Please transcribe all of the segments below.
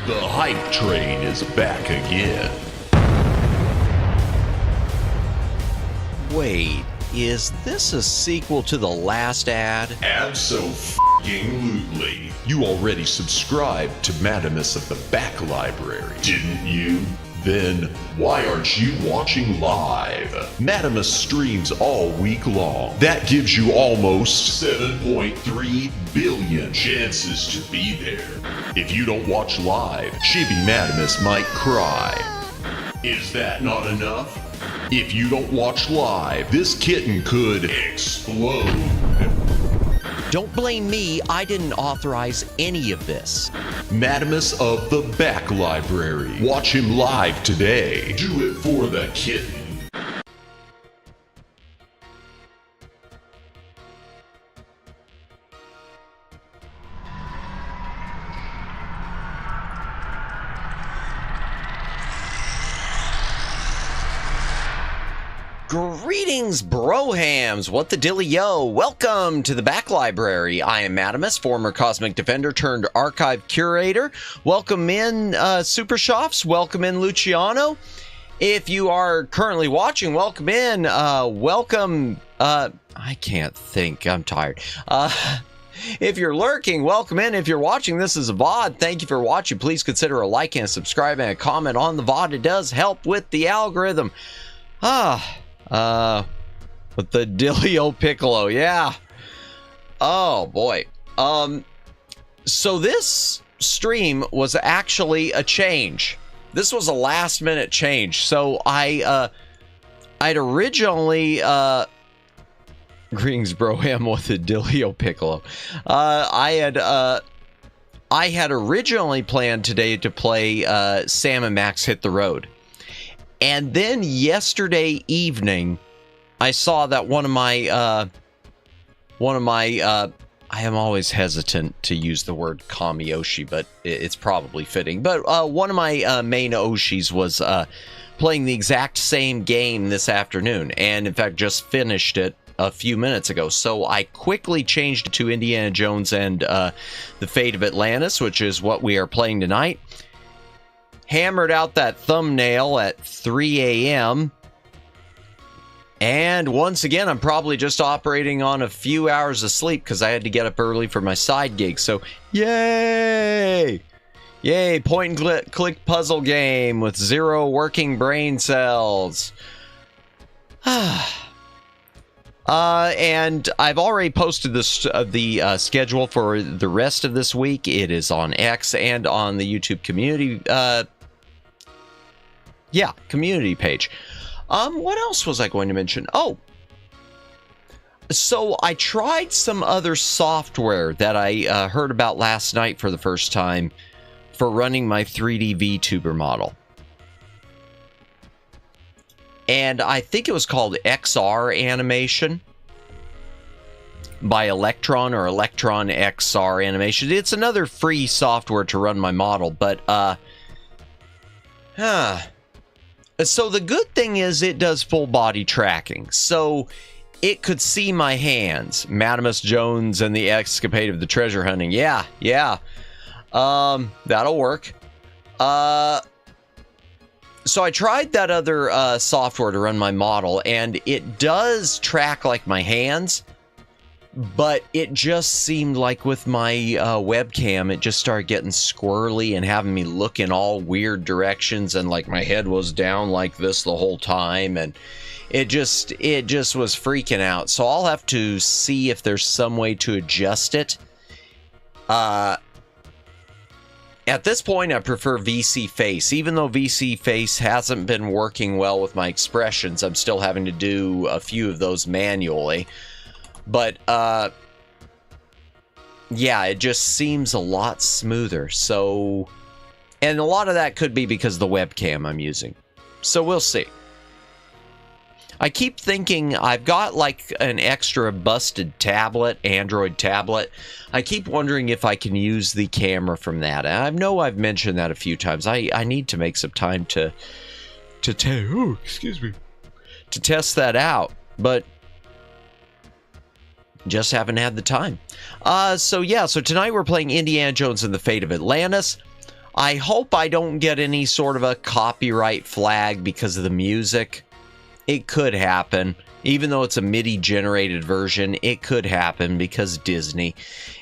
The hype train is back again. Wait, is this a sequel to the last ad? Abso-f***ing-lutely. You already subscribed to Madamus of the Back Library, didn't you? Then why aren't you watching live? Madamus streams all week long. That gives you almost 7.3 billion chances to be there. If you don't watch live, Chibi Madamus might cry. Is that not enough? If you don't watch live, this kitten could explode. Don't blame me, I didn't authorize any of this. Madamus of the Back Library. Watch him live today. Do it for the kitten. Greetings, brohams! What the dilly-yo? Welcome to the Back Library. I am Madamus, former Cosmic Defender turned Archive Curator. Welcome in, Super Shops. Welcome in, Luciano. If you are currently watching, welcome in. Welcome, I can't think. I'm tired. If you're lurking, welcome in. If you're watching, this is a VOD. Thank you for watching. Please consider a like and a subscribe and a comment on the VOD. It does help with the algorithm. With the Dilio Piccolo, yeah. Oh boy. So this stream was actually a change. This was a last minute change. So I'd originally greetings, broham with the Dilio Piccolo. I had originally planned today to play Sam and Max Hit the Road. And then yesterday evening, I saw that one of my, I am always hesitant to use the word Kami-Oshi, but it's probably fitting. But one of my main Oshis was playing the exact same game this afternoon, and in fact just finished it a few minutes ago. So I quickly changed to Indiana Jones and the Fate of Atlantis, which is what we are playing tonight. Hammered out that thumbnail at 3 a.m. And once again, I'm probably just operating on a few hours of sleep because I had to get up early for my side gig. So, yay! Yay, point and click puzzle game with 0 working brain cells. And I've already posted the schedule for the rest of this week. It is on X and on the YouTube community, community page. What else was I going to mention? Oh, so I tried some other software that I heard about last night for the first time for running my 3D VTuber model. And I think it was called XR Animation by Electron or Electron XR Animation. It's another free software to run my model, but so the good thing is it does full body tracking. So it could see my hands. Madamus Jones and the Escapade of the Treasure Hunting. Yeah. That'll work. So I tried that other software to run my model, and it does track like my hands, but it just seemed like with my webcam, it just started getting squirrely and having me look in all weird directions, and like my head was down like this the whole time, and it just was freaking out. So I'll have to see if there's some way to adjust it. At this point, I prefer VC Face. Even though VC Face hasn't been working well with my expressions, I'm still having to do a few of those manually. But, yeah, it just seems a lot smoother. So, and a lot of that could be because of the webcam I'm using. So we'll see. I keep thinking I've got like an extra busted tablet, Android tablet. I keep wondering if I can use the camera from that. And I know I've mentioned that a few times. I need to make some time to test that out, but just haven't had the time. So tonight we're playing Indiana Jones and the Fate of Atlantis. I hope I don't get any sort of a copyright flag because of the music. It could happen. Even though it's a MIDI-generated version, it could happen because Disney.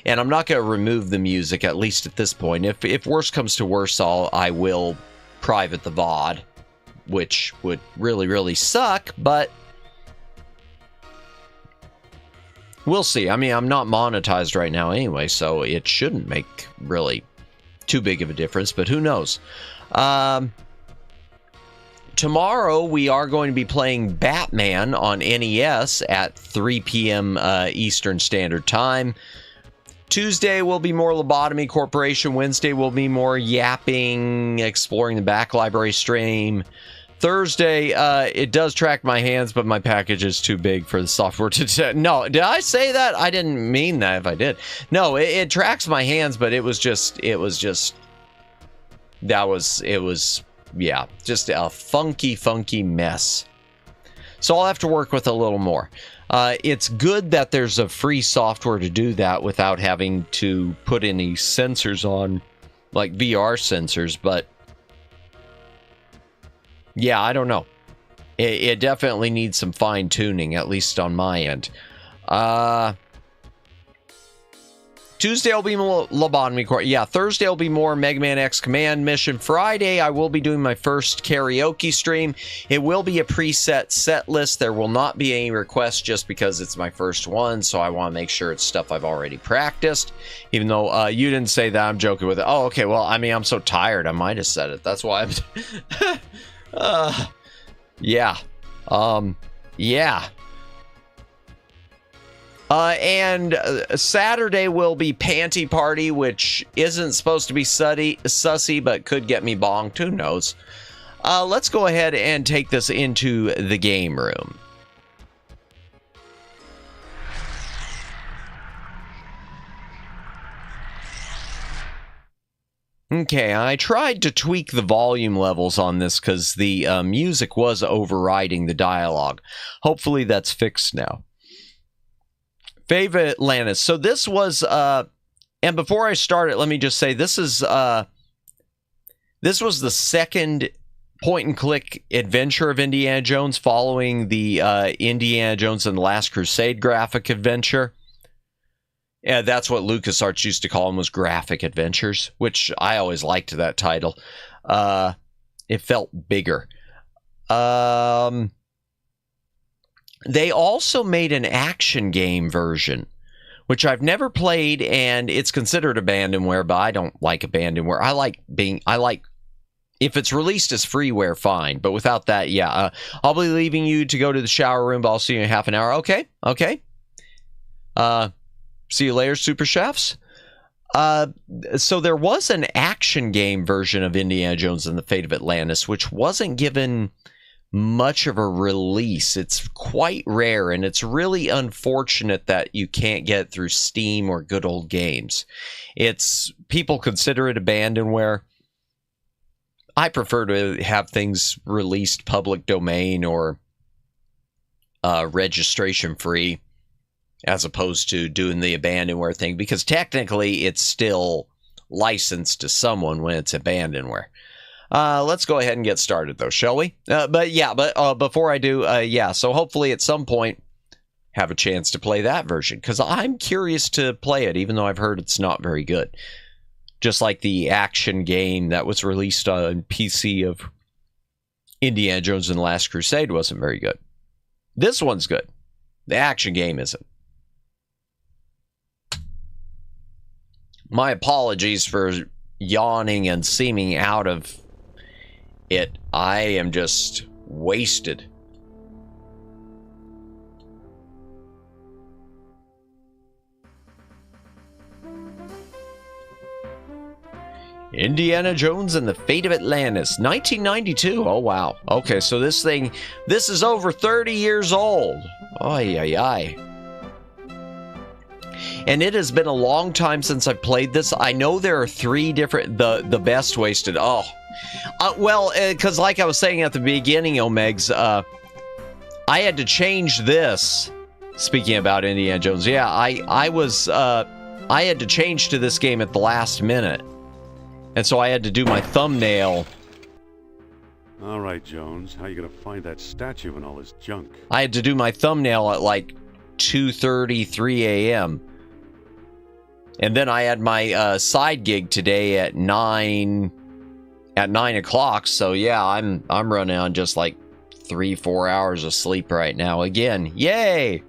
And I'm not going to remove the music, at least at this point. If worse comes to worse, I will private the VOD, which would really, really suck, but we'll see. I mean, I'm not monetized right now anyway, so it shouldn't make really too big of a difference, but who knows? Tomorrow, we are going to be playing Batman on NES at 3 p.m. Eastern Standard Time. Tuesday will be more Lobotomy Corporation. Wednesday will be more yapping, exploring the back library stream. Thursday, it does track my hands, but my package is too big for the software to... No, did I say that? I didn't mean that if I did. No, it tracks my hands, but it was just... Yeah, just a funky mess. So I'll have to work with a little more. It's good that there's a free software to do that without having to put any sensors on, like VR sensors, but yeah, I don't know. It definitely needs some fine tuning, at least on my end. Tuesday will be more Lobotomy Court. Yeah, Thursday will be more Mega Man X Command Mission. Friday, I will be doing my first karaoke stream. It will be a preset set list. There will not be any requests just because it's my first one, so I want to make sure it's stuff I've already practiced. Even though you didn't say that, I'm joking with it. Oh, okay, well, I mean, I'm so tired, I might have said it. That's why I'm... yeah. Yeah. And Saturday will be Panty Party, which isn't supposed to be sussy, but could get me bonked. Who knows? Let's go ahead and take this into the game room. Okay, I tried to tweak the volume levels on this because the music was overriding the dialogue. Hopefully that's fixed now. Fate of Atlantis. So this was, and before I start it, let me just say this was the second point-and-click adventure of Indiana Jones following the Indiana Jones and the Last Crusade graphic adventure. Yeah, that's what LucasArts used to call them, was graphic adventures, which I always liked that title. It felt bigger. They also made an action game version, which I've never played, and it's considered abandonware, but I don't like abandonware. I like if it's released as freeware, fine. But without that, yeah. I'll be leaving you to go to the shower room, but I'll see you in half an hour. Okay. See you later, Super Chefs. So there was an action game version of Indiana Jones and the Fate of Atlantis, which wasn't given much of a release. It's quite rare, and it's really unfortunate that you can't get it through Steam or Good Old Games. People consider it abandonware. I prefer to have things released public domain or registration free, as opposed to doing the abandonware thing, because technically it's still licensed to someone when it's abandonware. Let's go ahead and get started, though, shall we? But before I do, so hopefully at some point have a chance to play that version, because I'm curious to play it, even though I've heard it's not very good. Just like the action game that was released on PC of Indiana Jones and the Last Crusade wasn't very good. This one's good. The action game isn't. My apologies for yawning and seeming out of it. I am just wasted. Indiana Jones and the Fate of Atlantis, 1992. Oh, wow. Okay, so this is over 30 years old. Ay. And it has been a long time since I've played this. I know there are three different, the best wasted. Because like I was saying at the beginning, Omegs, I had to change this. Speaking about Indiana Jones, yeah, I had to change to this game at the last minute. And so I had to do my thumbnail. All right, Jones, how you gonna find that statue and all this junk? I had to do my thumbnail at like 2:33 a.m. And then I had my side gig today at 9 o'clock. So yeah, I'm running on just like 3-4 hours of sleep right now. Again, yay!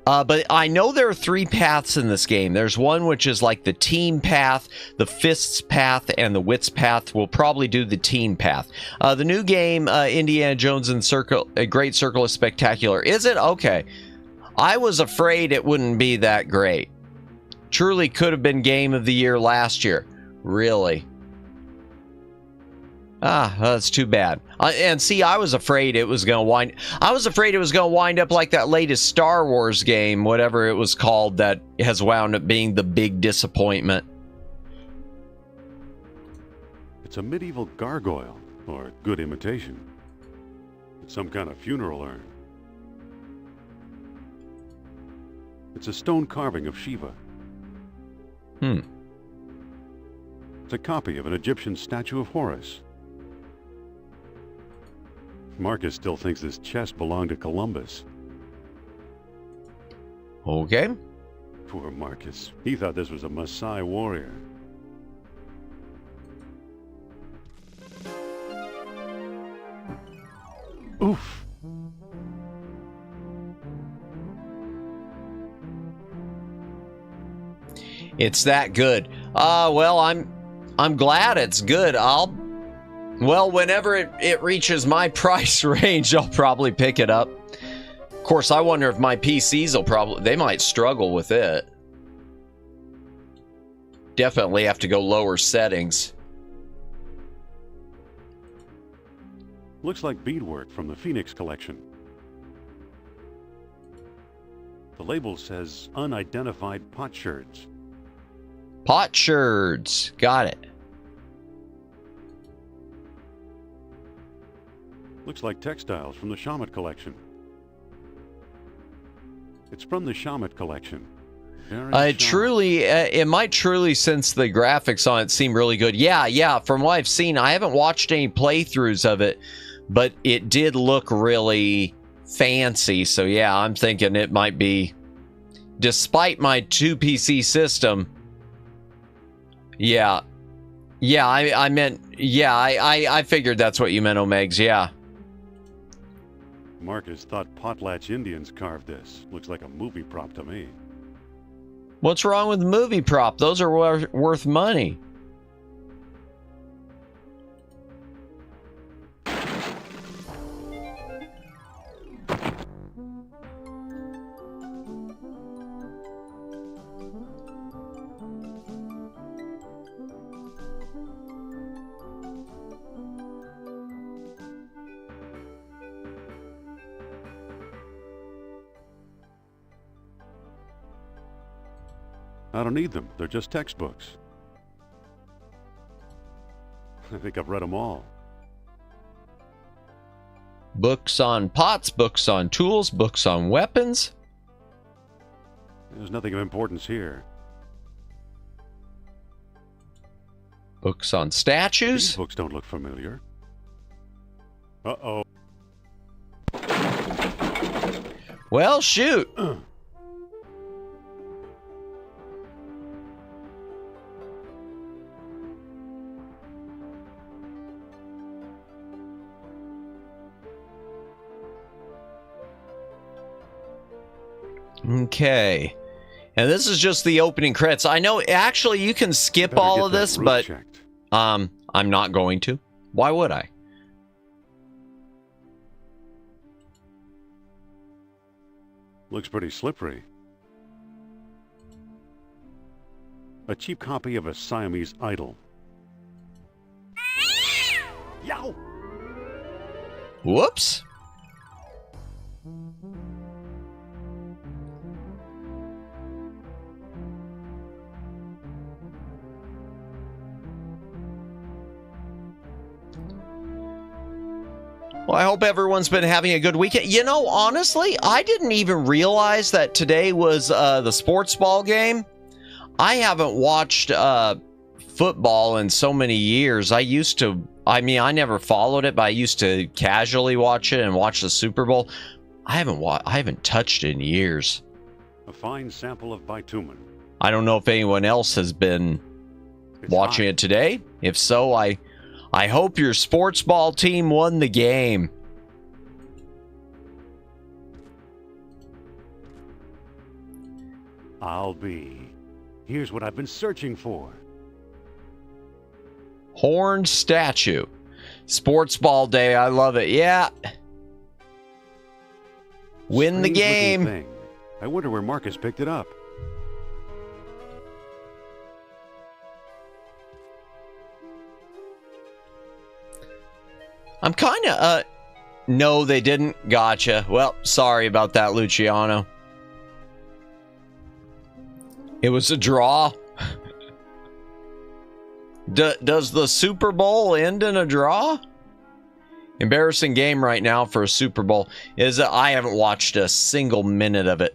But I know there are three paths in this game. There's one which is like the team path, the fists path, and the wits path. We'll probably do the team path. The new game, Indiana Jones and A Great Circle of Spectacular. Is it? Okay. I was afraid it wouldn't be that great. Truly could have been Game of the Year last year. Really. That's too bad. And see, I was afraid it was going to wind up like that latest Star Wars game, whatever it was called, that has wound up being the big disappointment. It's a medieval gargoyle, or good imitation. It's some kind of funeral urn. It's a stone carving of Shiva. It's a copy of an Egyptian statue of Horus. Marcus still thinks this chest belonged to Columbus. Okay. Poor Marcus. He thought this was a Maasai warrior. Oof. It's that good. Well, I'm glad it's good. Whenever it reaches my price range, I'll probably pick it up. Of course, I wonder if my PCs they might struggle with it. Definitely have to go lower settings. Looks like beadwork from the Phoenix collection. The label says unidentified potsherds. Potsherds. Got it. Looks like textiles from the Shaman collection. It's from the Shamet collection. It might truly, since the graphics on it seem really good. Yeah, from what I've seen, I haven't watched any playthroughs of it, but it did look really fancy. So yeah, I'm thinking it might be, despite my 2 PC system. I figured that's what you meant, Omegs. Yeah. Marcus thought Potlatch Indians carved this. Looks like a movie prop to me. What's wrong with the movie prop? Those are worth money. I don't need them. They're just textbooks. I think I've read them all. Books on pots, books on tools, books on weapons. There's nothing of importance here. Books on statues. These books don't look familiar. Uh-oh. Well, shoot. Okay, and this is just the opening credits. I know actually you can skip all of this, but I'm not going to. Why would I? Looks pretty slippery. A cheap copy of a Siamese idol. Yow! Whoops. Well, I hope everyone's been having a good weekend. You know, honestly, I didn't even realize that today was the sports ball game. I haven't watched football in so many years. I never followed it, but I used to casually watch it and watch the Super Bowl. I haven't touched it in years. A fine sample of bitumen. I don't know if anyone else has been watching it today. If so, I hope your sports ball team won the game. I'll be. Here's what I've been searching for. Horned statue. Sports ball day. I love it. Yeah. Win the game. Thing. I wonder where Marcus picked it up. I'm kind of, no, they didn't. Gotcha. Well, sorry about that, Luciano. It was a draw. Does the Super Bowl end in a draw? Embarrassing game right now for a Super Bowl is I haven't watched a single minute of it.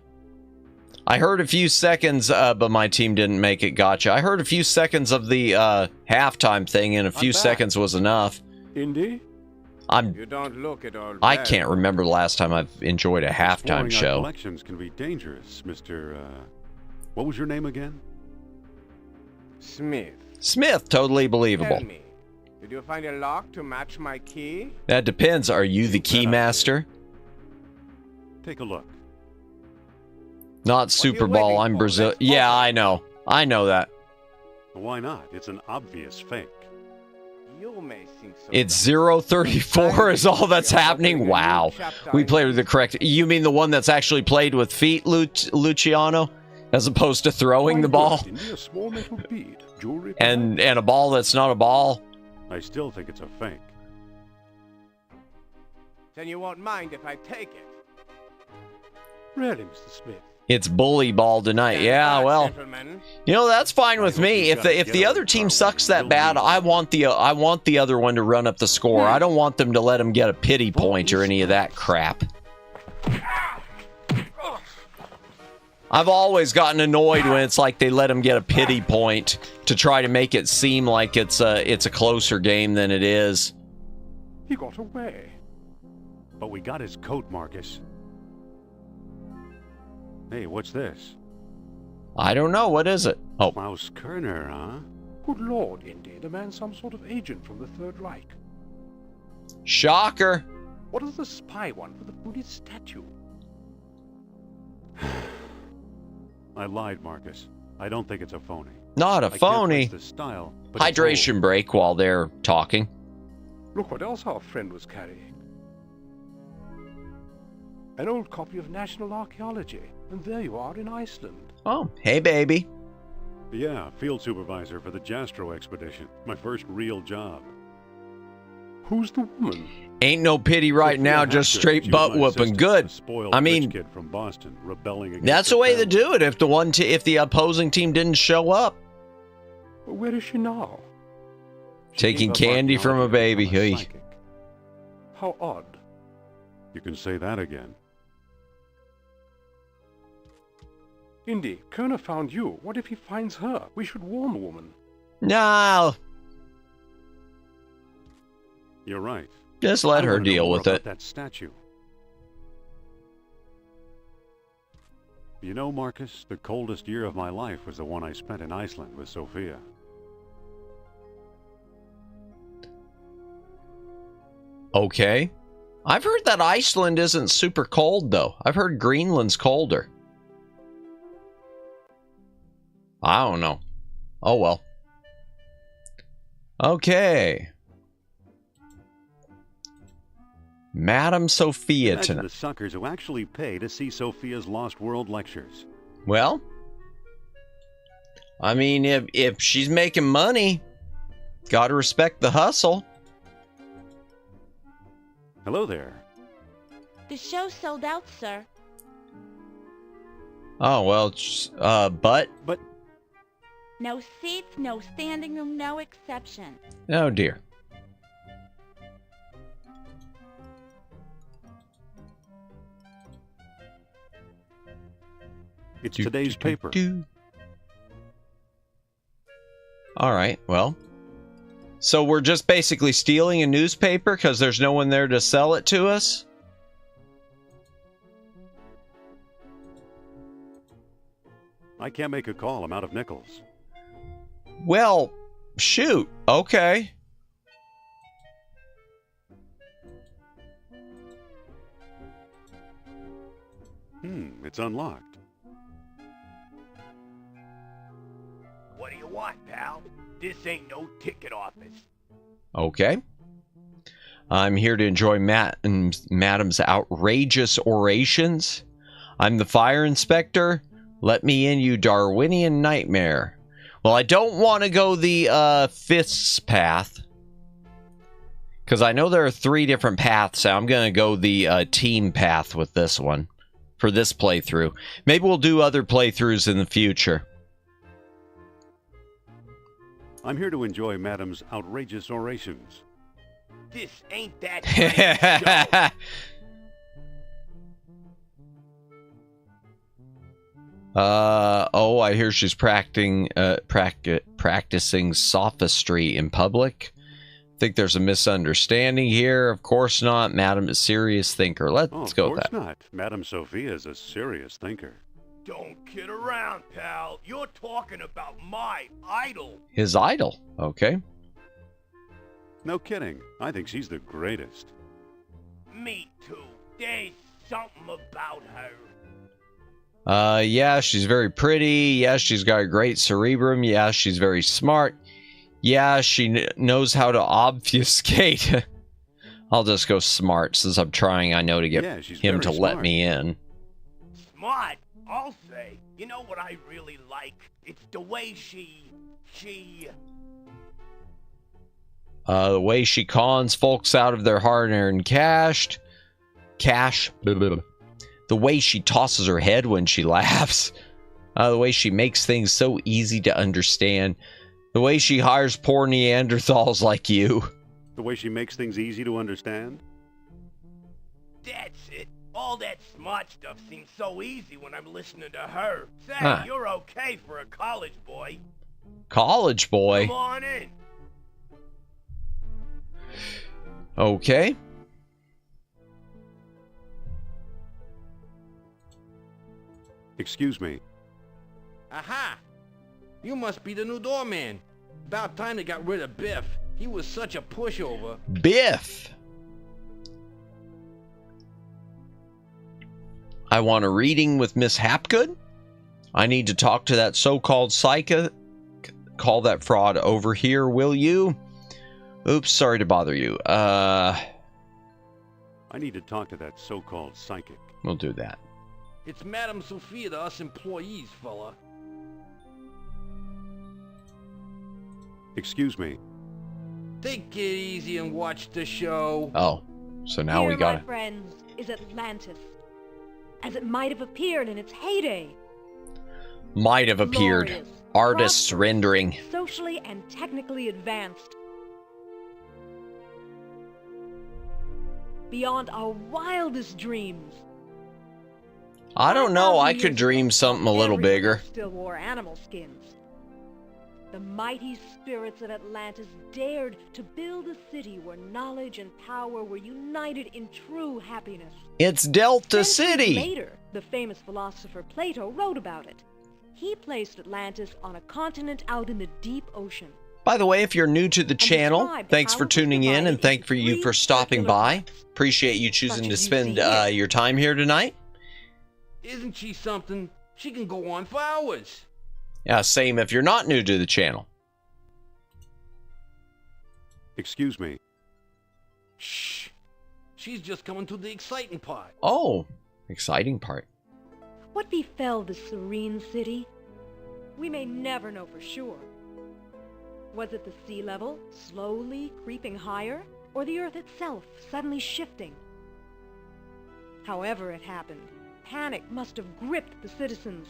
I heard a few seconds, but my team didn't make it. Gotcha. I heard a few seconds of the halftime thing, and a few seconds was enough. Indy? You don't look at all I can't remember the last time I've enjoyed a halftime show. Collections can be dangerous, Mr. What was your name again? Smith. Smith, totally believable. Tell me, did you find a lock to match my key? That depends. Are you the key master? Take a look. Not Super Bowl. I'm Brazil. Yeah, I know. I know that. Why not? It's an obvious fake. You may think so. It's 034 is all that's happening. Wow. We played with the correct. You mean the one that's actually played with feet, Luciano, as opposed to throwing the ball? And a ball that's not a ball? I still think it's a fake. Then you won't mind if I take it. Really, Mr. Smith? It's bully ball tonight. Yeah, well, you know, that's fine with me. If the other team sucks that bad, I want the other one to run up the score. I don't want them to let them get a pity point or any of that crap. I've always gotten annoyed when it's like they let him get a pity point to try to make it seem like it's a closer game than it is. He got away. But we got his coat, Marcus. Hey, what's this? I don't know. What is it? Oh. Klaus Kerner, huh? Good lord, Indy. The man's some sort of agent from the Third Reich. Shocker. What does the spy want with the Buddhist statue? I lied, Marcus. I don't think it's a phony. Not a phony. I can't place the style, but it's Hydration old. break while they're talking. Look what else our friend was carrying. An old copy of National Archaeology. And there you are in Iceland. Oh, hey, baby. Yeah, field supervisor for the Jastro expedition. My first real job. Who's the woman? Ain't no pity right now, just straight butt whooping. Good. I mean, kid from Boston, rebelling against that's the way to do it. If if the opposing team didn't show up, Where is she now? taking candy from a baby. Hey. How odd. You can say that again. Indy, Kerner found you. What if he finds her? We should warn the woman. No, You're right. just let I her wanna know deal more with about it. That statue. You know, Marcus, the coldest year of my life was the one I spent in Iceland with Sophia. Okay. I've heard that Iceland isn't super cold, though. I've heard Greenland's colder. I don't know. Oh, well. Okay. Madam Sophia Imagine tonight. the suckers who actually pay to see Sophia's Lost World lectures. Well, I mean, if she's making money, gotta respect the hustle. Hello there. The show sold out, sir. Oh, well, but... No seats, no standing room, no exception. Oh, dear. It's today's paper. All right, well. So we're just basically stealing a newspaper because there's no one there to sell it to us? I can't make a call. I'm out of nickels. Well, shoot. Okay. It's unlocked. What do you want, pal? This ain't no ticket office. Okay. I'm here to enjoy Madam's outrageous orations. I'm the fire inspector. Let me in, you Darwinian nightmare. Well, I don't want to go the fists path, because I know there are 3 different paths. So I'm going to go the team path with this one for this playthrough. Maybe we'll do other playthroughs in the future. I'm here to enjoy Madam's outrageous orations. This ain't that kind of show. Oh, I hear she's practicing sophistry in public. Think there's a misunderstanding here. Of course not. Madam is a serious thinker. Let's go with that. Of course not. Madam Sophia is a serious thinker. Don't kid around, pal. You're talking about my idol. His idol. Okay. No kidding. I think she's the greatest. Me too. There's something about her. Yeah, she's very pretty. Yeah, she's got a great cerebrum. Yeah, she's very smart. Yeah, she knows how to obfuscate. I'll just go smart since I'm trying, I know, to get him to let me in. Smart? I'll say. You know what I really like? It's the way the way she cons folks out of their hard-earned cash. Blah, blah, blah. The way she tosses her head when she laughs. The way she makes things so easy to understand. The way she hires poor Neanderthals like you. The way she makes things easy to understand? That's it. All that smart stuff seems so easy when I'm listening to her. Say, Huh. you're okay for a college boy. College boy. Come on in. Okay. Excuse me. Aha! You must be the new doorman. About time they got rid of Biff. He was such a pushover. Biff. I want a reading with Miss Hapgood. I need to talk to that so-called psychic. Call that fraud over here, will you? Oops, sorry to bother you. I need to talk to that so-called psychic. We'll do that. It's Madame Sophia to us employees, fella. Excuse me. Take it easy and watch the show. Oh, so now Here, we got my it. friends, is Atlantis, as it might have appeared in its heyday. Might have appeared. Glorious, Artists prosperous, rendering. socially and technically advanced. Beyond our wildest dreams. I don't know. 5,000 I could years dream ago, something a little everyone bigger. Still wore animal skins. The mighty spirits of Atlantis dared to build a city where knowledge and power were united in true happiness. It's Delta Centuries City. Later, the famous philosopher Plato wrote about it. He placed Atlantis on a continent out in the deep ocean. By the way, if you're new to the channel, described thanks how for it was tuning in divided and thank into for you three for stopping circular by. blocks, Appreciate you such choosing to as you spend see here. your time here tonight. Isn't she something? She can go on for hours. Yeah, same if you're not new to the channel. Excuse me. Shh. She's just coming to the exciting part. Oh, exciting part. What befell the serene city? We may never know for sure. Was it the sea level slowly creeping higher, or the earth itself suddenly shifting? However it happened, panic must have gripped the citizens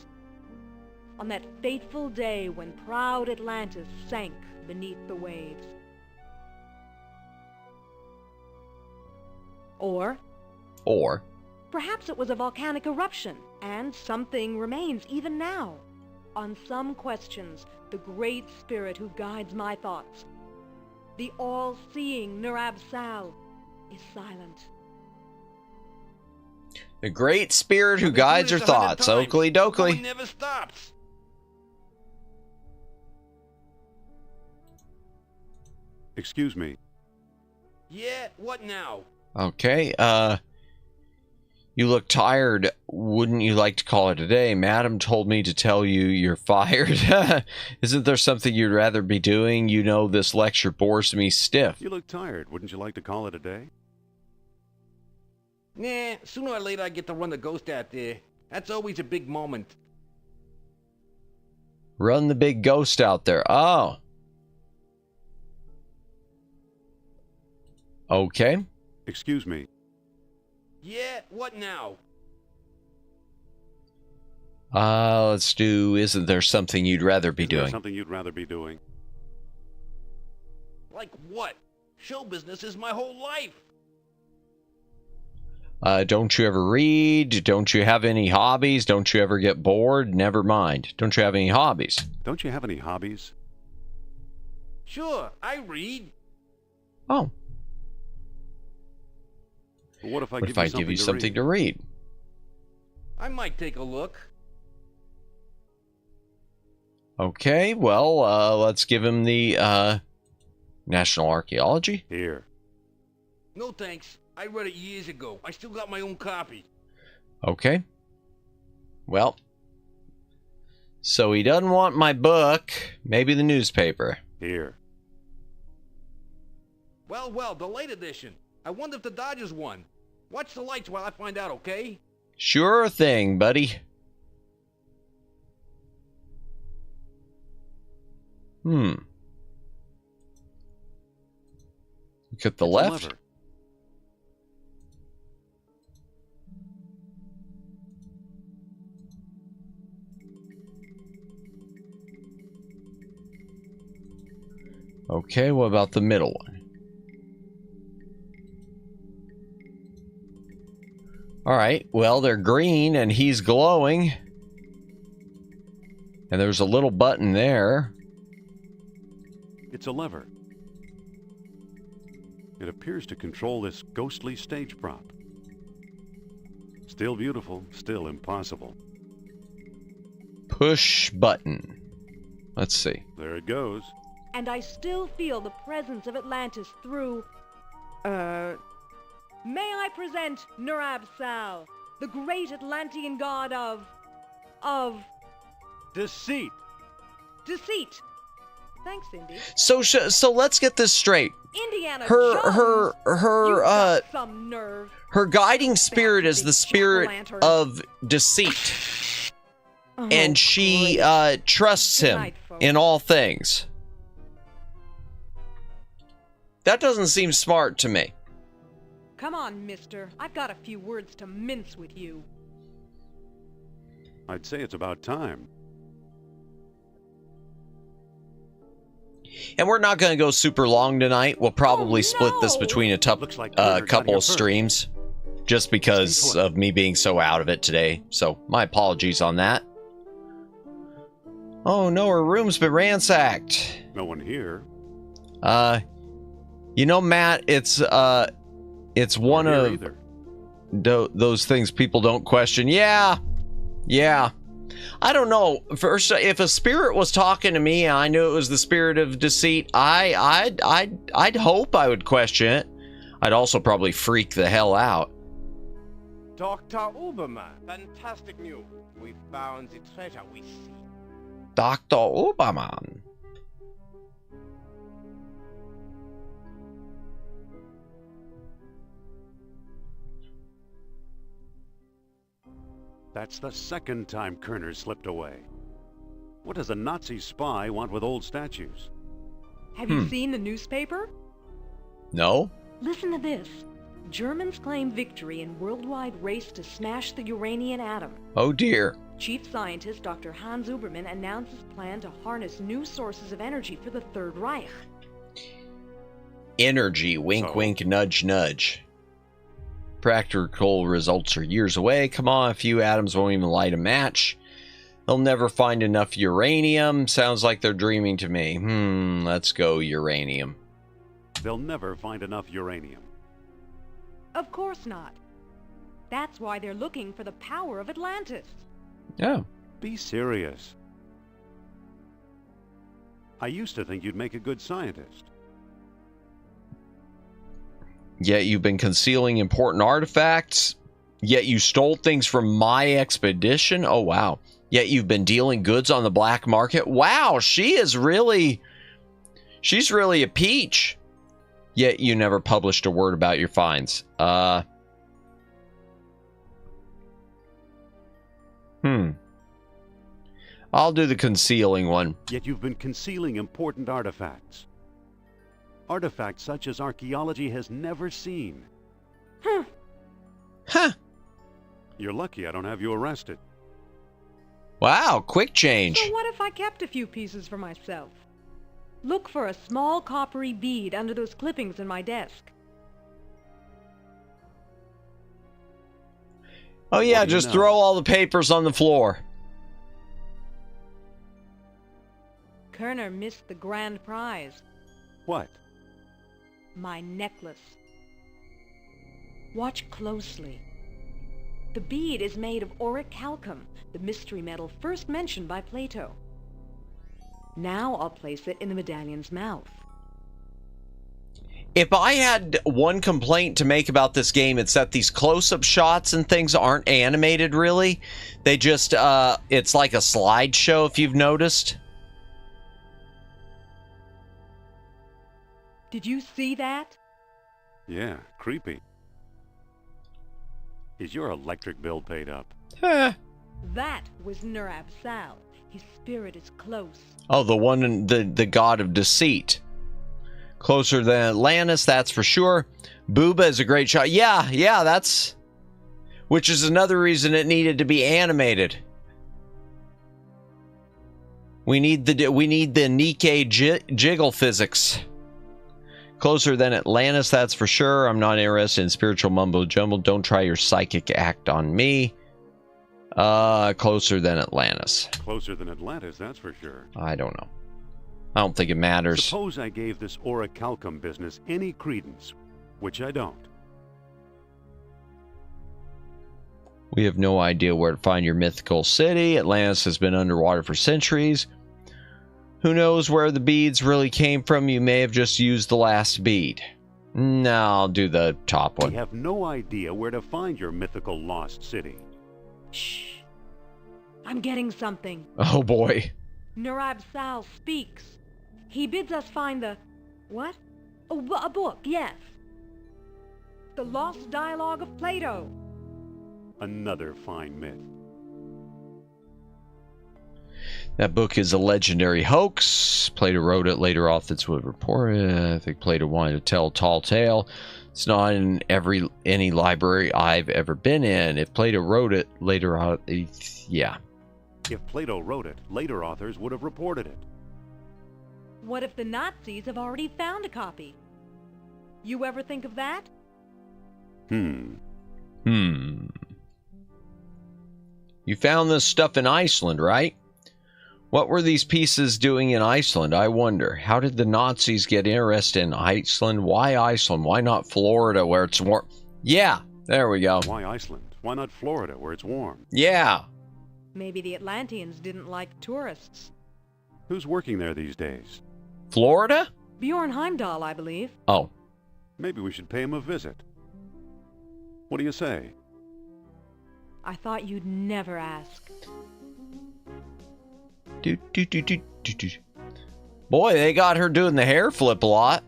on that fateful day when proud Atlantis sank beneath the waves. Or perhaps it was a volcanic eruption, and something remains even now. On some questions, the great spirit who guides my thoughts, the all-seeing Nurab Sal, is silent. The great spirit who I've been guides doing your this 100 thoughts. times. Oakley No dokley. one never stops. Excuse me. Yeah, what now? Okay, you look tired. Wouldn't you like to call it a day? Madam told me to tell you you're fired. Isn't there something you'd rather be doing? You know, this lecture bores me stiff. You look tired. Wouldn't you like to call it a day? Nah, sooner or later I get to run the ghost out there. That's always a big moment. Run the big ghost out there. Oh. Okay. Excuse me. Yeah, what now? Let's do, isn't there something you'd rather be Is there doing? something you'd rather be doing? Like what? Show business is my whole life. Don't you ever read? Don't you have any hobbies? Don't you ever get bored? Never mind. Don't you have any hobbies? Don't you have any hobbies? Sure, I read. Oh, But what if I what if I give you something to read? I might take a look. Okay, well, let's give him the National Archaeology. Here. No thanks. I read it years ago. I still got my own copy. Okay. Well, so he doesn't want my book. Maybe the newspaper. Here. Well, the late edition. I wonder if the Dodgers won. Watch the lights while I find out, okay? Sure thing, buddy. Look at the It's a left. lever. Okay, what about the middle one? All right, well, they're green and he's glowing. And there's a little button there. It's a lever. It appears to control this ghostly stage prop. Still beautiful, still impossible. Push button. Let's see. There it goes. And I still feel the presence of Atlantis through... May I present Nur-Ab-Sal, the great Atlantean god of... Deceit! deceit. Thanks, Indy. So let's get this straight. Indiana Jones, you've got some nerve. Her guiding spirit is the spirit of deceit. Oh, And she trusts Good him night, folks. in all things. That doesn't seem smart to me. Come on, mister. I've got a few words to mince with you. I'd say it's about time. And we're not going to go super long tonight. We'll probably split this between a Looks like Connor got couple here of first. streams. Just because of me being so out of it today. So my apologies on that. Oh no, her room's been ransacked. No one here. You know, Matt, it's one Here of either. those things people don't question. Yeah. I don't know. First, if a spirit was talking to me and I knew it was the spirit of deceit, I'd hope I would question it. I'd also probably freak the hell out. Dr. Uberman, fantastic news. We found the treasure we seek. Dr. Obermann. That's the second time Kerner slipped away. What does a Nazi spy want with old statues? Have you seen the newspaper? No? Listen to this. Germans claim victory in worldwide race to smash the uranium atom. Oh dear. Chief scientist Dr. Hans Uberman announces plan to harness new sources of energy for the Third Reich. Energy, wink, So- wink, nudge, nudge. Practical results are years away. Come on, a few atoms won't even light a match. They'll never find enough uranium. Sounds like they're dreaming to me. Let's go uranium. They'll never find enough uranium. Of course not. That's why they're looking for the power of Atlantis. Oh. Be serious. I used to think you'd make a good scientist. Yet you've been concealing important artifacts. Yet you stole things from my expedition. Oh, wow. Yet you've been dealing goods on the black market. Wow, she's really a peach. Yet you never published a word about your finds. I'll do the concealing one. Yet you've been concealing important artifacts. Artifacts such as archaeology has never seen. Huh. You're lucky I don't have you arrested. Wow, quick change. So what if I kept a few pieces for myself? Look for a small coppery bead under those clippings in my desk. Oh yeah, What do you just know? throw all the papers on the floor. Kerner missed the grand prize. What? My necklace. Watch closely. The bead is made of orichalcum, the mystery metal first mentioned by Plato. Now I'll place it in the medallion's mouth. If I had one complaint to make about this game, it's that these close-up shots and things aren't animated really. They just, it's like a slideshow if you've noticed. Did you see that? Yeah, creepy. Is your electric bill paid up? That was Nur-Ab-Sal. His spirit is close. Oh, the one, the god of deceit. Closer than Atlantis, that's for sure. Booba is a great shot. Yeah, that's... Which is another reason it needed to be animated. We need the Nikkei jiggle physics. Closer than Atlantis, that's for sure. I'm not interested in spiritual mumbo jumbo. Don't try your psychic act on me. Closer than Atlantis. Closer than Atlantis, that's for sure. I don't know. I don't think it matters. Suppose I gave this orichalcum business any credence, which I don't. We have no idea where to find your mythical city. Atlantis has been underwater for centuries. Who knows where the beads really came from? You may have just used the last bead. No, I'll do the top one. We have no idea where to find your mythical lost city. Shh. I'm getting something. Oh boy. Nurab Sal speaks. He bids us find the... What? Oh, a book, yes. The Lost Dialogue of Plato. Another fine myth. That book is a legendary hoax. Plato wrote it, later authors would report it. I think Plato wanted to tell a tall tale. It's not in any library I've ever been in. If Plato wrote it, later yeah. If Plato wrote it, later authors would have reported it. What if the Nazis have already found a copy? You ever think of that? You found this stuff in Iceland, right? What were these pieces doing in Iceland, I wonder? How did the Nazis get interested in Iceland? Why Iceland? Why not Florida, where it's warm? Yeah, there we go. Why Iceland? Why not Florida, where it's warm? Yeah. Maybe the Atlanteans didn't like tourists. Who's working there these days? Florida? Bjorn Heimdall, I believe. Oh. Maybe we should pay him a visit. What do you say? I thought you'd never ask. Boy, they got her doing the hair flip a lot.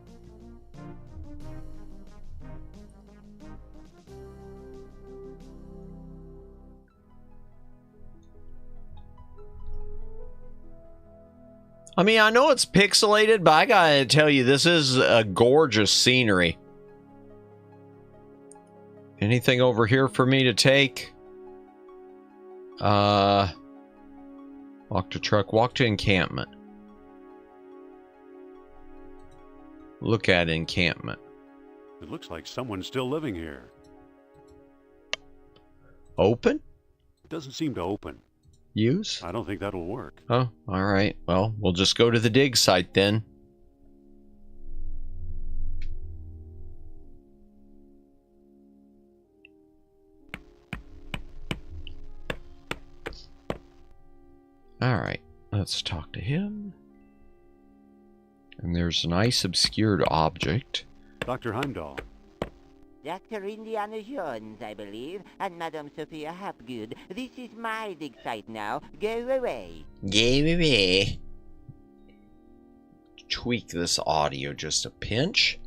I mean, I know it's pixelated, but I gotta tell you, this is a gorgeous scenery. Anything over here for me to take? Walk to truck, walk to encampment. Look at encampment. It looks like someone's still living here. Open? It doesn't seem to open. Use? I don't think that'll work. Oh, alright. Well, we'll just go to the dig site then. Alright, let's talk to him. And there's a nice obscured object. Dr. Heimdall. Dr. Indiana Jones, I believe, and Madame Sophia Hapgood. This is my dig site now. Go away. Go away. Tweak this audio just a pinch.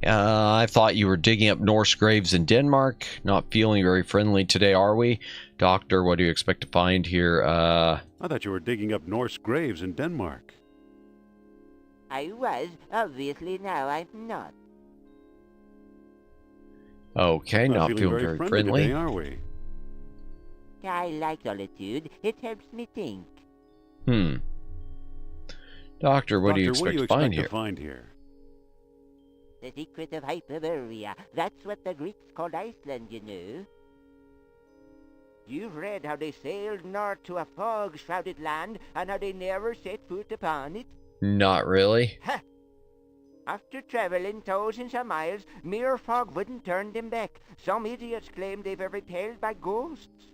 I thought you were digging up Norse graves in Denmark. Not feeling very friendly today, are we? Doctor, what do you expect to find here? I thought you were digging up Norse graves in Denmark. I was. Obviously now I'm not. Okay, not feeling very friendly. Today, are we? I like solitude. It helps me think. Doctor, what do you expect to find here? The secret of Hyperborea. That's what the Greeks called Iceland, you know. You've read how they sailed north to a fog-shrouded land, and how they never set foot upon it? Not really. Ha! After traveling thousands of miles, mere fog wouldn't turn them back. Some idiots claim they were repelled by ghosts.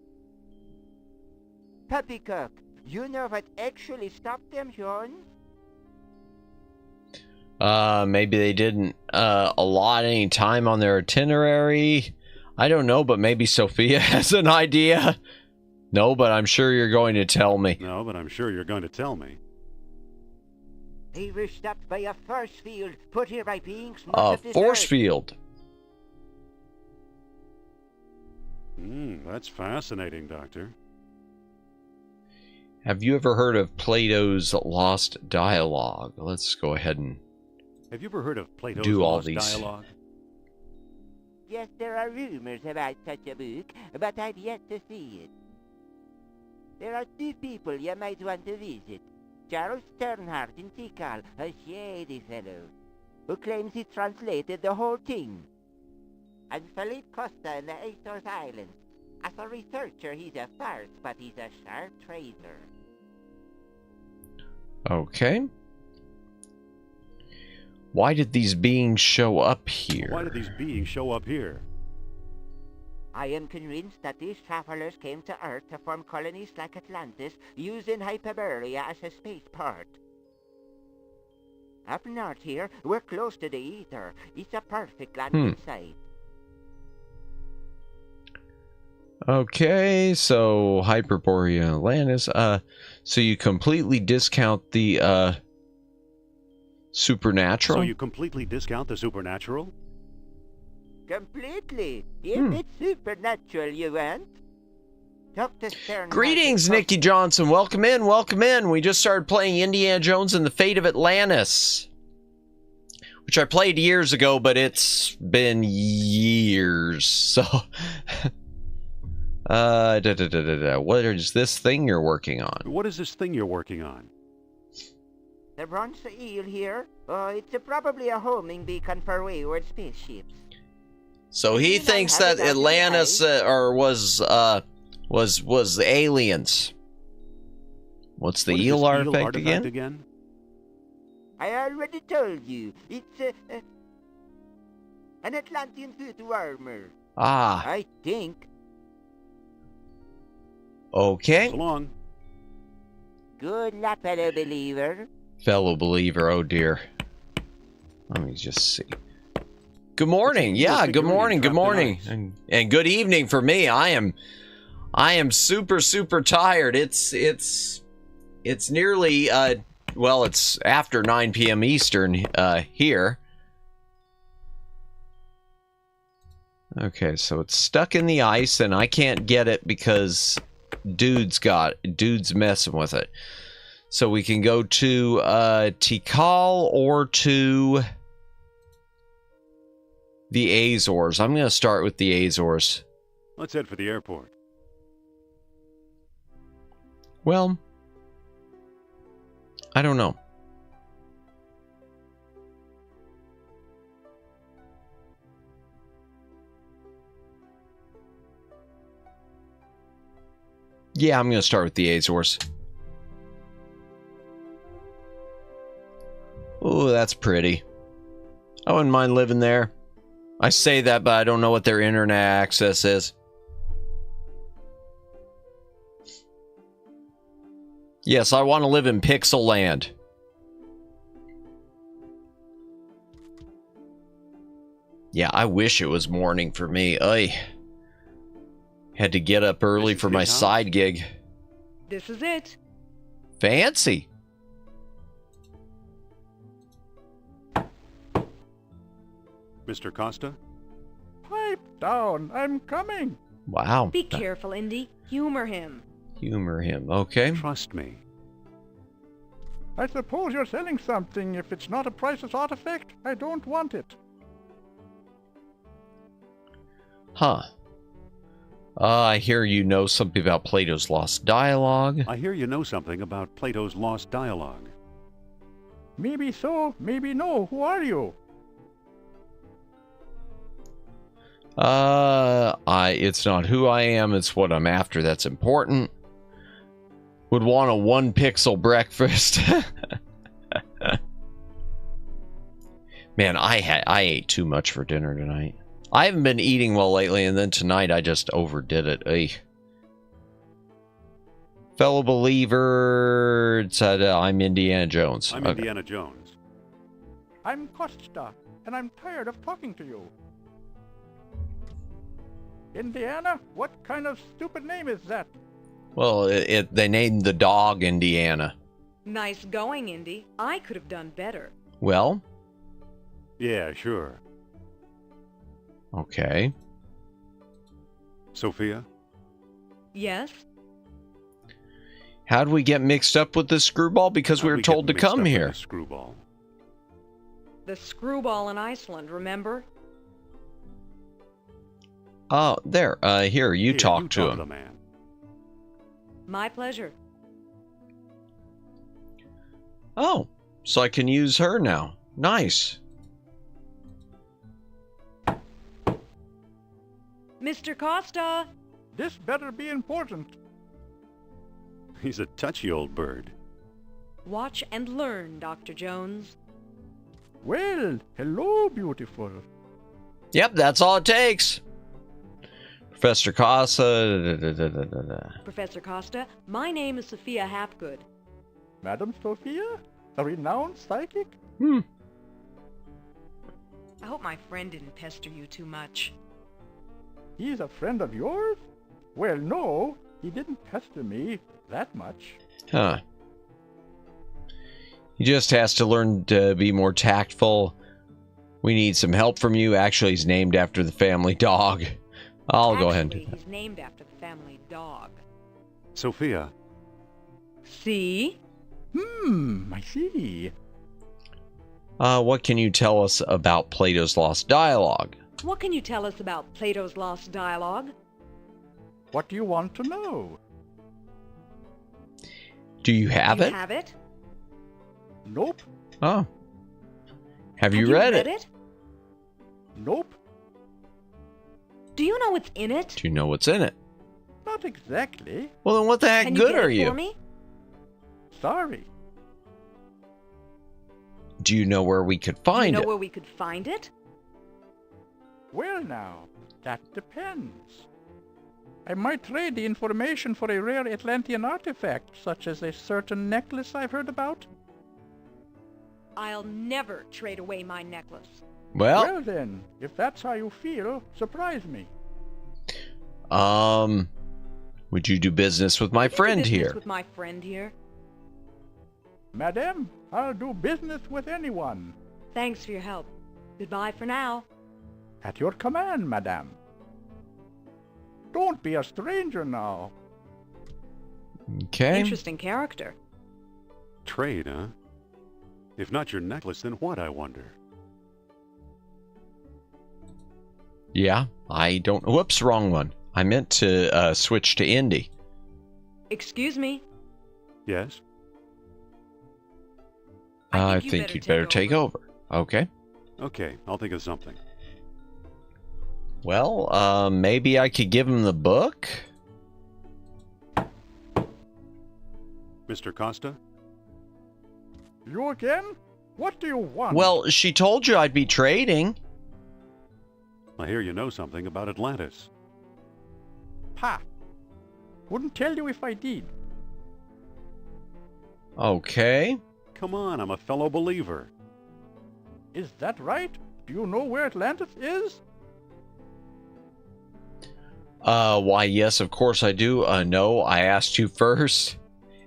Puppycock, you know what actually stopped them, Sean? Maybe they didn't allot any time on their itinerary. I don't know, but maybe Sophia has an idea. No, but I'm sure you're going to tell me. No, but I'm sure you're going to tell me. They were stopped by a force field put here by beings from out of this force earth. field. That's fascinating, Doctor. Have you ever heard of Plato's Lost Dialogue? Let's go ahead and have you ever heard of Plato's Lost Dialogue? Yes, there are rumors about such a book, but I've yet to see it. There are two people you might want to visit. Charles Sternhardt in Tikal, a shady fellow. who claims he translated the whole thing. And Felipe Costa in the Azores Islands. As a researcher, he's a farce, but he's a sharp trader. Okay. Why did these beings show up here? Why did these beings show up here? I am convinced that these travelers came to Earth to form colonies like Atlantis, using Hyperborea as a spaceport. Up north here, we're close to the ether. It's a perfect landing site. Okay, so Hyperborea Atlantis. So you completely discount the supernatural? So you completely discount the supernatural? Completely. If it's supernatural you want. Dr. Stern. Greetings, Nikki Johnson. Welcome in, welcome in. We just started playing Indiana Jones and the Fate of Atlantis, which I played years ago, but it's been years. So, what is this thing you're working on? What is this thing you're working on? The bronze eel here. It's probably a homing beacon for wayward spaceships. So he thinks that Atlantis was the aliens. What's the eel artifact again? I already told you. It's an Atlantean suit of armor. Ah. I think. Okay. So long. Good luck, fellow believer. Fellow believer, oh dear. Let me just see. Good morning. Yeah, good morning. Good morning. And good evening for me. I am super tired. It's nearly well, it's after 9 p.m. Eastern here. Okay, so it's stuck in the ice and I can't get it because dude's messing with it. So we can go to Tikal or to the Azores. I'm going to start with the Azores. Let's head for the airport. Well, I don't know. Yeah, I'm going to start with the Azores. Oh, that's pretty. I wouldn't mind living there. I say that, but I don't know what their internet access is. Yes, I want to live in Pixel Land. Yeah, I wish it was morning for me. I had to get up early for my side gig. This is it. Fancy. Mr. Costa? Pipe down, I'm coming. Wow. Be careful, Indy. Humor him. Humor him, okay. Trust me. I suppose you're selling something. If it's not a priceless artifact, I don't want it. Huh. I hear you know something about Plato's Lost Dialogue. I hear you know something about Plato's Lost Dialogue. Maybe so, maybe no. Who are you? It's not who I am, it's what I'm after that's important. Would want a 1-pixel breakfast. Man, I ate too much for dinner tonight. I haven't been eating well lately, and then tonight I just overdid it. Ugh. Fellow believer said, I'm Indiana Jones. I'm Indiana Jones. I'm Costa, and I'm tired of talking to you. Indiana? What kind of stupid name is that? Well, they named the dog Indiana. Nice going, Indy. I could have done better. Well? Yeah, sure. Okay. Sophia? Yes? How'd we get mixed up with this screwball? Because we were told to come here. Screwball. The screwball in Iceland, remember? Oh, there. Here, you talk to him. The man. My pleasure. Oh, so I can use her now. Nice. Mr. Costa! This better be important. He's a touchy old bird. Watch and learn, Dr. Jones. Well, hello, beautiful. Yep, that's all it takes. Professor Costa. Professor Costa, my name is Sophia Hapgood. Madam Sophia? A renowned psychic? I hope my friend didn't pester you too much. He's a friend of yours? Well, no, he didn't pester me that much. Huh. He just has to learn to be more tactful. We need some help from you. Actually, he's named after the family dog. I'll go ahead and do that. He's named after the family dog. Sophia, See? I see. What can you tell us about Plato's Lost Dialogue? What can you tell us about Plato's Lost Dialogue? What do you want to know? Do you have Do it? you have it? Nope, Oh. Have you read it? nope, Do you know what's in it? Do you know what's in it? not exactly. Well, then what the heck Can good you get are it you? for me? Sorry. Do you know where we could Do you find know it? where we could find it? Well now, that depends. I might trade the information for a rare Atlantean artifact, such as a certain necklace I've heard about. I'll never trade away my necklace. Well, Then, if that's how you feel, surprise me. would you do business with my Do friend business here? with my friend here. Madam, I'll do business with anyone. Thanks for your help. Goodbye for now. At your command, madam. Don't be a stranger now. Okay. Interesting character. trade, huh? If not your necklace, then what, I wonder? Yeah, I don't... Whoops, wrong one. I meant to switch to Indy. Excuse me. Yes? I think you'd better take over. Okay. Okay, I'll think of something. Well, maybe I could give him the book? Mr. Costa? You again? What do you want? Well, she told you I'd be trading. I hear you know something about Atlantis. Pa. Wouldn't tell you if I did. Okay. Come on, I'm a fellow believer. Is that right? Do you know where Atlantis is? Why, yes, of course I do. No, I asked you first.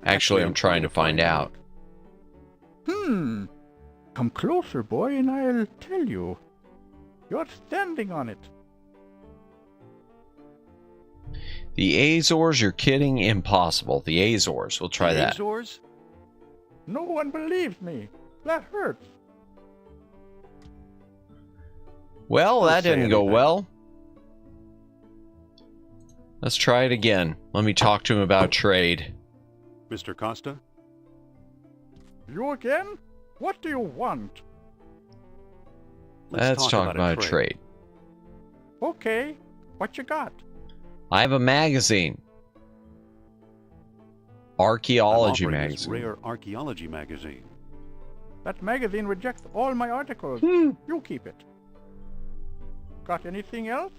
Actually, I'm trying to find out. Come closer, boy, and I'll tell you. You're standing on it. The Azores, you're kidding? Impossible. The Azores. We'll try that. Azores? No one believes me. That hurts. Well, Don't that say didn't go anything. well. Let's try it again. Let me talk to him about trade. Mr. Costa? You again? What do you want? Let's talk about trade. Okay, what you got? I have a magazine. Archaeology I'm offering this magazine. rare archaeology magazine. That magazine rejects all my articles. You keep it. Got anything else?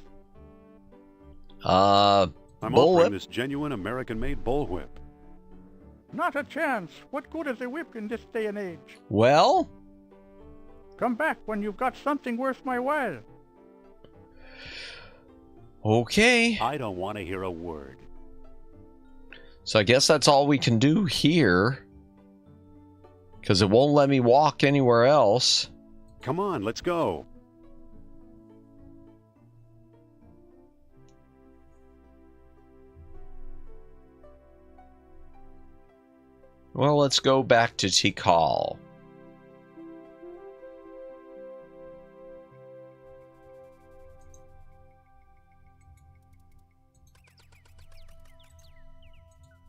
I'm Bullwhip. offering this genuine American-made bullwhip. Not a chance. What good is a whip in this day and age? Well, Come back when you've got something worth my while. okay. I don't want to hear a word. So I guess that's all we can do here. Because it won't let me walk anywhere else. Come on, let's go. Well, let's go back to Tikal.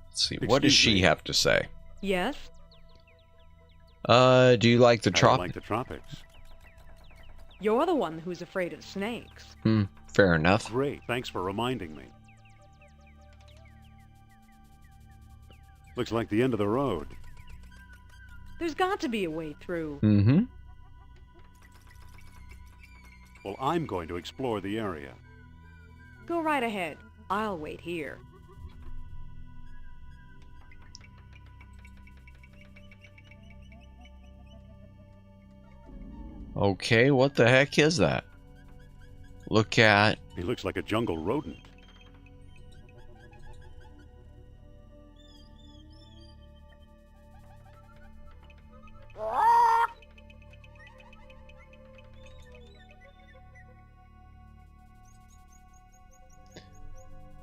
Let's see. What does Excuse she me. have to say? Yes? Do you like the I don't tropics? like the tropics. You're the one who's afraid of snakes. Fair enough. Great, thanks for reminding me. Looks like the end of the road. There's got to be a way through. Mm-hmm. Well, I'm going to explore the area. Go right ahead. I'll wait here. Okay, what the heck is that? Look at... He looks like a jungle rodent.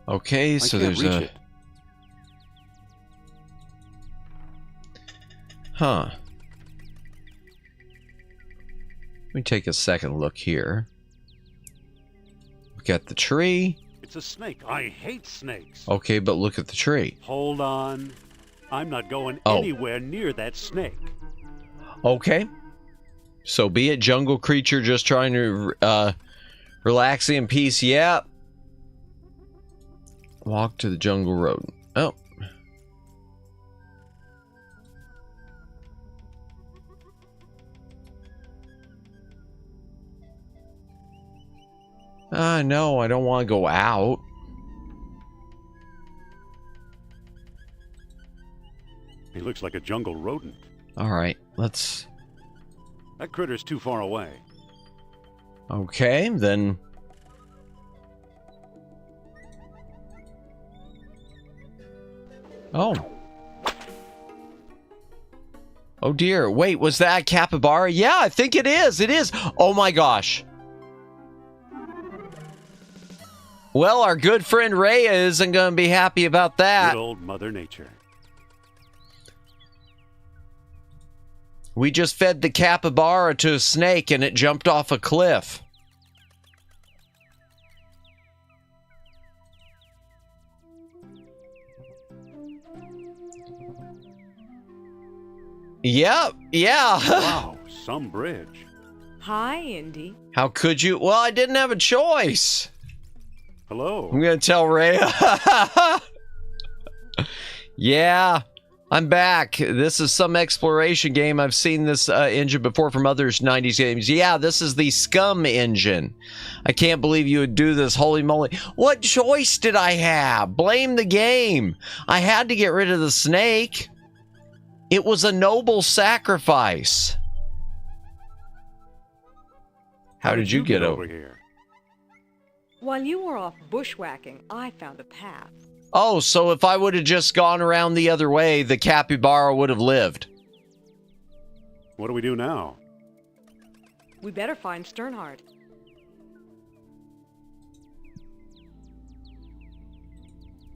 Okay, so there's a... Huh. Let me take a second look here. Look at the tree. It's a snake. I hate snakes. Okay, but look at the tree. Hold on. I'm not going Oh. anywhere near that snake. Okay. So be it, jungle creature just trying to relax in peace. Yep. Walk to the jungle road. Oh. No, I don't want to go out. He looks like a jungle rodent. All right, let's... That critter's too far away. Okay, then... Oh. Oh dear. Wait, was that a capybara? Yeah, I think it is. It is. Oh my gosh. Well, our good friend Rhea isn't going to be happy about that. Good old Mother Nature. We just fed the capybara to a snake and it jumped off a cliff. Yep, yeah. Wow, some bridge. Hi, Indy. How could you? Well, I didn't have a choice. Hello. I'm going to tell Rhea. Yeah, I'm back. This is some exploration game. I've seen this engine before from other 90s games. Yeah, this is the Scum engine. I can't believe you would do this. Holy moly. What choice did I have? Blame the game. I had to get rid of the snake. It was a noble sacrifice. How did you get over here? While you were off bushwhacking, I found a path. Oh, so if I would have just gone around the other way, the capybara would have lived. What do we do now? We better find Sternhardt.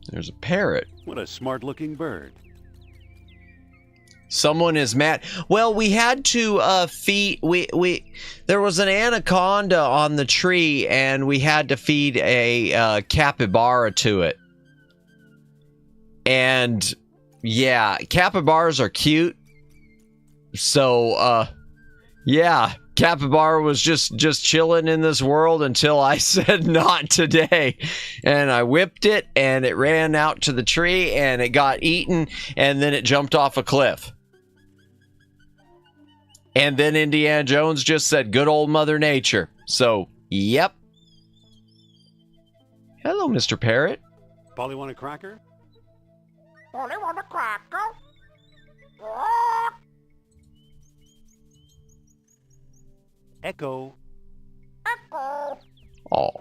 There's a parrot. What a smart-looking bird. Someone is mad. Well, we had to feed. There was an anaconda on the tree, and we had to feed a capybara to it. And yeah, capybaras are cute. So yeah, capybara was just chilling in this world until I said not today, and I whipped it, and it ran out to the tree, and it got eaten, and then it jumped off a cliff. And then Indiana Jones just said, good old Mother Nature. So, yep. Hello, Mr. Parrot. Polly want a cracker? Only want a cracker? Echo. Echo. Oh.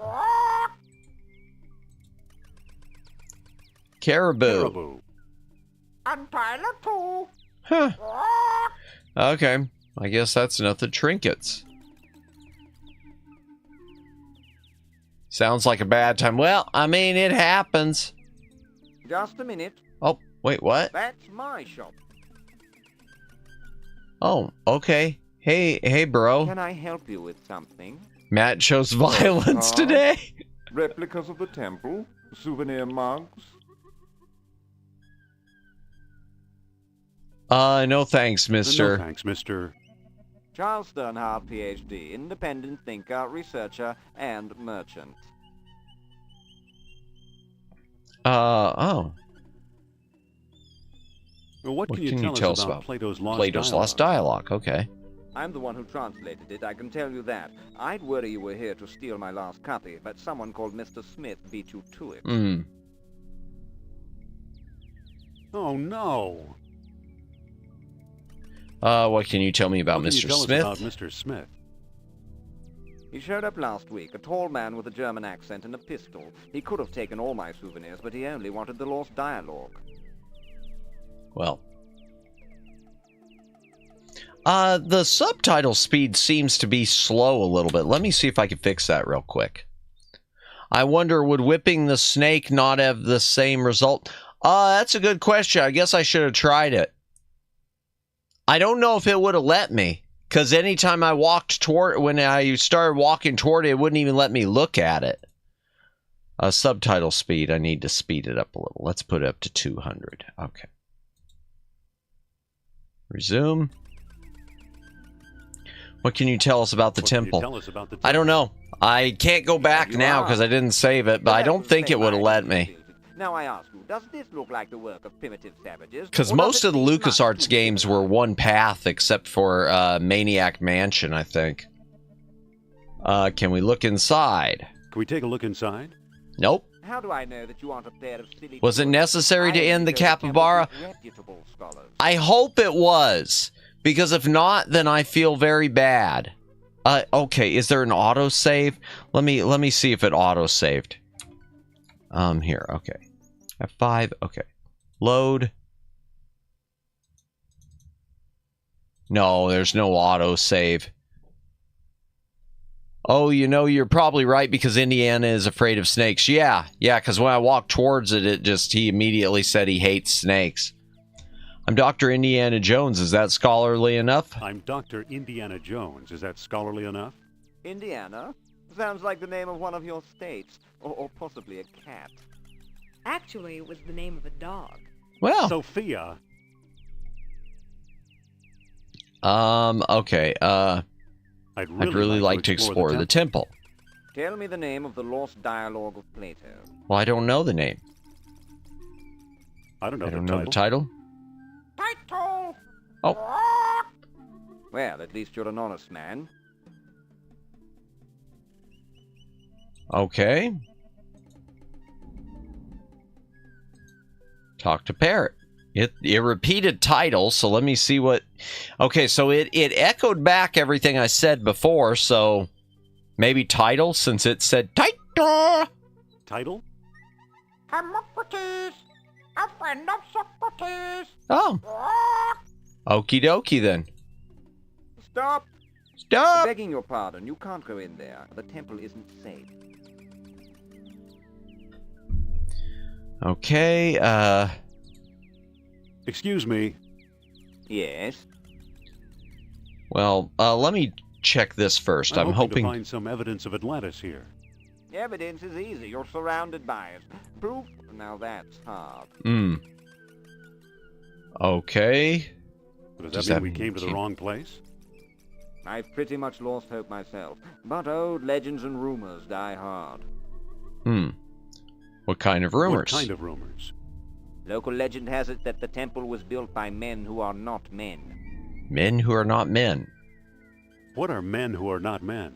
Caribou. Caribou. And Tyler too. Huh. Okay. I guess that's nothing. Trinkets. Sounds like a bad time. Well, I mean, it happens. Just a minute. Oh, wait, what? That's my shop. Oh, okay. Hey, bro. Can I help you with something? Matt shows violence today. Replicas of the temple? Souvenir mugs? No thanks, mister. No thanks, mister. Charles Sternhardt, PhD, independent thinker, researcher, and merchant. Oh. Well, what can you tell us about Plato's Lost Dialogue? Okay. I'm the one who translated it, I can tell you that. I'd worry you were here to steal my last copy, but someone called Mr. Smith beat you to it. Oh, no. What can you tell me about Mr. Smith? About Mr. Smith? He showed up last week, a tall man with a German accent and a pistol. He could have taken all my souvenirs, but he only wanted the Lost Dialogue. Well. The subtitle speed seems to be slow a little bit. Let me see if I can fix that real quick. I wonder, would whipping the snake not have the same result? That's a good question. I guess I should have tried it. I don't know if it would have let me, because anytime I walked toward, when I started walking toward it, it wouldn't even let me look at it. Subtitle speed, I need to speed it up a little. Let's put it up to 200. Okay. Resume. What can you tell us about the temple? I don't know. I can't go back now because I didn't save it, but I don't think it would have let me. Now I ask you, does this look like the work of primitive savages? Because most of the LucasArts games were one path, except for Maniac Mansion, I think. Can we look inside? Can we take a look inside? Nope. How do I know that you aren't a pair of silly... Was it necessary to end the capybara? I hope it was, because if not, then I feel very bad. Okay, is there an autosave? Let me see if it auto-saved. Here, okay. F5, okay. Load. No, there's no autosave. Oh, you know, you're probably right because Indiana is afraid of snakes. Yeah, because when I walked towards it, he immediately said he hates snakes. I'm Dr. Indiana Jones. Is that scholarly enough? I'm Dr. Indiana Jones. Is that scholarly enough? Indiana? Sounds like the name of one of your states. Or possibly a cat. Actually, it was the name of a dog. Well. Sophia. Okay. I'd really like to explore the temple. Tell me the name of the Lost Dialogue of Plato. Well, I don't know the name. I don't know the title. Title! Oh. Well, at least you're an honest man. Okay. Talk to Parrot. It repeated title, so let me see what... Okay, so it echoed back everything I said before, so maybe title, since it said title. Title? Hermocrates, a friend of Socrates. Oh. Okie dokie then. Stop! Stop! I'm begging your pardon, you can't go in there. The temple isn't safe. Okay, Excuse me. Yes? Well, let me check this first. I'm hoping to find some evidence of Atlantis here. Evidence is easy. You're surrounded by it. Proof? Now that's hard. Okay. Does that mean we came to the wrong place? I've pretty much lost hope myself. But old legends and rumors die hard. What kind of rumors? What kind of rumors? Local legend has it that the temple was built by men who are not men. Men who are not men? What are men who are not men?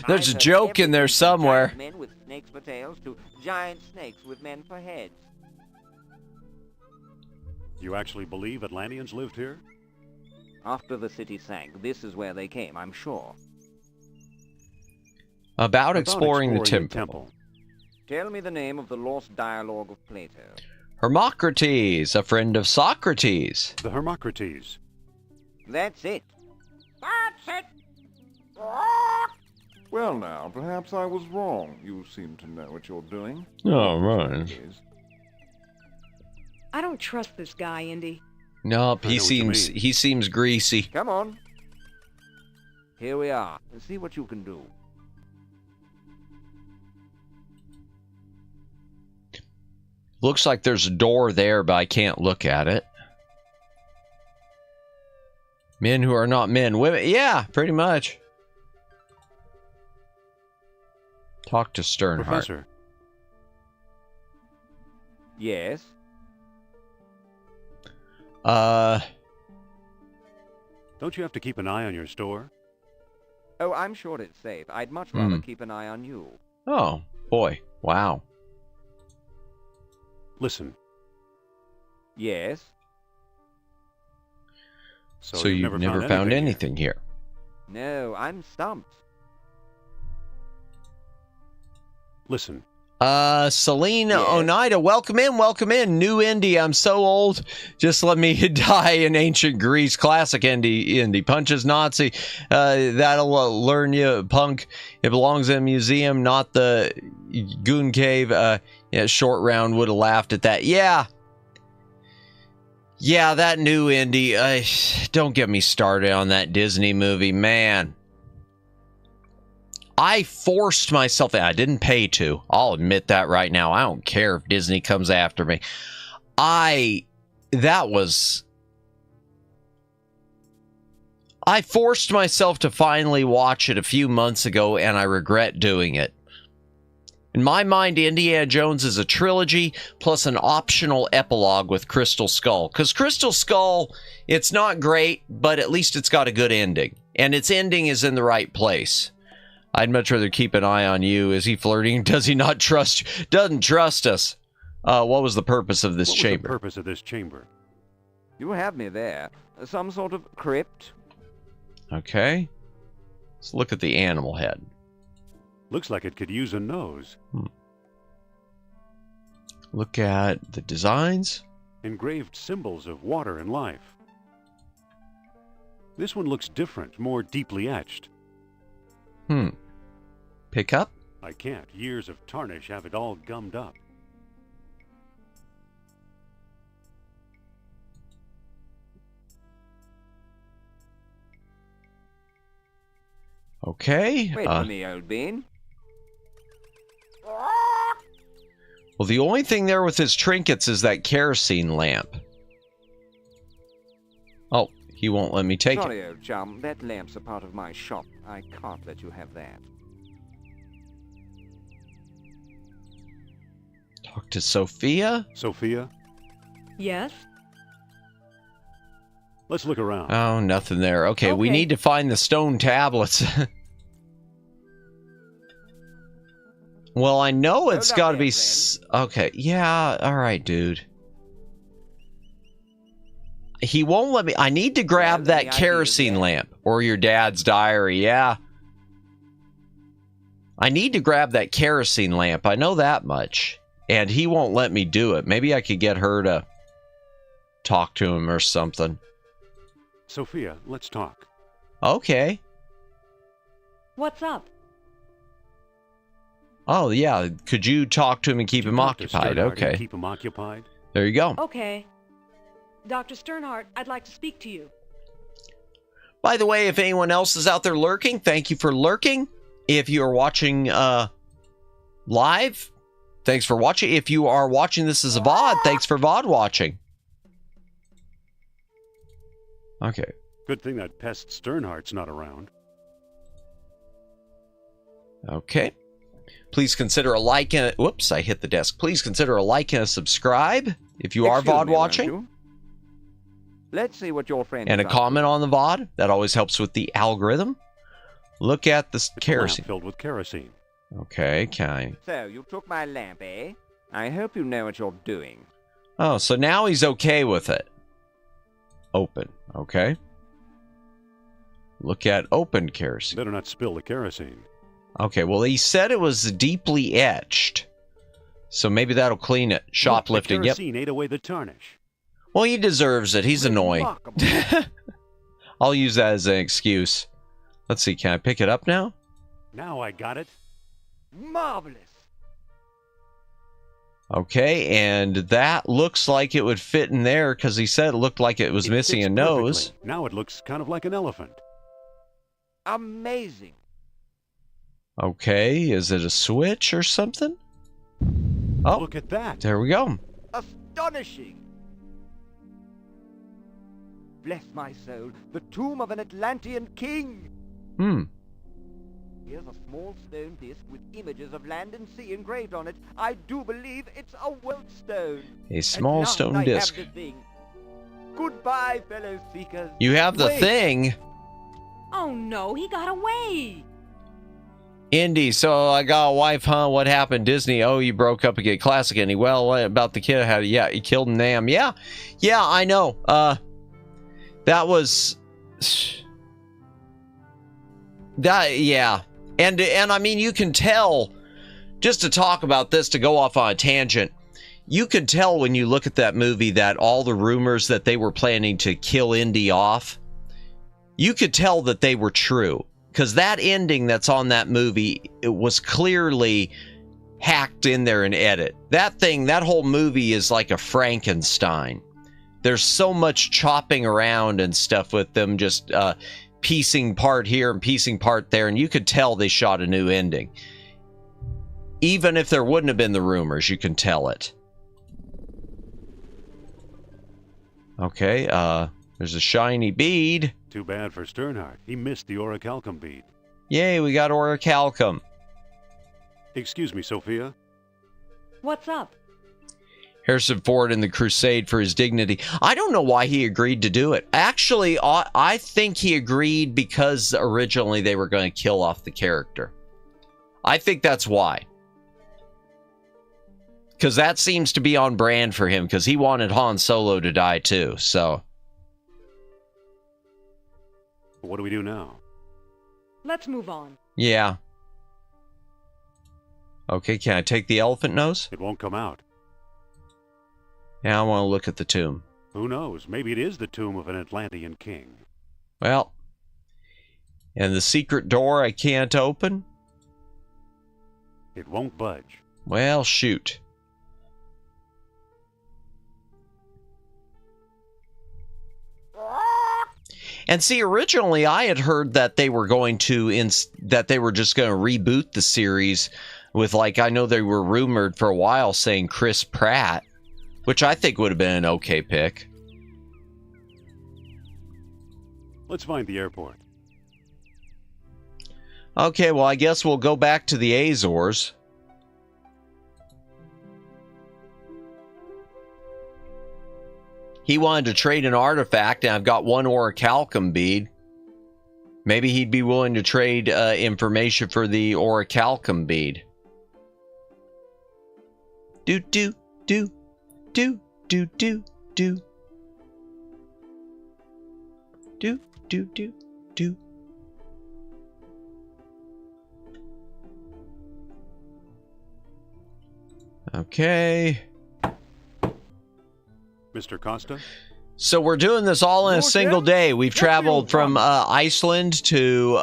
There's a joke in there somewhere. Men with snakes for tails to giant snakes with men for heads. You actually believe Atlanteans lived here? After the city sank, this is where they came, I'm sure. About exploring the temple. Tell me the name of the Lost Dialogue of Plato. Hermocrates, a friend of Socrates. The Hermocrates. That's it. That's it. Well now, perhaps I was wrong. You seem to know what you're doing. Oh, right. I don't trust this guy, Indy. Nope, he seems greasy. Come on. Here we are. See what you can do. Looks like there's a door there, but I can't look at it. Men who are not men. Women. Yeah, pretty much. Talk to Sternhardt. Professor. Yes? Don't you have to keep an eye on your store? Oh, I'm sure it's safe. I'd much rather keep an eye on you. Oh, boy. Wow. Listen. Yes? So you've never found anything here? No, I'm stumped. Listen. Celine Oneida, welcome in. New indie, I'm so old. Just let me die in ancient Greece. Classic indie. Punches Nazi. That'll learn you, punk. It belongs in a museum, not the goon cave. Yeah, Short Round would have laughed at that. Yeah, that new indie. Don't get me started on that Disney movie, man. I forced myself. I didn't pay to. I'll admit that right now. I don't care if Disney comes after me. I forced myself to finally watch it a few months ago, and I regret doing it. In my mind, Indiana Jones is a trilogy plus an optional epilogue with Crystal Skull. Because Crystal Skull, it's not great, but at least it's got a good ending. And its ending is in the right place. I'd much rather keep an eye on you. Is he flirting? Does he not trust you? Doesn't trust us. What was the purpose of this chamber? What was the purpose of this chamber? You have me there. Some sort of crypt? Okay. Let's look at the animal head. Looks like it could use a nose. Look at the designs. Engraved symbols of water and life. This one looks different, more deeply etched. Pick up? I can't. Years of tarnish have it all gummed up. Okay. Wait for me, old bean. Well, the only thing there with his trinkets is that kerosene lamp. Oh, he won't let me take it. Sorry, old chum. That lamp's a part of my shop. I can't let you have that. Talk to Sophia? Sophia? Yes? Let's look around. Oh, nothing there. Okay, we need to find the stone tablets. Well, I know it's got to be... Okay, yeah, all right, dude. He won't let me... I need to grab that kerosene lamp. Or your dad's diary, yeah. I need to grab that kerosene lamp. I know that much. And he won't let me do it. Maybe I could get her to talk to him or something. Sophia, let's talk. Okay. What's up? Oh, yeah. Could you talk to him and keep him occupied? Okay. Keep him occupied? There you go. Okay. Dr. Sternhardt, I'd like to speak to you. By the way, if anyone else is out there lurking, thank you for lurking. If you are watching live, thanks for watching. If you are watching this as a VOD, thanks for VOD watching. Okay. Good thing that pest Sternhardt's not around. Okay. Please consider a like and... Whoops, I hit the desk. Please consider a like and a subscribe if you are VOD watching. Let's see what your friend and a comment on the VOD. That always helps with the algorithm. Look at the kerosene. Filled with kerosene. Okay, kind. So, you took my lamp, eh? I hope you know what you're doing. Oh, so now he's okay with it. Open. Okay. Look at open kerosene. Better not spill the kerosene. Okay, well, he said it was deeply etched. So maybe that'll clean it. Shoplifting, yep. The kerosene ate away the tarnish. Well, he deserves it. He's annoying. I'll use that as an excuse. Let's see, can I pick it up now? Now I got it. Marvelous. Okay, and that looks like it would fit in there because he said it looked like it was missing a nose. Perfectly. Now it looks kind of like an elephant. Amazing. Okay, is it a switch or something? Oh, look at that. There we go. Astonishing. Bless my soul, the tomb of an Atlantean king. Here's a small stone disc with images of land and sea engraved on it. I do believe it's a Weltstone. A small stone disc. Goodbye, fellow seekers. You have the thing. Oh no, he got away. Indy, so I got a wife, huh? What happened? Disney, oh, you broke up again. Classic, Indy. Well, what about the kid? Yeah, he killed Nam. Yeah, I know. That was... yeah. And I mean, you can tell, just to talk about this, to go off on a tangent, you could tell when you look at that movie that all the rumors that they were planning to kill Indy off, you could tell that they were true. Because that ending that's on that movie, it was clearly hacked in there and edit. That whole movie is like a Frankenstein. There's so much chopping around and stuff with them, just piecing part here and piecing part there, and you could tell they shot a new ending. Even if there wouldn't have been the rumors, you can tell it. Okay, there's a shiny bead. Too bad for Sternhardt. He missed the orichalcum bead. Yay, we got orichalcum. Excuse me, Sophia. What's up? Harrison Ford in the crusade for his dignity. I don't know why he agreed to do it. Actually, I think he agreed because originally they were going to kill off the character. I think that's why. Because that seems to be on brand for him, because he wanted Han Solo to die too, so... What do we do now? Let's move on. Yeah. Okay, can I take the elephant nose? It won't come out. Yeah, I want to look at the tomb. Who knows? Maybe it is the tomb of an Atlantean king. Well, and the secret door I can't open? It won't budge. Well, shoot. And see, originally I had heard that they were going to just going to reboot the series with, like, I know they were rumored for a while saying Chris Pratt, which I think would have been an okay pick. Let's find the airport. Okay, well, I guess we'll go back to the Azores. He wanted to trade an artifact, and I've got one orichalcum bead. Maybe he'd be willing to trade information for the orichalcum bead. Do. Okay. Mr. Costa? So we're doing this all in a single day. We've traveled from Iceland to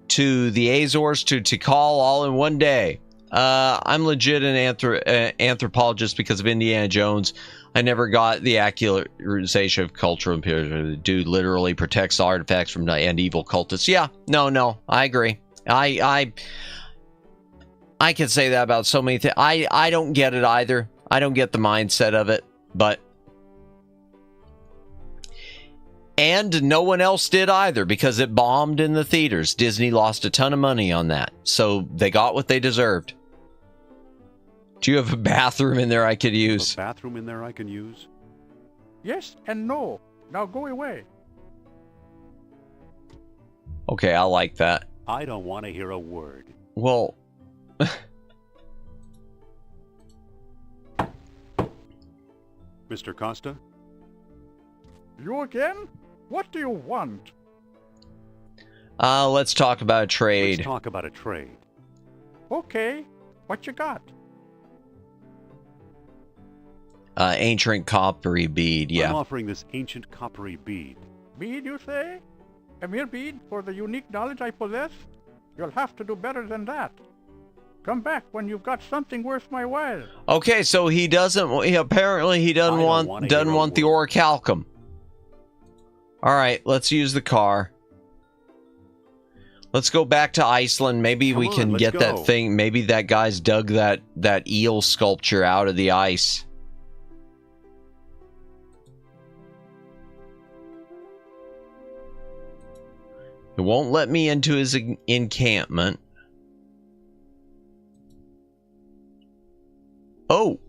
the Azores to Tikal all in one day. I'm legit an anthropologist because of Indiana Jones. I never got the accusation of cultural impurity. The dude literally protects artifacts from and evil cultists. Yeah, no, I agree. I can say that about so many things. I don't get it either. I don't get the mindset of it, but... And no one else did either, because it bombed in the theaters. Disney lost a ton of money on that, so they got what they deserved. Do you have a bathroom in there I could use? A bathroom in there I can use? Yes and no. Now go away. Okay, I like that. I don't want to hear a word. Well... Mr. Costa? You again? What do you want? Let's talk about a trade. Let's talk about a trade. Okay. What you got? Ancient coppery bead, yeah. I'm offering this ancient coppery bead. Bead, you say? A mere bead for the unique knowledge I possess? You'll have to do better than that. Come back when you've got something worth my while. Okay, so he doesn't. Apparently, he doesn't want the orichalcum. All right, let's use the car. Let's go back to Iceland. Maybe we can get that thing. Maybe that guy's dug that eel sculpture out of the ice. It won't let me into his encampment. Oh.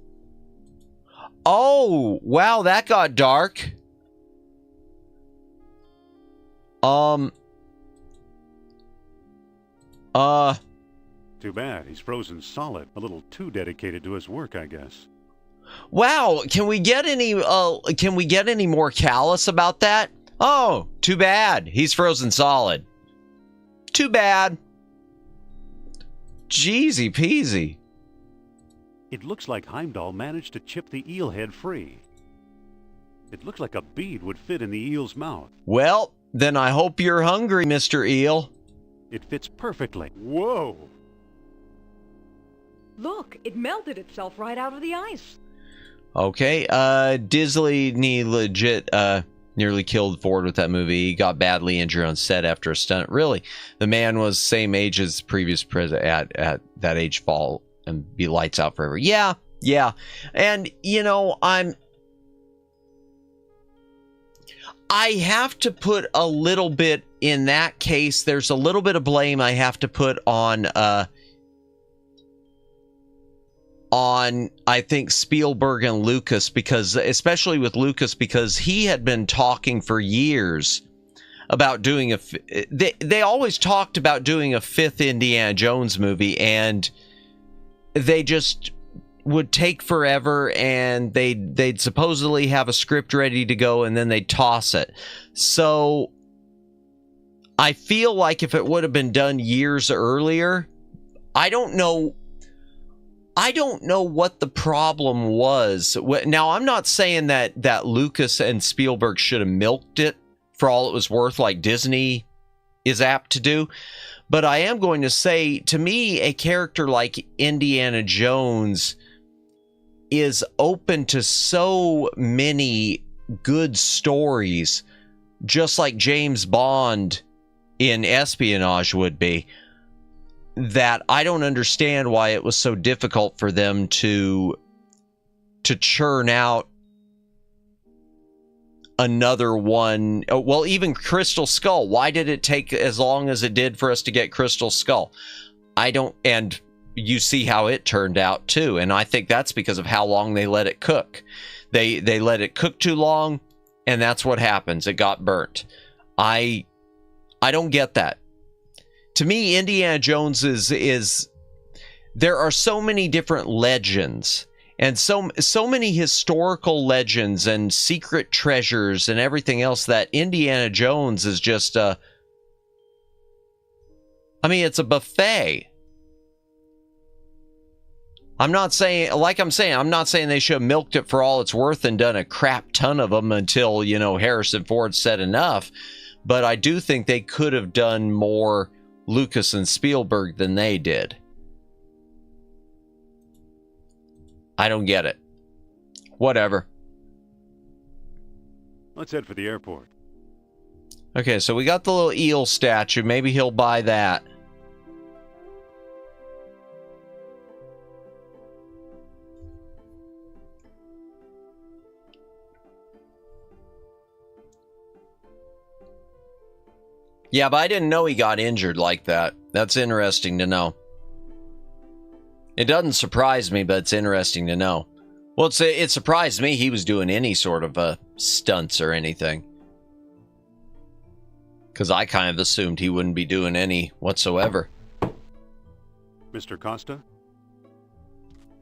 Oh, wow, that got dark. Too bad. He's frozen solid. A little too dedicated to his work, I guess. Wow, can we get any more callous about that? Oh, too bad. He's frozen solid. Too bad. Jeezy peasy. It looks like Heimdall managed to chip the eel head free. It looks like a bead would fit in the eel's mouth. Well, then I hope you're hungry, Mr. Eel. It fits perfectly. Whoa! Look, it melted itself right out of the ice. Okay, Disney legit nearly killed Ford with that movie. He got badly injured on set after a stunt. Really, the man was same age as previous president at that age, fall and be lights out forever. Yeah. And you know, I have to put a little bit in that case. There's a little bit of blame I have to put on I think Spielberg and Lucas, because especially with Lucas, because he had been talking for years about doing they always talked about doing a fifth Indiana Jones movie, and they just would take forever, and they'd supposedly have a script ready to go, and then they'd toss it. So I feel like if it would have been done years earlier, I don't know what the problem was. Now, I'm not saying that Lucas and Spielberg should have milked it for all it was worth, like Disney is apt to do. But I am going to say, to me, a character like Indiana Jones is open to so many good stories, just like James Bond in espionage would be, that I don't understand why it was so difficult for them to churn out another one. Well, even Crystal Skull. Why did it take as long as it did for us to get Crystal Skull? And you see how it turned out too. And I think that's because of how long they let it cook. They let it cook too long, and that's what happens. It got burnt. I don't get that. To me, Indiana Jones is there are so many different legends, and so many historical legends and secret treasures and everything else, that Indiana Jones is just it's a buffet. I'm not saying they should have milked it for all it's worth and done a crap ton of them until, Harrison Ford said enough. But I do think they could have done more Lucas and Spielberg than they did. I don't get it. Whatever. Let's head for the airport. Okay, so we got the little eel statue. Maybe he'll buy that. Yeah, but I didn't know he got injured like that. That's interesting to know. It doesn't surprise me, but it's interesting to know. Well, it surprised me he was doing any sort of stunts or anything. Because I kind of assumed he wouldn't be doing any whatsoever. Mr. Costa?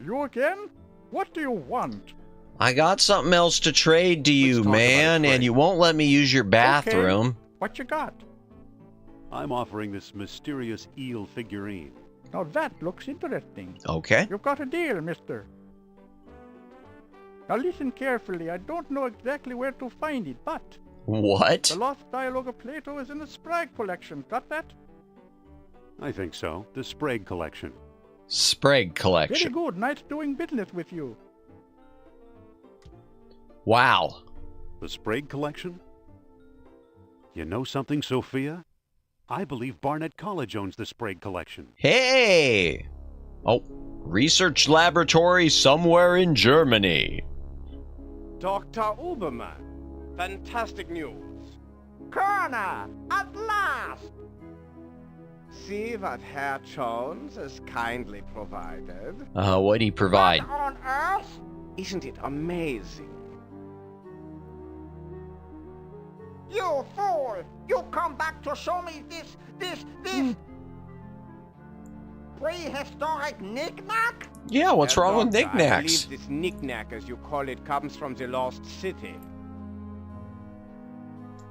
You again? What do you want? I got something else to trade to you, man, and you won't let me use your bathroom. Okay. What you got? I'm offering this mysterious eel figurine. Now that looks interesting. Okay. You've got a deal, mister. Now listen carefully. I don't know exactly where to find it, but... What? The Lost Dialogue of Plato is in the Sprague collection. Got that? I think so. The Sprague collection. Sprague collection. Very good. Nice doing business with you. Wow. The Sprague collection? You know something, Sophia? I believe Barnett College owns the Sprague collection. Hey! Oh, research laboratory somewhere in Germany. Dr. Uberman, fantastic news. Corner! At last! See what Herr Jones has kindly provided. What'd he provide? What on earth? Isn't it amazing? You fool! You come back to show me this prehistoric knick-knack? Yeah, what's wrong with Doctor, I knickknacks? believe this knick-knack, as you call it, comes from the lost city.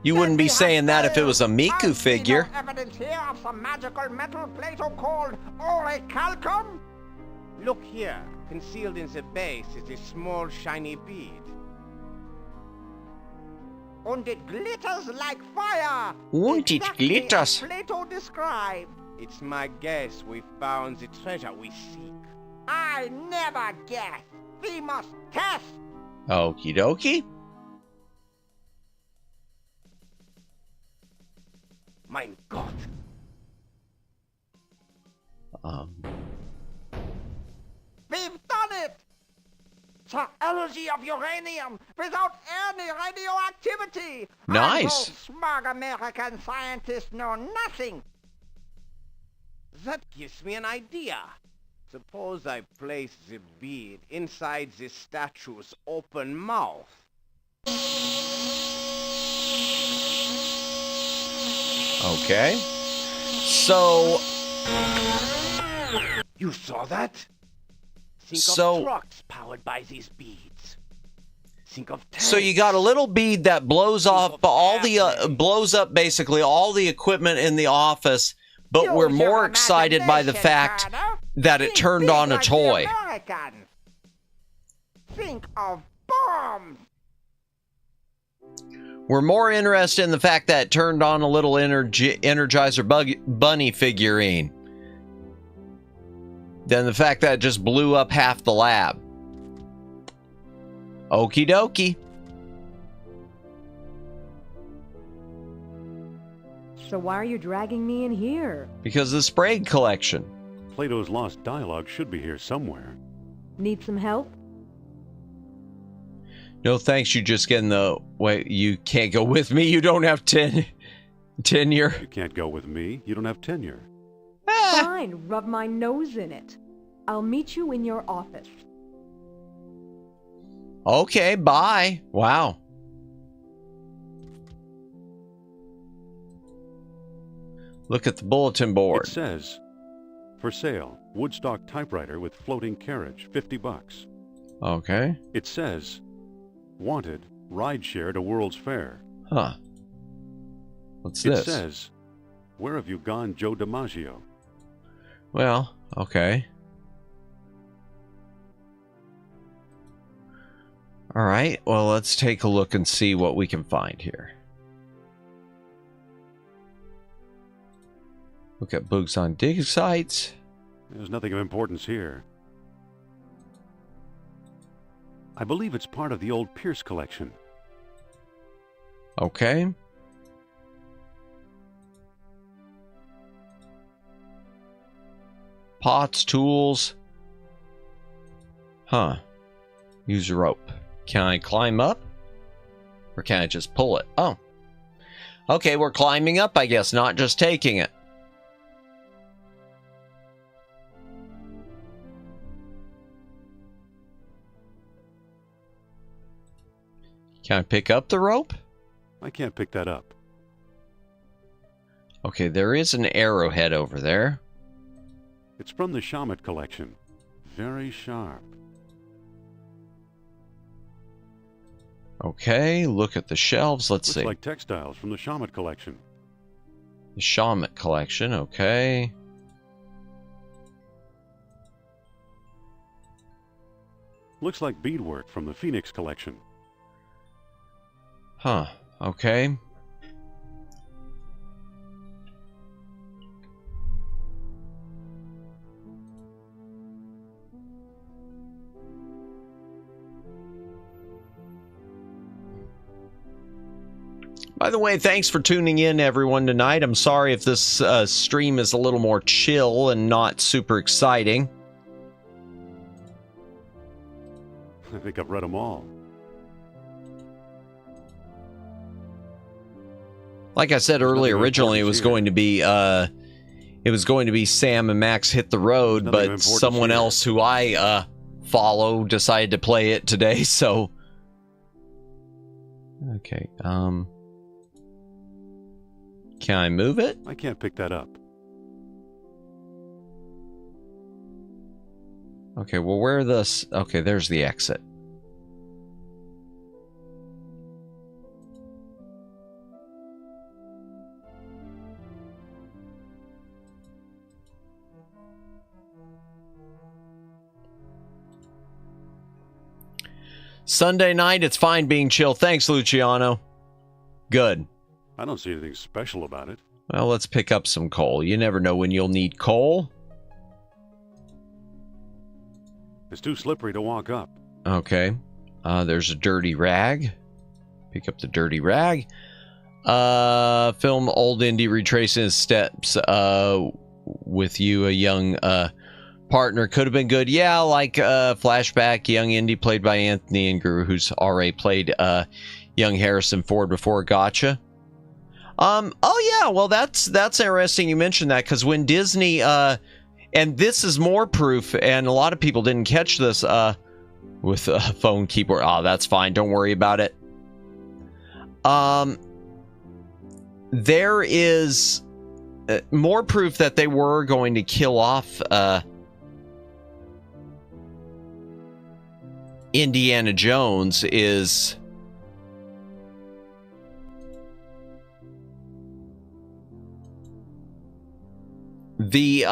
You wouldn't be saying that if it was a Miku I figure. see no evidence here of some magical metal Plato called orichalcum? Look here. Concealed in the base is a small shiny bead. And it glitters like fire! Und it Exactly glitters. as Plato described. It's my guess we found the treasure we seek. I never guess. We must test. Okie dokie. Mein Gott. We've done it! The energy of uranium without any radioactivity! Nice. Those smug American scientists know nothing! That gives me an idea. Suppose I place the bead inside the statue's open mouth. Okay. So, You saw that? Think So- of trucks powered by these beads. Think of tanks. so you got a little bead that blows off all the blows up basically all the equipment in the office, but Use we're your more excited by the imagination, fact Carter. that it Think turned big on a like the toy. Americans. Think of bombs! We're more interested in the fact that it turned on a little Energizer Bunny figurine than the fact that it just blew up half the lab. Okie dokie. So why are you dragging me in here? Because of the Sprague collection. Plato's lost dialogue should be here somewhere. Need some help? No thanks, you just getting the... Wait, you can't go with me? You don't have tenure? You can't go with me. You don't have tenure. Fine, rub my nose in it. I'll meet you in your office. Okay, bye. Wow. Look at the bulletin board. It says, for sale, Woodstock typewriter with floating carriage, $50. Okay. It says, wanted, ride share to World's Fair. Huh. What's It this? says, where have you gone, Joe DiMaggio? Well, okay. All right. Well, let's take a look and see what we can find here. Look at books on dig sites. There's nothing of importance here. I believe it's part of the old Pierce collection. Okay. Pots, tools. Huh. Use a rope. Can I climb up? Or can I just pull it? Oh. Okay, we're climbing up, I guess, not just taking it. Can I pick up the rope? I can't pick that up. Okay, there is an arrowhead over there. It's from the Shamet collection. Very sharp. Okay, look at the shelves. Let's Looks see. like textiles from the Shamet collection. The Shamet collection, okay. Looks like beadwork from the Phoenix collection. Huh, okay. By the way, thanks for tuning in, everyone, tonight. I'm sorry if this stream is a little more chill and not super exciting. I think I've read them all. Like I said earlier, originally it was going to be Sam and Max Hit the Road, but someone else who I follow decided to play it today, so okay. Can I move it? I can't pick that up. Okay, well, where this? Okay, there's the exit. Sunday night, it's fine being chill. Thanks, Luciano. Good. I don't see anything special about it. Well, let's pick up some coal. You never know when you'll need coal. It's too slippery to walk up. Okay. There's a dirty rag. Pick up the dirty rag. Film Old Indy retracing his steps with you, a young partner. Could have been good. Yeah, like flashback, young Indy played by Anthony Ingru, who's already played young Harrison Ford before. Gotcha. Oh yeah, well that's interesting you mentioned that, because when Disney and this is more proof, and a lot of people didn't catch this with a phone keyboard. Oh, that's fine. Don't worry about it. There is more proof that they were going to kill off Indiana Jones is the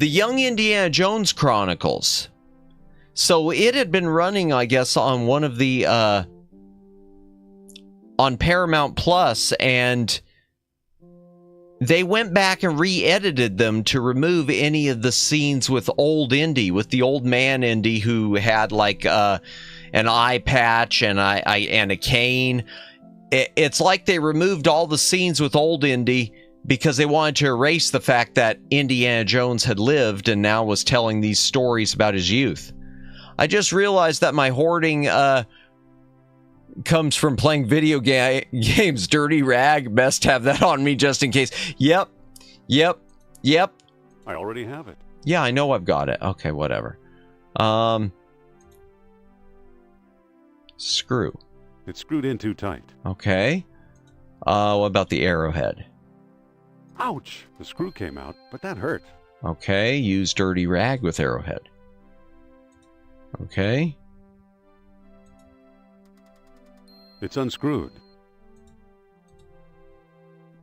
Young Indiana Jones Chronicles. So it had been running, I guess, on one of the on Paramount Plus, and they went back and re-edited them to remove any of the scenes with old Indy, with the old man Indy who had like an eye patch and a cane. It's like they removed all the scenes with old Indy because they wanted to erase the fact that Indiana Jones had lived and now was telling these stories about his youth. I just realized that my hoarding comes from playing video games. Dirty rag, best have that on me just in case. Yep. I already have it. Yeah, I know I've got it. Okay, whatever. Screw. It's screwed in too tight. Okay. What about the arrowhead? Ouch! The screw came out, but that hurt. Okay, use dirty rag with arrowhead. Okay. It's unscrewed.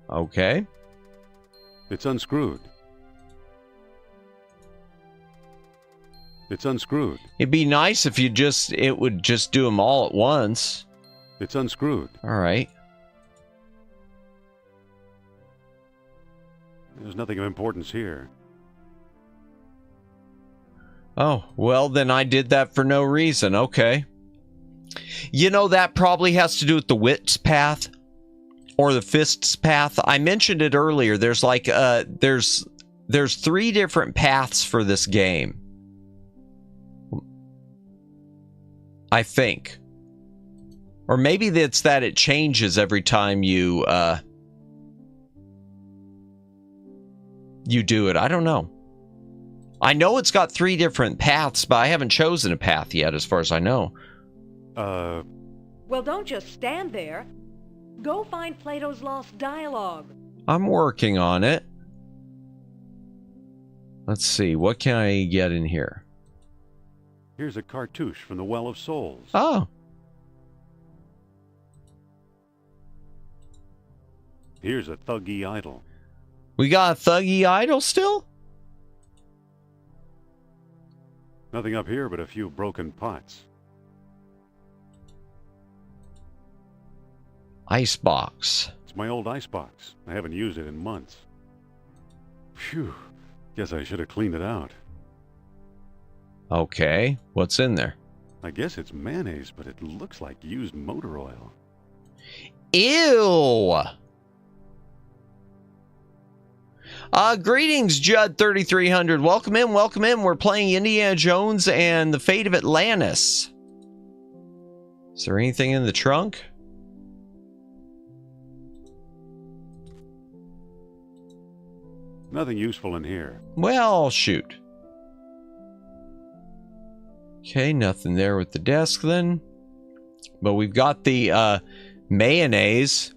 Okay. It's unscrewed. It's unscrewed. It'd be nice if it would just do them all at once. It's unscrewed. All right. There's nothing of importance here. Oh, well, then I did that for no reason. Okay. You know, that probably has to do with the wit's path or the fist's path. I mentioned it earlier. There's like there's 3 different paths for this game, I think. Or maybe it's that it changes every time you do it. I don't know. I know it's got 3 different paths, but I haven't chosen a path yet as far as I know. Well, don't just stand there. Go find Plato's Lost Dialogue. I'm working on it. Let's see. What can I get in here? Here's a cartouche from the Well of Souls. Oh. Here's a thuggy idol. We got a thuggy idol still? Nothing up here but a few broken pots. Icebox. It's my old icebox. I haven't used it in months. Phew. Guess I should have cleaned it out. Okay. What's in there? I guess it's mayonnaise, but it looks like used motor oil. Ew! Greetings, Judd3300. Welcome in, welcome in. We're playing Indiana Jones and the Fate of Atlantis. Is there anything in the trunk? Nothing useful in here. Well, shoot. Okay, nothing there with the desk then. But we've got the mayonnaise,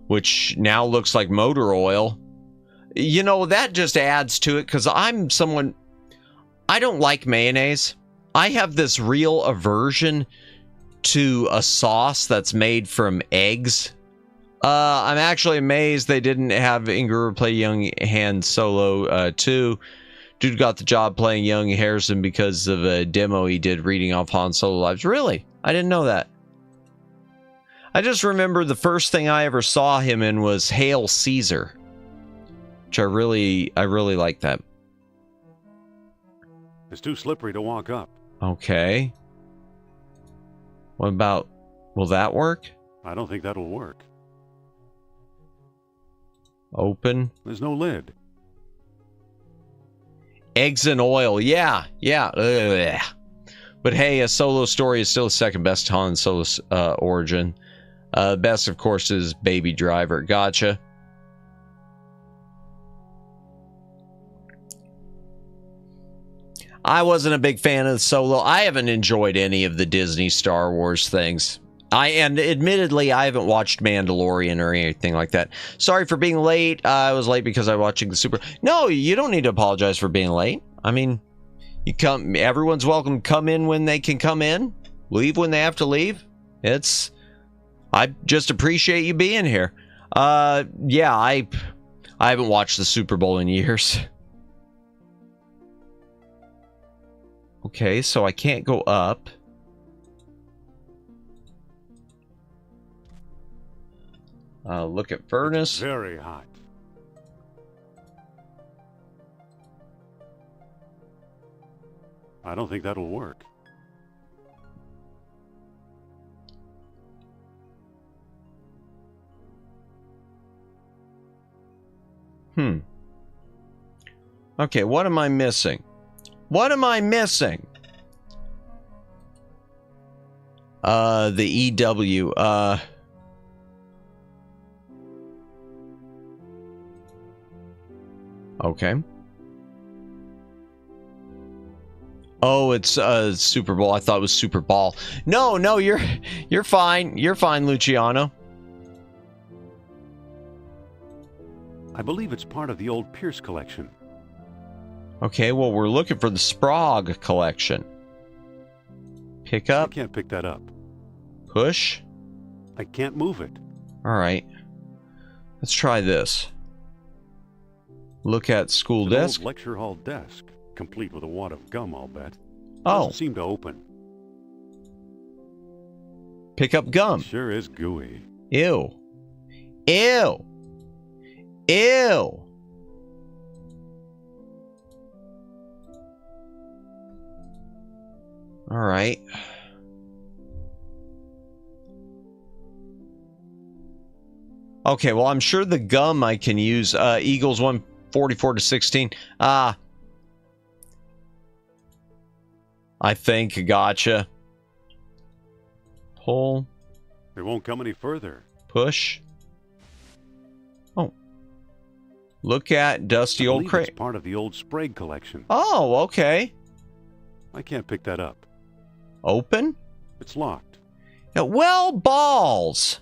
which now looks like motor oil. You know, that just adds to it because I'm someone... I don't like mayonnaise. I have this real aversion to a sauce that's made from eggs. I'm actually amazed they didn't have Ingrid play young Han Solo 2. Dude got the job playing young Harrison because of a demo he did reading off Han Solo Lives. Really? I didn't know that. I just remember the first thing I ever saw him in was Hail Caesar, which I really like that. It's too slippery to walk up. Okay. What about... Will that work? I don't think that'll work. Open. There's no lid. Eggs and oil. Yeah. Ugh. But hey, a Solo story is still the second best Han Solo origin. Best, of course, is Baby Driver. Gotcha. I wasn't a big fan of Solo. I haven't enjoyed any of the Disney Star Wars things. And admittedly, I haven't watched Mandalorian or anything like that. Sorry for being late. I was late because I was watching the Super... No, you don't need to apologize for being late. I mean, you come... Everyone's welcome to come in when they can come in. Leave when they have to leave. I just appreciate you being here. Yeah, I haven't watched the Super Bowl in years. Okay, so I can't go up. Look at furnace. It's very hot. I don't think that'll work. Okay, what am I missing? What am I missing? The EW. Okay. Oh, it's Super Bowl. I thought it was Super Ball. No, you're fine. You're fine, Luciano. I believe it's part of the old Pierce collection. Okay, well, we're looking for the Sprague collection. Pick up. I can't pick that up. Push. I can't move it. All right. Let's try this. Look at school It's an desk. old lecture hall desk, complete with a wad of gum, I'll bet. Oh. Doesn't seem to open. Pick up gum. It sure is gooey. Ew. Ew. Ew. All right. Okay, well, I'm sure the gum I can use. Eagles 144 to 16. I think. Gotcha. Pull. It won't come any further. Push. Oh. Look at dusty old crate. It's part of the old Sprague collection. Oh, okay. I can't pick that up. Open? It's locked. Now, well, balls.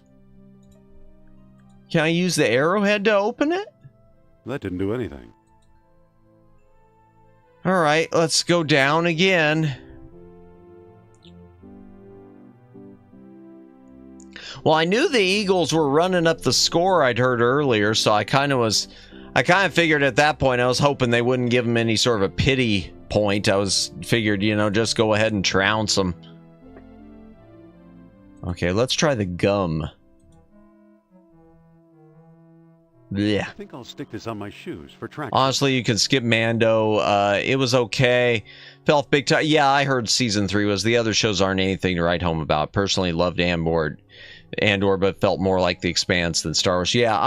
Can I use the arrowhead to open it? That didn't do anything. All right, let's go down again. Well, I knew the Eagles were running up the score I'd heard earlier, so I kind of figured at that point I was hoping they wouldn't give them any sort of a pity point. Figured, just go ahead and trounce them. Okay, let's try the gum. Yeah. I think I'll stick this on my shoes for traction. Honestly, you can skip Mando. It was okay. Fell off big time. Yeah, I heard season 3 was. The other shows aren't anything to write home about. Personally, loved Andor, but felt more like The Expanse than Star Wars. Yeah,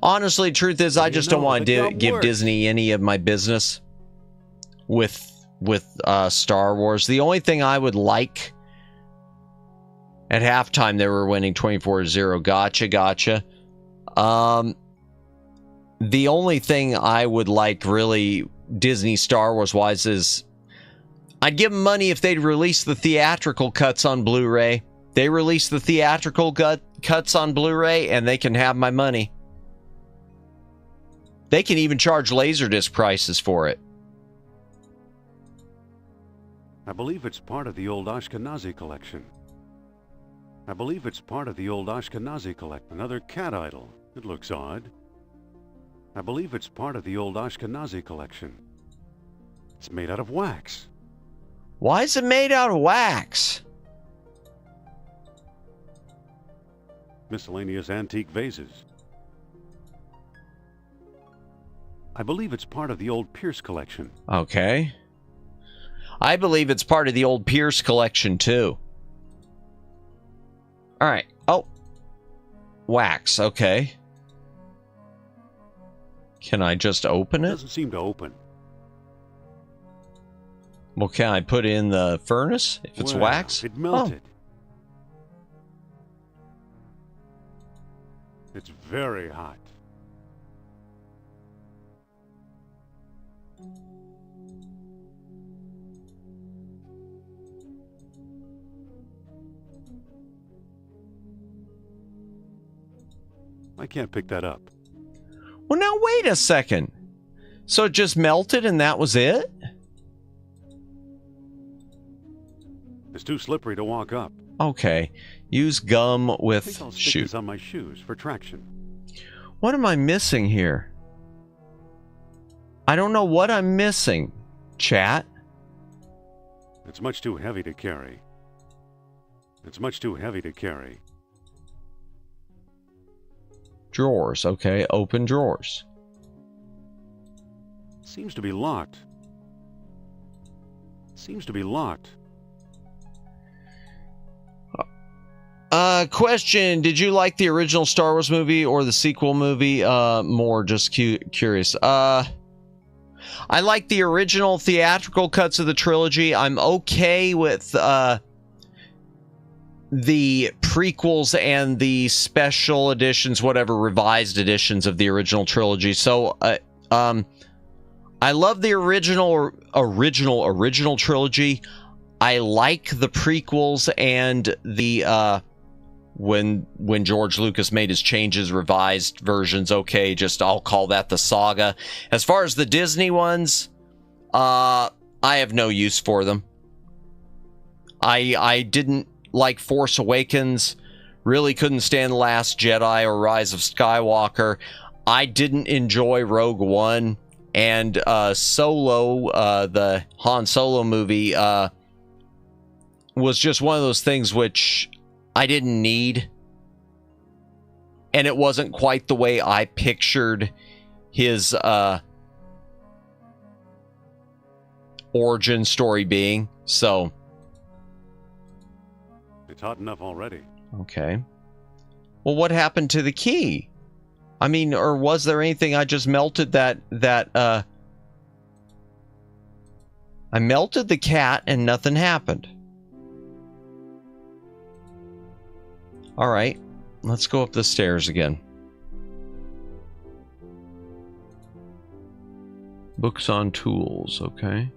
honestly, truth is, I just don't want to give Disney any of my business with Star Wars. The only thing I would like at halftime, they were winning 24-0. Gotcha. The only thing I would like really Disney Star Wars wise is I'd give them money if they'd release the theatrical cuts on Blu-ray. They release the theatrical cuts on Blu-ray and they can have my money. They can even charge Laserdisc prices for it. I believe it's part of the old Ashkenazi collection. I believe it's part of the old Ashkenazi collection. Another cat idol. It looks odd. I believe it's part of the old Ashkenazi collection. It's made out of wax. Why is it made out of wax? Miscellaneous antique vases. I believe it's part of the old Pierce collection. Okay. I believe it's part of the old Pierce collection, too. All right. Oh. Wax. Okay. Can I just open it? Doesn't seem to open. Well, can I put it in the furnace if it's wax? It melted. Oh. It's very hot. I can't pick that up. Well, now wait a second. So it just melted and that was it? It's too slippery to walk up. Okay. Use gum with... I think I'll stick this on my shoes for traction. What am I missing here? I don't know what I'm missing, chat. It's much too heavy to carry. It's much too heavy to carry. Drawers. Okay, open drawers. Seems to be locked. Seems to be locked. Question. Did you like the original Star Wars movie or the sequel movie more? Just curious. I like the original theatrical cuts of the trilogy. I'm okay with the prequels and the special editions, whatever, revised editions of the original trilogy. So, I love the original trilogy. I like the prequels and the when George Lucas made his changes, revised versions. Okay, just I'll call that the saga. As far as the Disney ones, I have no use for them. I didn't like Force Awakens, really couldn't stand The Last Jedi or Rise of Skywalker. I didn't enjoy Rogue One, and Solo, the Han Solo movie, was just one of those things which I didn't need, and it wasn't quite the way I pictured his origin story being. So it's hot enough already. Okay. Well, what happened to the key? I mean, or was there anything? I just melted I melted the cat and nothing happened. All right, let's go up the stairs again. Books on tools, okay.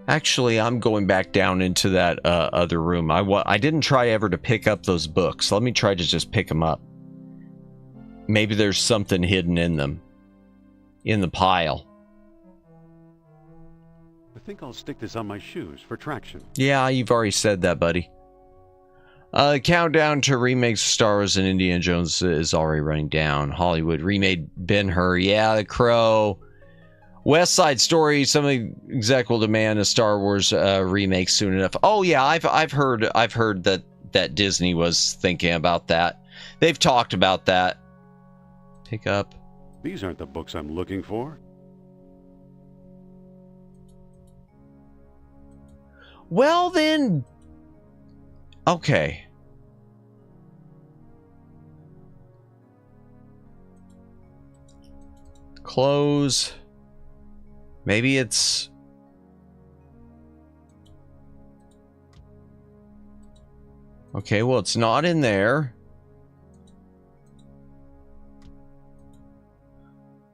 Actually, I'm going back down into that other room. I didn't try ever to pick up those books. Let me try to just pick them up. Maybe there's something hidden in them. In the pile. I think I'll stick this on my shoes for traction. Yeah, you've already said that, buddy. Countdown to remakes of Star Wars and Indiana Jones is already running down. Hollywood remade Ben-Hur. Yeah, The Crow. West Side Story. Some exec will demand a Star Wars remake soon enough. Oh yeah, I've heard that Disney was thinking about that. They've talked about that. Pick up. These aren't the books I'm looking for. Well then, okay. Close. Maybe it's... Okay, well, it's not in there.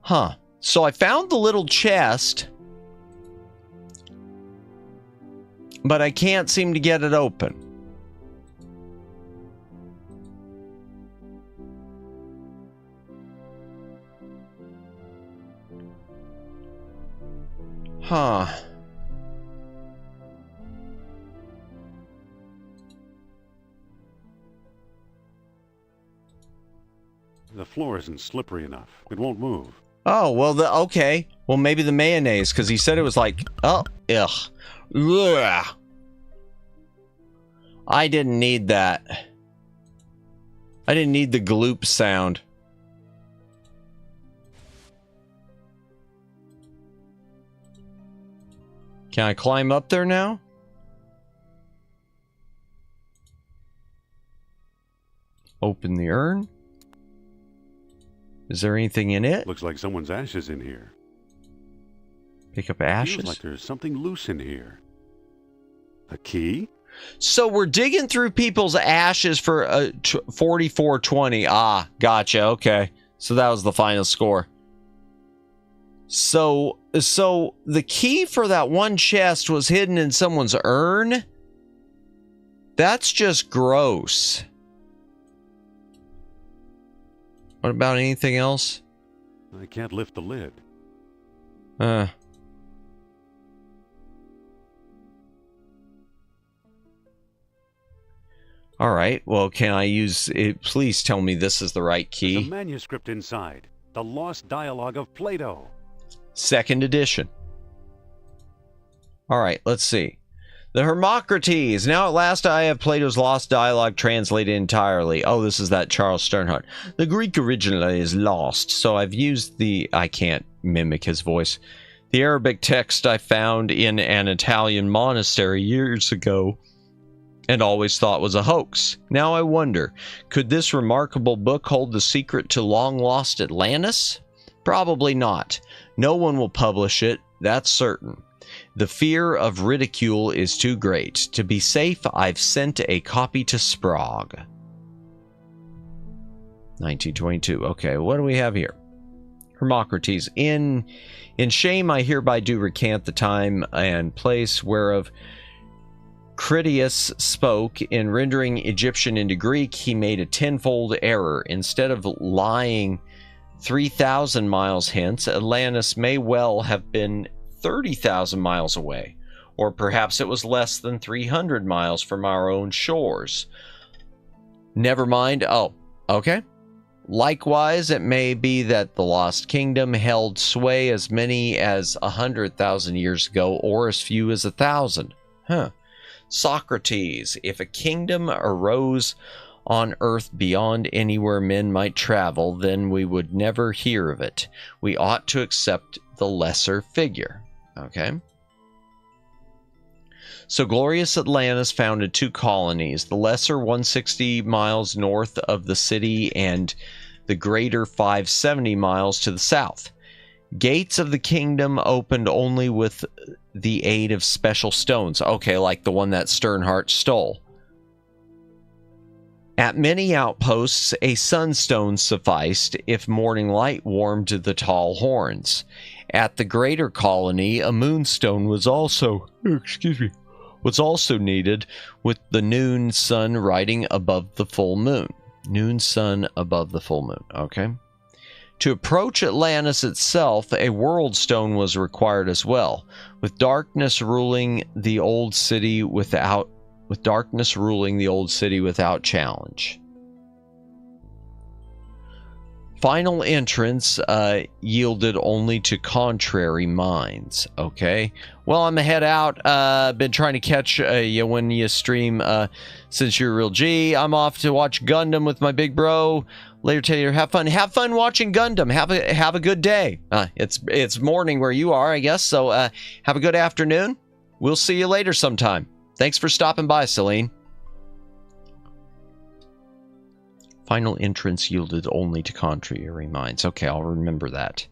Huh. So I found the little chest, but I can't seem to get it open. Huh. The floor isn't slippery enough. It won't move. Oh, well, okay. Well, maybe the mayonnaise, because he said it was like, oh, ugh. Ugh. I didn't need that. I didn't need the gloop sound. Can I climb up there now? Open the urn. Is there anything in it? Looks like someone's ashes in here. Pick up ashes? Feels like there's something loose in here. A key? So we're digging through people's ashes for 4420. Ah, gotcha. Okay. So that was the final score. So the key for that one chest was hidden in someone's urn? That's just gross. What about anything else? I can't lift the lid. All right. Well, can I use it? Please tell me this is the right key. There's a manuscript inside. The Lost Dialogue of Plato. 2nd edition. All right. Let's see. The Hermocrates. Now at last I have Plato's Lost Dialogue translated entirely. Oh, this is that Charles Sternhardt. The Greek original is lost, so I've used the... I can't mimic his voice. The Arabic text I found in an Italian monastery years ago and always thought was a hoax. Now I wonder, could this remarkable book hold the secret to long-lost Atlantis? Probably not. No one will publish it, that's certain. The fear of ridicule is too great. To be safe, I've sent a copy to Sprague. 1922. Okay, what do we have here? Hermocrates. In shame, I hereby do recant the time and place whereof Critias spoke. In rendering Egyptian into Greek, he made a tenfold error. Instead of lying 3,000 miles hence, Atlantis may well have been 30,000 miles away, or perhaps it was less than 300 miles from our own shores. Never mind. Oh, okay. Likewise, it may be that the Lost Kingdom held sway as many as 100,000 years ago, or as few as 1,000. Huh. Socrates, if a kingdom arose on earth beyond anywhere men might travel, then we would never hear of it. We ought to accept the lesser figure. Okay. So glorious Atlantis founded 2 colonies, the lesser 160 miles north of the city and the greater 570 miles to the south. Gates of the kingdom opened only with the aid of special stones. Okay, like the one that Sternhardt stole. At many outposts, a sunstone sufficed if morning light warmed the tall horns. At the greater colony, a moonstone was also needed, with the noon sun riding above the full moon. Noon sun above the full moon. Okay. To approach Atlantis itself, a world stone was required as well, with darkness ruling the old city without challenge. Final entrance yielded only to contrary minds. Okay. Well, I'm gonna head out. Been trying to catch you when you stream since you're a real G. I'm off to watch Gundam with my big bro. Later, Taylor. Have fun watching Gundam. Have a good day. It's morning where you are, I guess. So have a good afternoon. We'll see you later sometime. Thanks for stopping by, Celine. Final entrance yielded only to contrary minds. Okay, I'll remember that.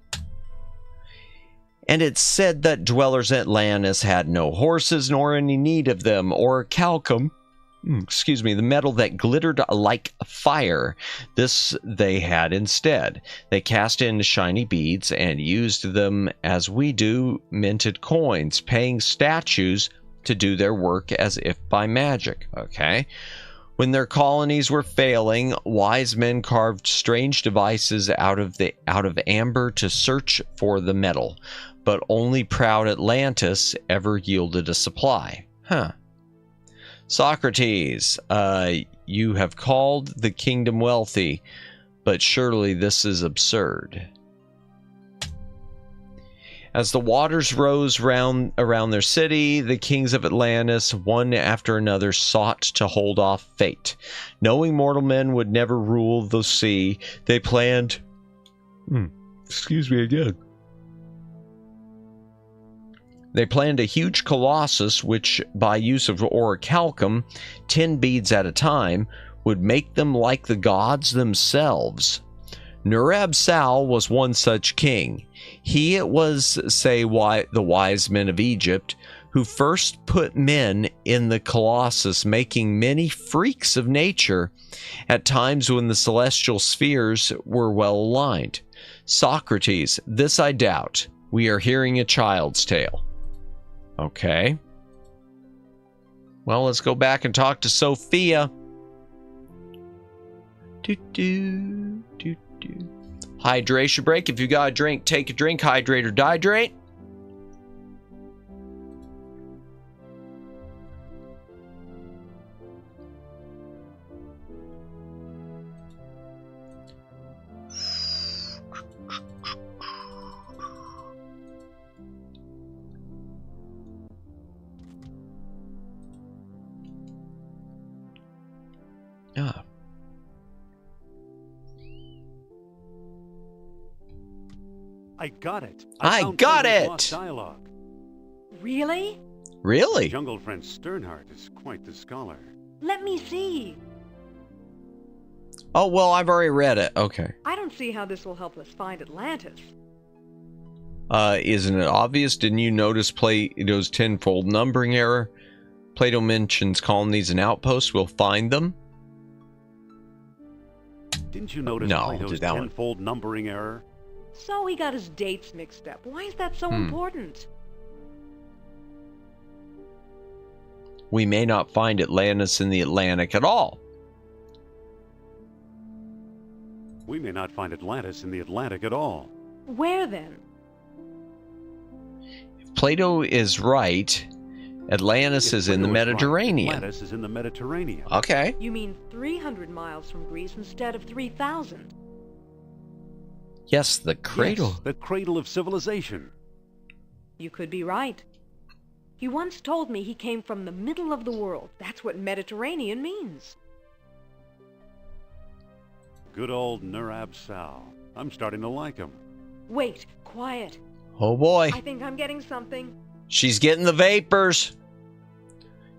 And it said that dwellers at Atlantis had no horses nor any need of them, or calcum, excuse me, the metal that glittered like fire. This they had instead. They cast in shiny beads and used them as we do minted coins, paying statues to do their work as if by magic. Okay. When their colonies were failing, wise men carved strange devices out of amber to search for the metal, but only proud Atlantis ever yielded a supply. Huh. Socrates, you have called the kingdom wealthy, but surely this is absurd. As the waters rose around their city, the kings of Atlantis, one after another, sought to hold off fate. Knowing mortal men would never rule the sea, they planned... excuse me again. They planned a huge colossus which, by use of orichalcum, 10 beads at a time, would make them like the gods themselves. Nur-Ab-Sal was one such king. He it was, say, the wise men of Egypt, who first put men in the colossus, making many freaks of nature at times when the celestial spheres were well aligned. Socrates, this I doubt. We are hearing a child's tale. Okay. Well, let's go back and talk to Sophia. Hydration break. If you got a drink, take a drink. Hydrate or dihydrate. Ah. I got it. I got it! Lost dialogue. Really? Really? Jungle friend Sternhardt is quite the scholar. Let me see. Oh, well, I've already read it. Okay. I don't see how this will help us find Atlantis. Isn't it obvious? Didn't you notice Plato's tenfold numbering error? Plato mentions colonies and outposts. We'll find them. Didn't you notice No, Plato's did that one. tenfold numbering error? So he got his dates mixed up. Why is that so important? We may not find Atlantis in the Atlantic at all. We may not find Atlantis in the Atlantic at all. Where then? If Plato is right, Atlantis is in the Mediterranean. Atlantis is in the Mediterranean. Okay. You mean 300 miles from Greece instead of 3,000? Yes, the cradle. Yes, the cradle of civilization. You could be right. He once told me he came from the middle of the world. That's what Mediterranean means. Good old Nur-Ab-Sal. I'm starting to like him. Wait, quiet. Oh boy. I think I'm getting something. She's getting the vapors.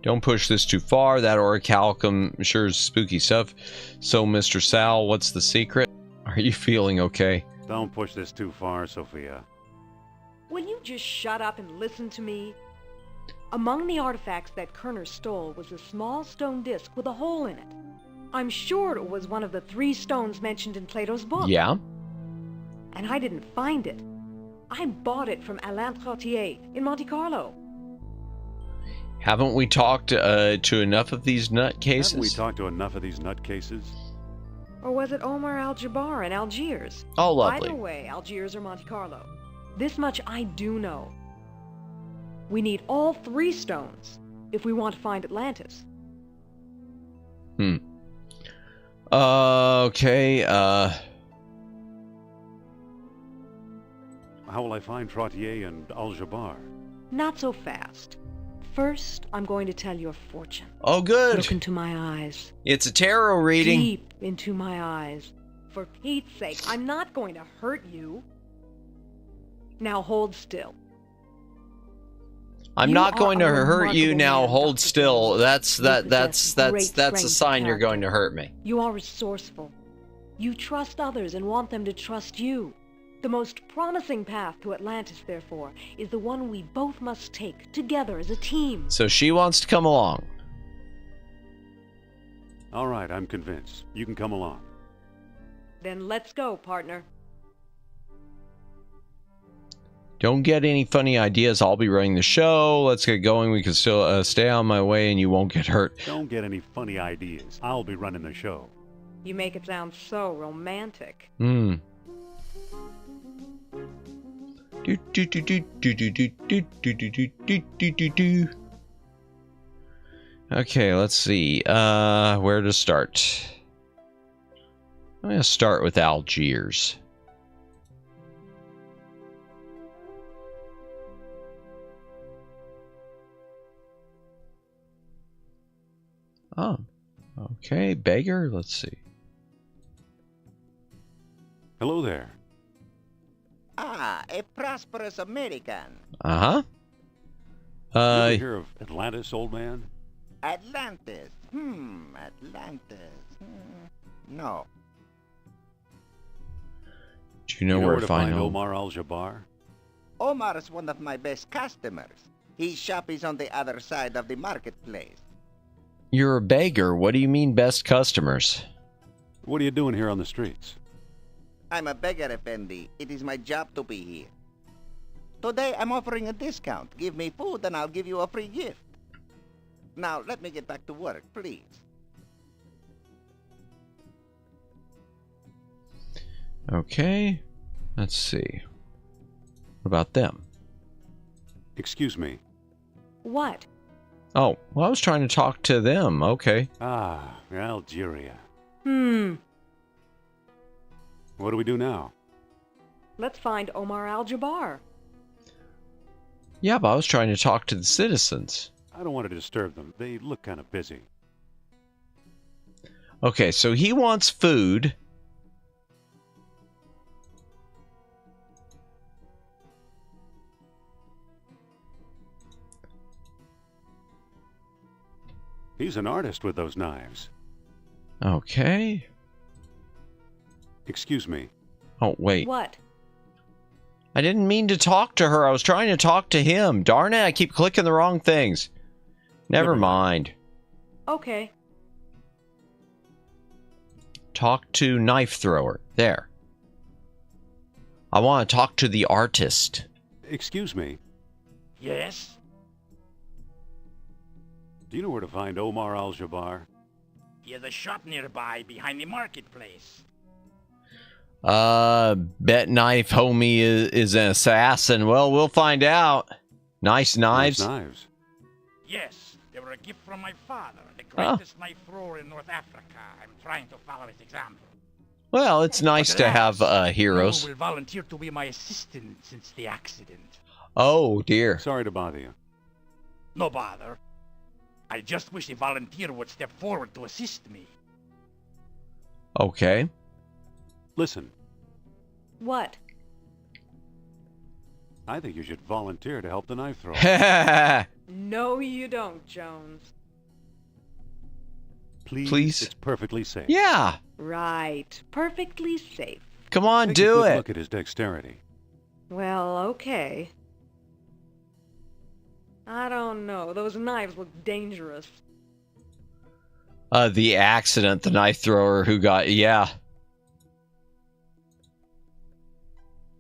Don't push this too far. That orichalcum sure is spooky stuff. So, Mr. Sal, what's the secret? Are you feeling okay? Don't push this too far, Sophia. Will you just shut up and listen to me? Among the artifacts that Kerner stole was a small stone disc with a hole in it. I'm sure it was one of the 3 stones mentioned in Plato's book. Yeah? And I didn't find it. I bought it from Alain Trottier in Monte Carlo. Haven't we talked to enough of these nutcases? Haven't we talked to enough of these nutcases? Or was it Omar Al-Jabbar in Algiers? Oh, lovely. Either way, Algiers or Monte Carlo. This much I do know. We need all 3 stones if we want to find Atlantis. Okay, How will I find Trottier and Al-Jabbar? Not so fast. First, I'm going to tell your fortune. Oh, good. Look into my eyes. It's a tarot reading. Deep into my eyes. For Pete's sake, I'm not going to hurt you. Now hold still. I'm You not going to are a hurt you remarkable now. man, Hold Dr. still. Jones. That's You that's possess great a strength sign of you're going to character. hurt me. You are resourceful. You trust others and want them to trust you. The most promising path to Atlantis, therefore, is the one we both must take together as a team. So she wants to come along. All right, I'm convinced. You can come along. Then let's go, partner. Don't get any funny ideas. I'll be running the show. Let's get going. We can still stay on my way and you won't get hurt. Don't get any funny ideas. I'll be running the show. You make it sound so romantic. Hmm. Okay, let's see. Where to start? I'm going to start with Algiers. Oh, okay, beggar. Let's see. Hello there. Ah, a prosperous American. Uh-huh. You ever hear of Atlantis, old man? Atlantis. Atlantis. No. Do you know where to find Omar Al-Jabbar? Omar is one of my best customers. His shop is on the other side of the marketplace. You're a beggar. What do you mean best customers? What are you doing here on the streets? I'm a beggar, Effendi. It is my job to be here. Today, I'm offering a discount. Give me food and I'll give you a free gift. Now, let me get back to work, please. Okay. Let's see. What about them? Excuse me. What? Oh, well, I was trying to talk to them. Okay. Ah, Algeria. What do we do now? Let's find Omar Al-Jabbar. Yeah, but I was trying to talk to the citizens. I don't want to disturb them. They look kind of busy. Okay, so he wants food. He's an artist with those knives. Okay. Excuse me. Oh, wait. What? I didn't mean to talk to her. I was trying to talk to him. Darn it, I keep clicking the wrong things. Never mind. Okay. Talk to knife thrower. There. I want to talk to the artist. Excuse me. Yes? Do you know where to find Omar Al-Jabbar? He has a shop nearby behind the marketplace. Bet knife homie is an assassin. Well, we'll find out. Nice knives. Nice knives. Yes, they were a gift from my father, the greatest knife thrower in North Africa. I'm trying to follow his example. Well, it's nice to have heroes. No one will volunteer to be my assistant since the accident. Oh, dear. Sorry to bother you. No bother. I just wish a volunteer would step forward to assist me. Okay. Listen. What? I think you should volunteer to help the knife thrower. No, you don't, Jones. Please? It's perfectly safe. Yeah. Right. Perfectly safe. Come on, Take do a good it. Look at his dexterity. Well, okay. I don't know. Those knives look dangerous. The accident, the knife thrower who got... Yeah.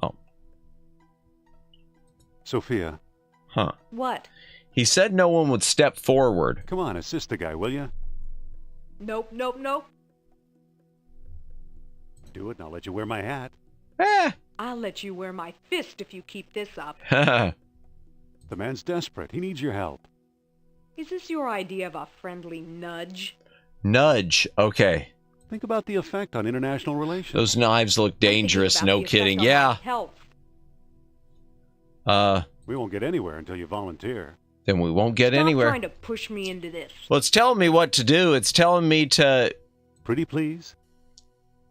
Oh. Sophia. Huh. What? He said no one would step forward. Come on, assist the guy, will you? Nope, nope, nope. Do it and I'll let you wear my hat. I'll let you wear my fist if you keep this up. The man's desperate. He needs your help. Is this your idea of a friendly nudge? Nudge. Okay. Think about the effect on international relations. Those knives look dangerous. No kidding. Yeah. We won't get anywhere until you volunteer. Then we won't get anywhere. Stop trying to push me into this. Well, it's telling me what to do. It's telling me to... Pretty please?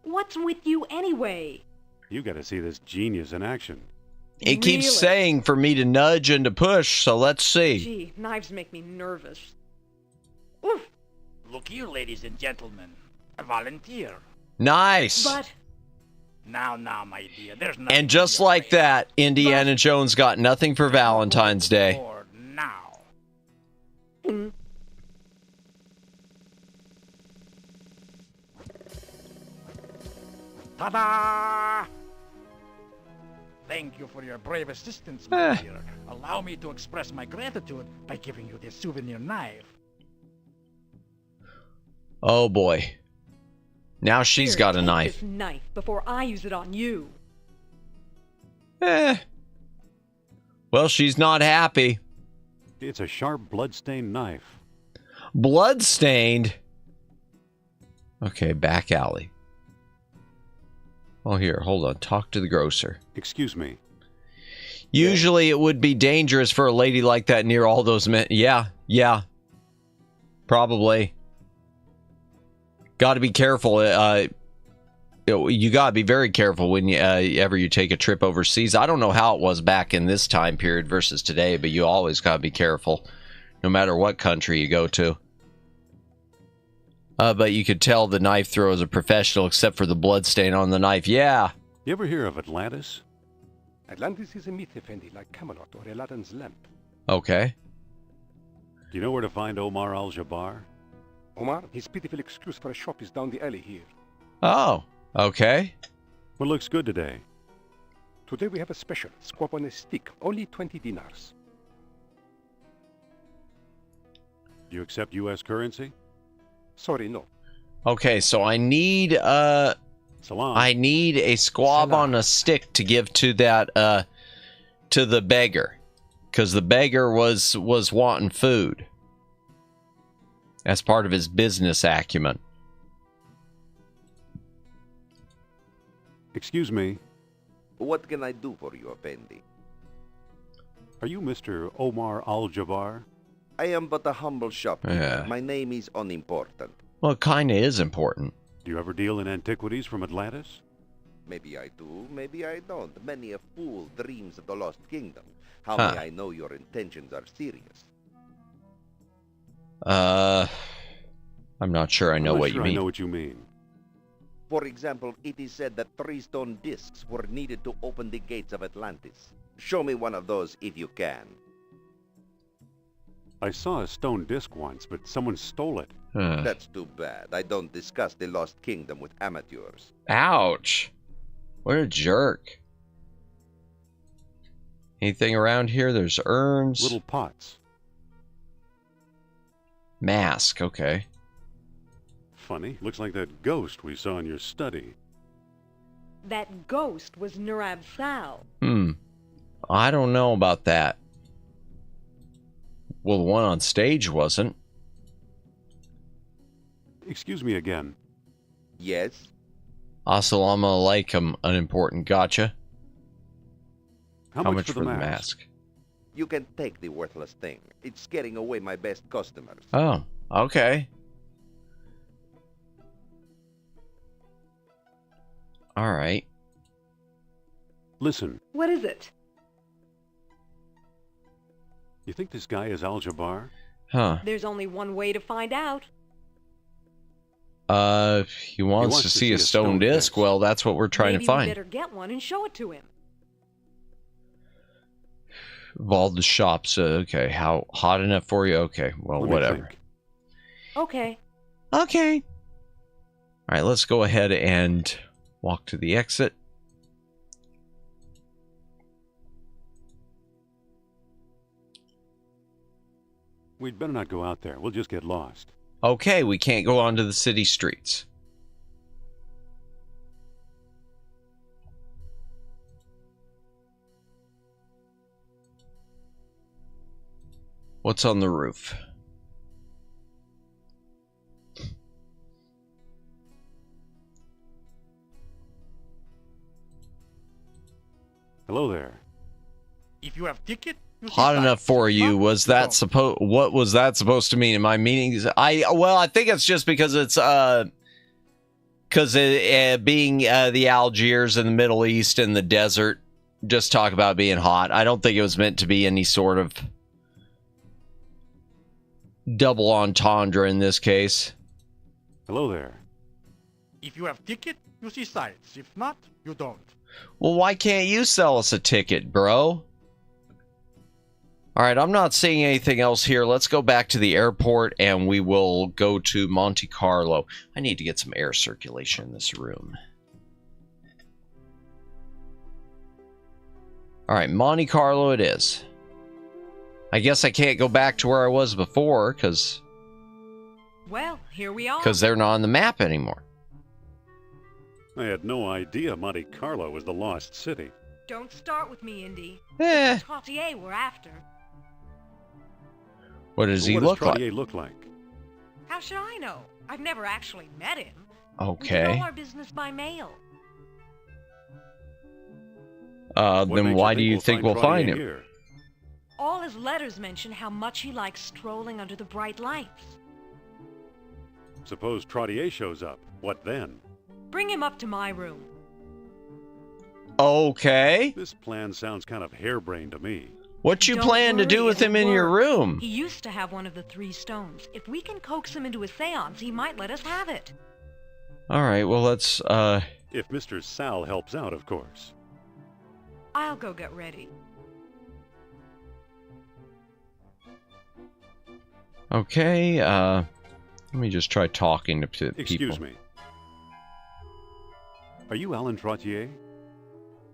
What's with you anyway? You got to see this genius in action. It keeps saying for me to nudge and to push, so let's see. Gee, knives make me nervous. Oof. Look here, ladies and gentlemen. A volunteer. Nice. But... Now, my dear, there's nothing. And just like that, Indiana Jones got nothing for Valentine's Day. For now. Ta-da! Thank you for your brave assistance, my dear. Allow me to express my gratitude by giving you this souvenir knife. Oh boy. Now she's got a Take knife. This knife before I use it on you. Well, she's not happy. It's a sharp, blood-stained knife. Blood-stained? Okay, back alley. Oh, here, hold on. Talk to the grocer. Excuse me. Usually it would be dangerous for a lady like that near all those men. Yeah. Probably. Got to be careful. You got to be very careful when you ever you take a trip overseas. I don't know how it was back in this time period versus today, but you always got to be careful no matter what country you go to. But you could tell the knife thrower is a professional except for the blood stain on the knife. Yeah. You ever hear of Atlantis? Atlantis is a myth, Effendi, like Camelot or Aladdin's lamp. Okay. Do you know where to find Omar Al-Jabbar? Omar, his pitiful excuse for a shop is down the alley here. Oh, okay. What looks good today? Today we have a special, squab on a stick, only 20 dinars. Do you accept U.S. currency? Sorry, no. Okay, so I need a squab on a stick to give to that to the beggar, because the beggar was wanting food. That's part of his business acumen. Excuse me. What can I do for you, Effendi? Are you Mr. Omar Al-Jabbar? I am but a humble shopkeeper. Yeah. My name is unimportant. Well, it kind of is important. Do you ever deal in antiquities from Atlantis? Maybe I do, maybe I don't. Many a fool dreams of the lost kingdom. How may I know your intentions are serious? I'm not sure I know what you mean. I know what you mean. For example, it is said that 3 stone discs were needed to open the gates of Atlantis. Show me one of those if you can. I saw a stone disc once, but someone stole it. That's too bad. I don't discuss the lost kingdom with amateurs. Ouch. What a jerk. Anything around here? There's urns. Little pots. Mask, okay. Funny. Looks like that ghost we saw in your study. That ghost was Nurab Sal. I don't know about that. Well, the one on stage wasn't. Excuse me again. Yes? Assalamu alaikum, unimportant. Gotcha. How much for the mask? You can take the worthless thing. It's scaring away my best customers. Oh, okay. All right. Listen. What is it? You think this guy is Al-Jabbar? Huh. There's only one way to find out. He wants to see a stone disc. Well, that's what we're trying to find. Maybe we better get one and show it to him. Of all the shops, okay. How hot enough for you? Okay, well, whatever. Okay. Okay. All right, let's go ahead and walk to the exit. We'd better not go out there. We'll just get lost. Okay, we can't go onto the city streets. What's on the roof? Hello there. If you have ticket, you Hot enough for you? Was that what was that supposed to mean in my meetings? Well, I think it's just because it's being the Algiers in the Middle East and the desert. Just talk about being hot. I don't think it was meant to be any sort of double entendre in this case. Hello there. If you have ticket, you see sights. If not, you don't. Well, why can't you sell us a ticket, bro? All right, I'm not seeing anything else here. Let's go back to the airport and we will go to Monte Carlo. I need to get some air circulation in this room. All right, Monte Carlo it is. I guess I can't go back to where I was before because Well, here we are. they're not on the map anymore. I had no idea Monte Carlo was the lost city. Don't start with me, Indy. Eh. It's Trottier we're after. What does he What look does like? Trottier look like? How should I know? I've never actually met him. We Okay. did all our business by mail. What Then makes why do you think we'll find Trottier him? here? All his letters mention how much he likes strolling under the bright lights. Suppose Trottier shows up. What then? Bring him up to my room. Okay. This plan sounds kind of harebrained to me. What you Don't plan to do worry, with him in it'll your work. room? He used to have one of the 3 stones. If we can coax him into a seance, he might let us have it. All right, well, let's, If Mr. Sal helps out, of course. I'll go get ready. okay, let me just try talking to people. Excuse me. Are you Alan Trottier?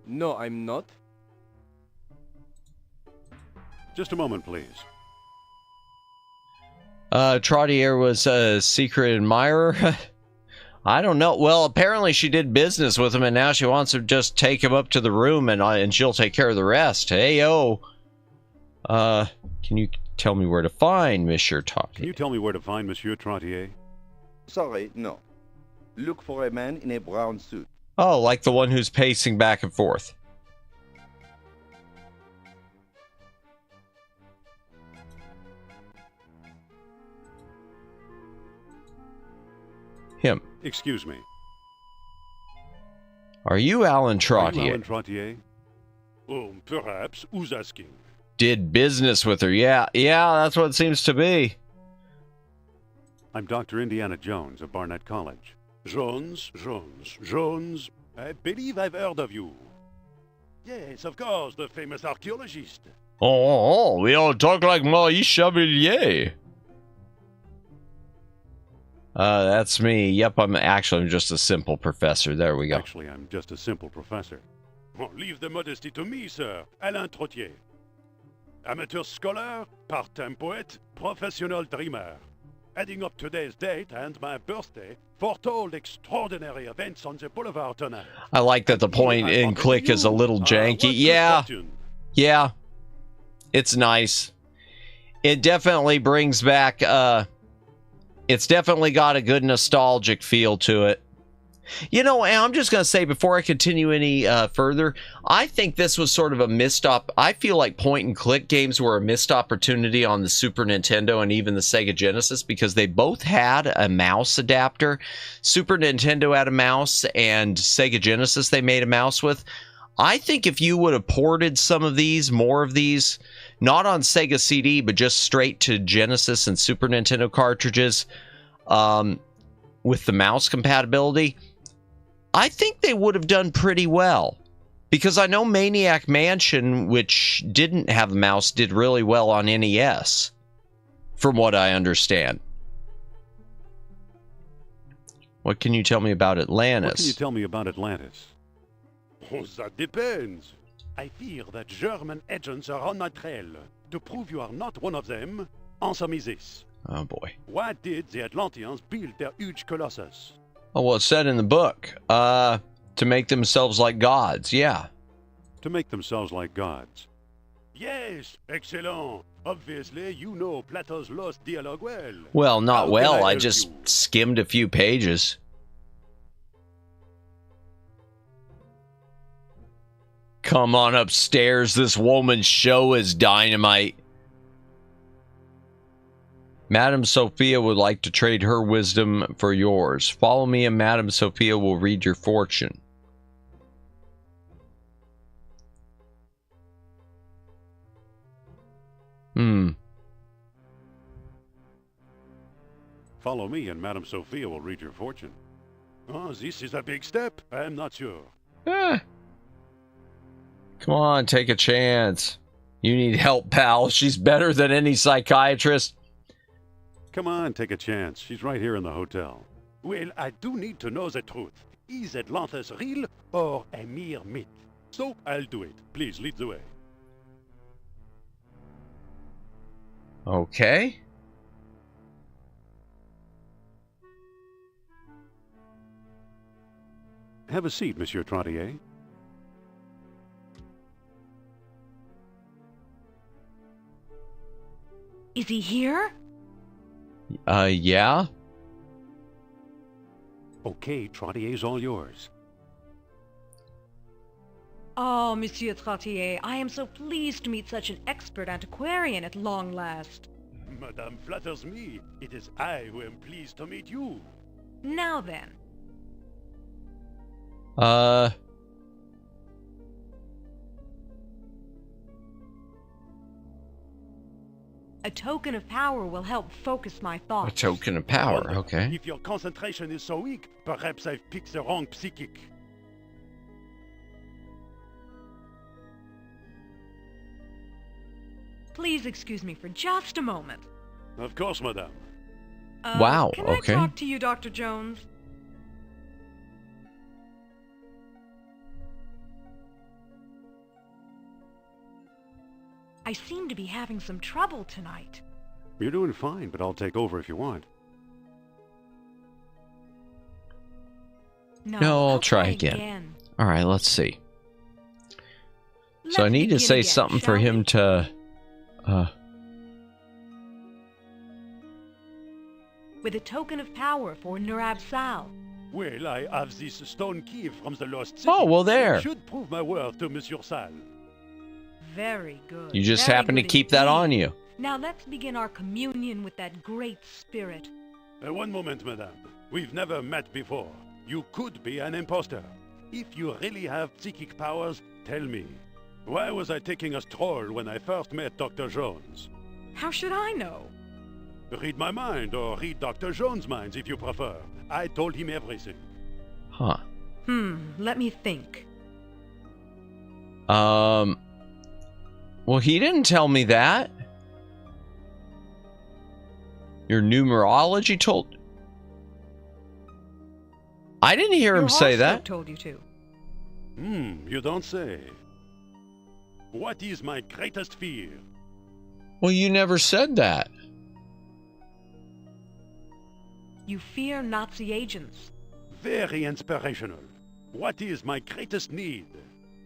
No, I'm not. Just a moment, please. Trottier was a secret admirer? I don't know. Well, apparently she did business with him, and now she wants to just take him up to the room, and she'll take care of the rest. Hey, yo. Can you tell me where to find Monsieur Trottier? Can you tell me where to find Monsieur Trottier? Sorry, no. Look for a man in a brown suit. Oh, like the one who's pacing back and forth. Him. Excuse me. Are you Alan Are Trottier? you Alan Trottier? Oh, perhaps. Who's asking? Did business with her. Yeah, that's what it seems to be. I'm Dr. Indiana Jones of Barnett College. Jones. I believe I've heard of you. Yes, of course, the famous archaeologist. Oh, we all talk like Maurice Chevalier. That's me. Yep, I'm just a simple professor. There we go. Actually, I'm just a simple professor. Oh, leave the modesty to me, sir. Alain Trottier. Amateur scholar, part-time poet, professional dreamer. Adding up today's date and my birthday, foretold extraordinary events on the boulevard tonight. I like that the point and click is a little janky. Yeah. It's nice. It definitely brings back, it's definitely got a good nostalgic feel to it. You know, I'm just going to say before I continue any further, I think this was sort of a missed I feel like point and click games were a missed opportunity on the Super Nintendo and even the Sega Genesis because they both had a mouse adapter. Super Nintendo had a mouse and Sega Genesis they made a mouse with. I think if you would have ported some of these, more of these, not on Sega CD, but just straight to Genesis and Super Nintendo cartridges with the mouse compatibility, I think they would have done pretty well. Because I know Maniac Mansion, which didn't have a mouse, did really well on NES, from what I understand. What can you tell me about Atlantis? What can you tell me about Atlantis? Oh, that depends. I fear that German agents are on my trail. To prove you are not one of them, answer me this. Oh boy. Why did the Atlanteans build their huge colossus? Oh, well, it's said in the book. To make themselves like gods, yeah. To make themselves like gods. Yes, excellent. Obviously, you know Plato's Lost Dialogue well. Well, not How well. can I help just you? skimmed a few pages. Come on upstairs. This woman's show is dynamite. Madame Sophia would like to trade her wisdom for yours. Follow me and Madame Sophia will read your fortune. Follow me and Madame Sophia will read your fortune. Oh, this is a big step. I'm not sure. Come on, take a chance. You need help, pal. She's better than any psychiatrist. Come on, take a chance. She's right here in the hotel. Well, I do need to know the truth. Is Atlantis real or a mere myth? So, I'll do it. Please, lead the way. Okay. Have a seat, Monsieur Trottier. Is he here? Yeah. Okay, Trottier's all yours. Oh, Monsieur Trottier, I am so pleased to meet such an expert antiquarian at long last. Madame flatters me. It is I who am pleased to meet you. Now then. A token of power will help focus my thoughts. A token of power, okay. If your concentration is so weak, perhaps I've picked the wrong psychic. Please excuse me for just a moment. Of course, madame. Wow, can okay. I talk to you, Dr. Jones? I seem to be having some trouble tonight. You're doing fine, but I'll take over if you want. No, I'll try again. All right, let's see. So I need to say something for him to... With a token of power for Nurab Sal. Well, I have this stone key from the lost city. Oh, well, there. It should prove my worth to Monsieur Sal. Very good. You just Very happen to good keep that indeed. on you. Now let's begin our communion with that great spirit. One moment, madame. We've never met before. You could be an imposter. If you really have psychic powers, tell me. Why was I taking a stroll when I first met Dr. Jones? How should I know? Read my mind, or read Dr. Jones' minds if you prefer. I told him everything. Huh. Let me think. Well, he didn't tell me that. Your numerology told... I didn't hear him say that. Told you to. You don't say. What is my greatest fear? Well, you never said that. You fear Nazi agents. Very inspirational. What is my greatest need?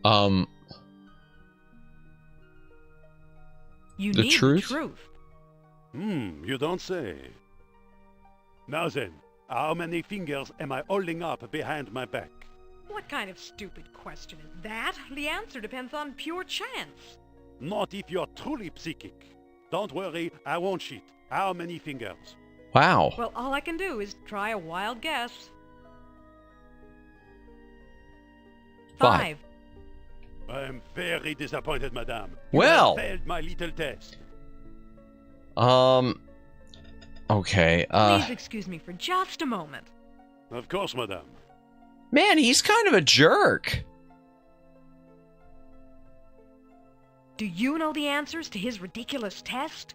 You the need truth? the truth. You don't say. Now then, how many fingers am I holding up behind my back? What kind of stupid question is that? The answer depends on pure chance. Not if you're truly psychic. Don't worry, I won't cheat. How many fingers? Wow. Well, all I can do is try a wild guess. 5. I'm very disappointed, madame. Well. You have failed my little test. Okay, Please excuse me for just a moment. Of course, madame. Man, he's kind of a jerk. Do you know the answers to his ridiculous test?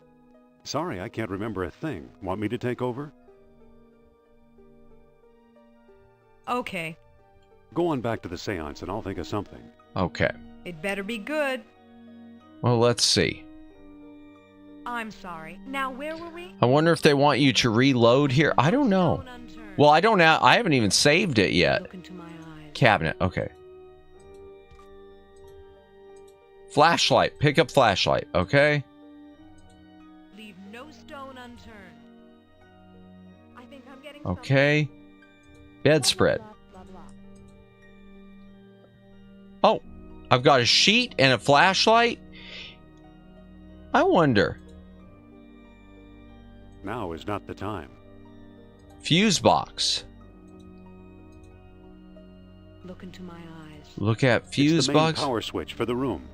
Sorry, I can't remember a thing. Want me to take over? Okay. Go on back to the seance and I'll think of something. Okay. It better be good. Well, let's see. I'm sorry. Now, where were we? I wonder if they want you to reload here. I don't know. Well, I don't know. I haven't even saved it yet. Look into my eyes. Cabinet. Okay. Flashlight. Pick up flashlight. Okay. Leave no stone unturned. I think I'm getting Okay. Bedspread. Oh, I've got a sheet and a flashlight. I wonder. Now is not the time. Fuse box. Look into my eyes. Look at fuse it's the main box. Power switch for the room.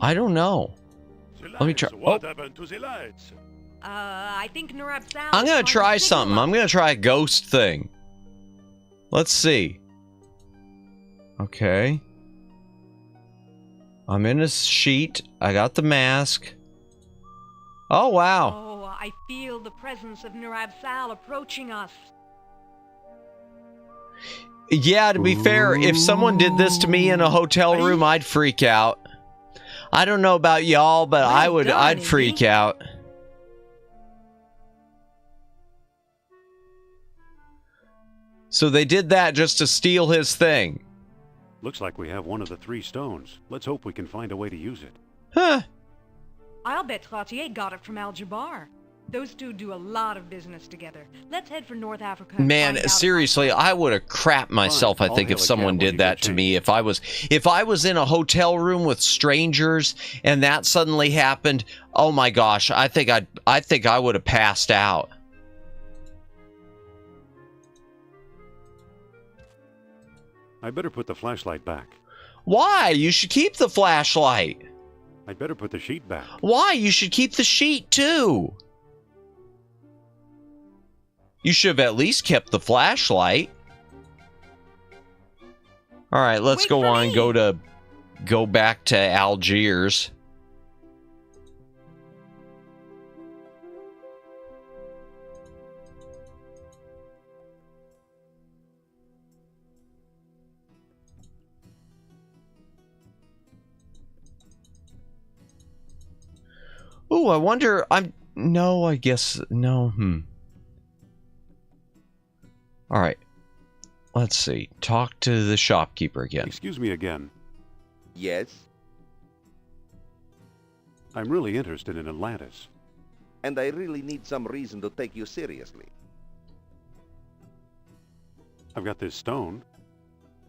I don't know. Let me try. What happened to the lights? I think Nurab Sal. I'm gonna try something. I'm gonna try a ghost thing. Let's see. Okay. I'm in a sheet. I got the mask. Oh, wow. Oh, I feel the presence of Nurab Sal approaching us. Yeah, to be fair, if someone did this to me in a hotel room, I'd freak out. I don't know about y'all, but I'd freak out. So they did that just to steal his thing. Looks like we have one of the 3 stones. Let's hope we can find a way to use it. Huh. I'll bet Cloutier got it from Al-Jabbar. Those two do a lot of business together. Let's head for North Africa. Man, seriously, I would have crapped myself, I think, if someone did that to me. If I was in a hotel room with strangers and that suddenly happened, oh my gosh, I think I would have passed out. I better put the flashlight back. Why? You should keep the flashlight. I'd better put the sheet back. Why? You should keep the sheet too. You should have at least kept the flashlight. All right, let's go on. Go back to Algiers. Oh, I wonder. No, I guess no. All right. Let's see. Talk to the shopkeeper again. Excuse me again. Yes? I'm really interested in Atlantis. And I really need some reason to take you seriously. I've got this stone.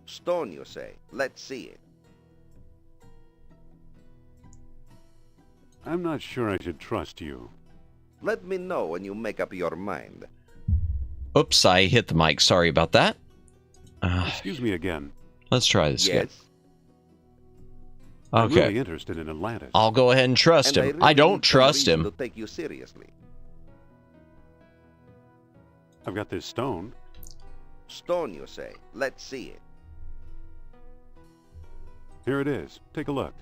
Stone, you say? Let's see it. I'm not sure I should trust you. Let me know when you make up your mind. Oops, I hit the mic. Sorry about that. Excuse me again. Let's try this again. I'm Okay. really interested in Atlantis. I'll go ahead and trust him. I don't trust him. To take you seriously. I've got this stone. Stone, you say? Let's see it. Here it is. Take a look.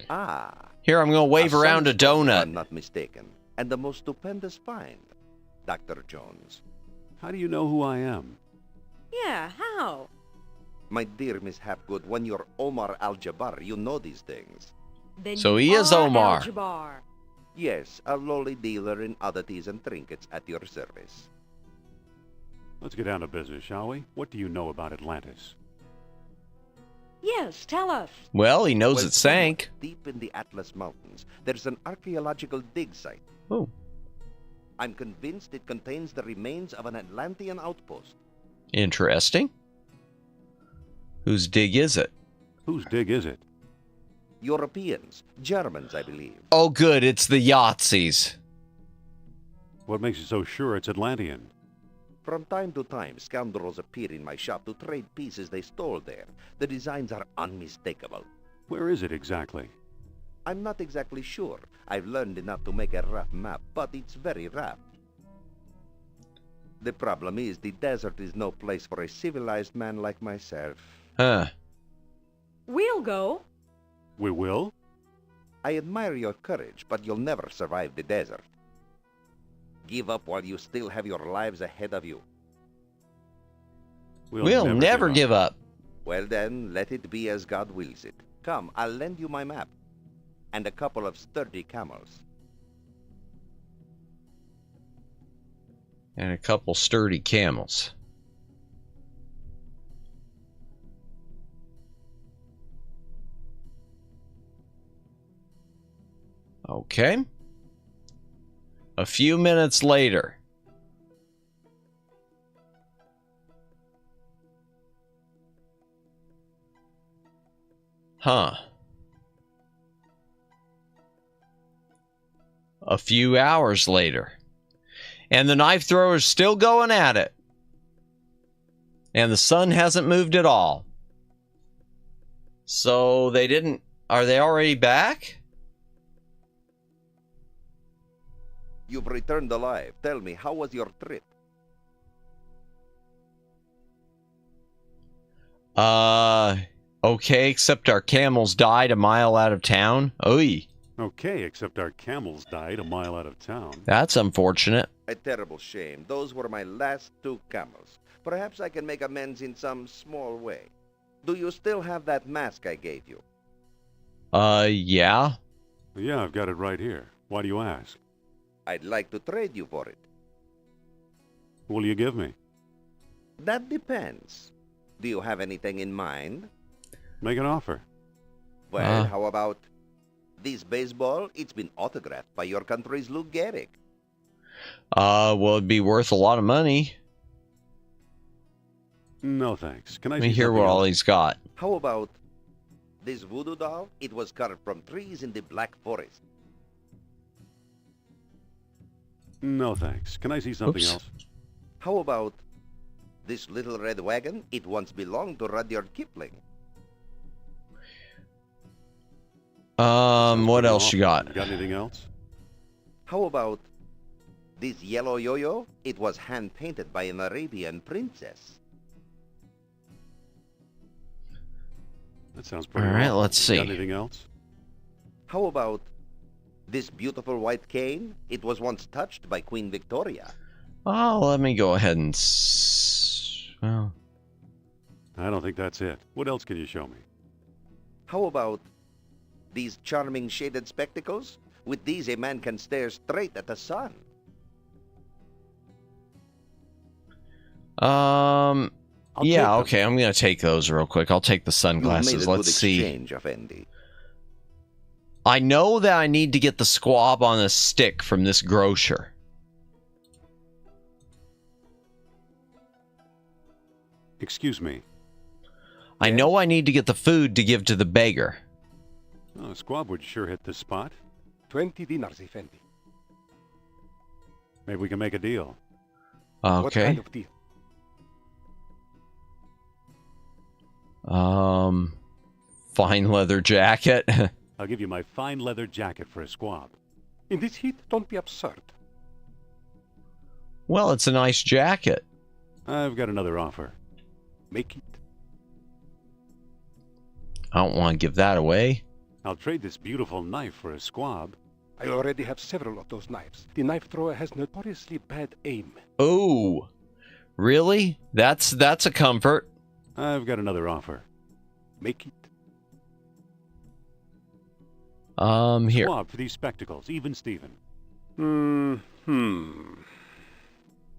Ah. Here, I'm going to wave around a donut. I'm not mistaken. And the most stupendous find, Dr. Jones. How do you know who I am? Yeah, how? My dear Miss Hapgood, when you're Omar Al-Jabbar, you know these things. Then So you he is are Omar. Al-Jabbar. Yes, a lowly dealer in oddities and trinkets at your service. Let's get down to business, shall we? What do you know about Atlantis? Yes, tell us. Well, he knows it sank. Deep in the Atlas Mountains, there's an archaeological dig site. Oh. I'm convinced it contains the remains of an Atlantean outpost. Interesting. Whose dig is it? Whose dig is it? Europeans. Germans, I believe. Oh, good. It's the Yahtzees. What makes you so sure it's Atlantean? From time to time, scoundrels appear in my shop to trade pieces they stole there. The designs are unmistakable. Where is it exactly? I'm not exactly sure. I've learned enough to make a rough map, but it's very rough. The problem is the desert is no place for a civilized man like myself. Huh. We'll go. We will? I admire your courage, but you'll never survive the desert. Give up while you still have your lives ahead of you. We'll never give up. Well then, let it be as God wills it. Come, I'll lend you my map. And a couple of sturdy camels. And a couple sturdy camels. Okay. A few minutes later. Huh. A few hours later. And the knife thrower's still going at it. And the sun hasn't moved at all. So they didn't... Are they already back? You've returned alive. Tell me, how was your trip? Okay, except our camels died a mile out of town. Oy. Okay, except our camels died a mile out of town. That's unfortunate. A terrible shame. Those were my last 2 camels. Perhaps I can make amends in some small way. Do you still have that mask I gave you? Yeah. Yeah, I've got it right here. Why do you ask? I'd like to trade you for it. What will you give me? That depends. Do you have anything in mind? Make an offer. Well, how about this baseball? It's been autographed by your country's Lou Gehrig. Well, it'd be worth a lot of money. No, thanks. Can I Let me see hear something what all else? he's got. How about this voodoo doll? It was carved from trees in the Black Forest. No, thanks. Can I see something Oops. else? How about this little red wagon? It once belonged to Rudyard Kipling. What else you got? Got anything else? How about this yellow yo-yo? It was hand-painted by an Arabian princess. That sounds pretty All right, awful. let's see. Got anything else? How about this beautiful white cane? It was once touched by Queen Victoria. Oh, let me go ahead and... Well, I don't think that's it. What else can you show me? How about these charming shaded spectacles? With these, a man can stare straight at the sun. yeah, okay, I'm going to take those real quick. I'll take the sunglasses. Let's see. Exchange, Effendi. I know that I need to get the squab on a stick from this grocer. Excuse me. I know I need to get the food to give to the beggar. Oh, Squab would sure hit this spot. 20 dinars, Effendi. Maybe we can make a deal. Okay. What kind of deal? Fine leather jacket. I'll give you my fine leather jacket for a Squab. In this heat, don't be absurd. Well, it's a nice jacket. I've got another offer. Make it. I don't want to give that away. I'll trade this beautiful knife for a Squab. I already have several of those knives. The knife thrower has notoriously bad aim. Oh, really? That's a comfort. I've got another offer. Make it. Here. Squab for these spectacles, even Steven.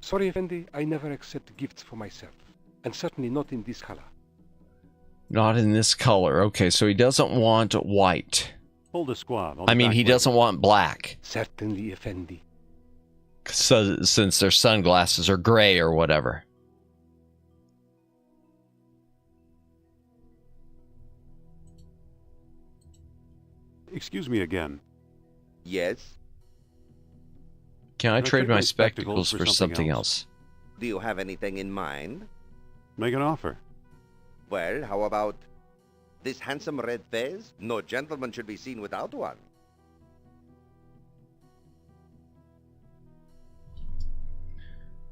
Sorry, Effendi, I never accept gifts for myself. And certainly not in this color. Not in this color. Okay, so he doesn't want white. Hold a Squab. I mean, he doesn't want black. Certainly, Effendi. So, since their sunglasses are gray or whatever. Excuse me again. Yes? Can I trade my spectacles for something else? Do you have anything in mind? Make an offer. Well, how about this handsome red fez? No gentleman should be seen without one.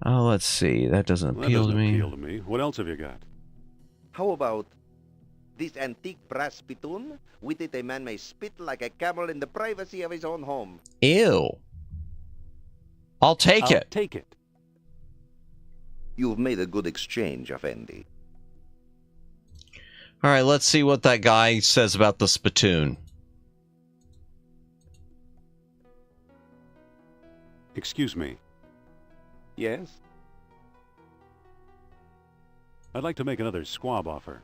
Oh, let's see. That doesn't appeal to me. Appeal to me. What else have you got? How about this antique brass spittoon? With it, a man may spit like a camel in the privacy of his own home. Ew. I'll take it. Take it. You've made a good exchange, Effendi. All right, let's see what that guy says about the spittoon. Excuse me. Yes? I'd like to make another Squab offer.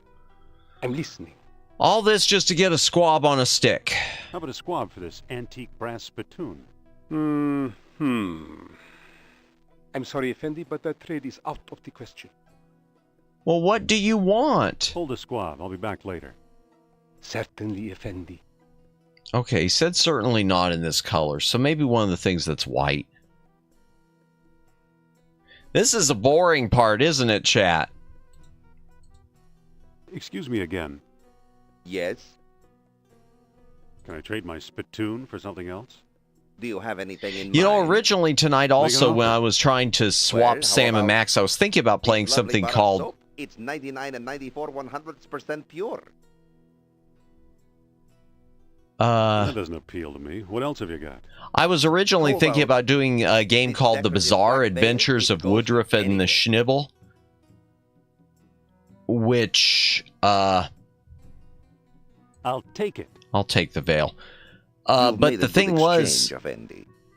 I'm listening. All this just to get a squab on a stick. How about a Squab for this antique brass spittoon? I'm sorry, Effendi, but that trade is out of the question. Well, what do you want? Hold a Squab. I'll be back later. Certainly, Effendi. Okay, he said certainly not in this color, so maybe one of the things that's white. This is a boring part, isn't it, chat? Excuse me again. Yes? Can I trade my spittoon for something else? Do you have anything in mind? You know, originally tonight also, offer. when I was trying to swap Well, Sam and how Max, I was thinking about playing Lovely something bar of called... soap. It's 99 and 94 100% pure. That doesn't appeal to me. What else have you got? I was originally thinking about doing a game called The Bizarre Adventures of Woodruff and the Schnibble, which, I'll take it. I'll take the veil. But the thing was,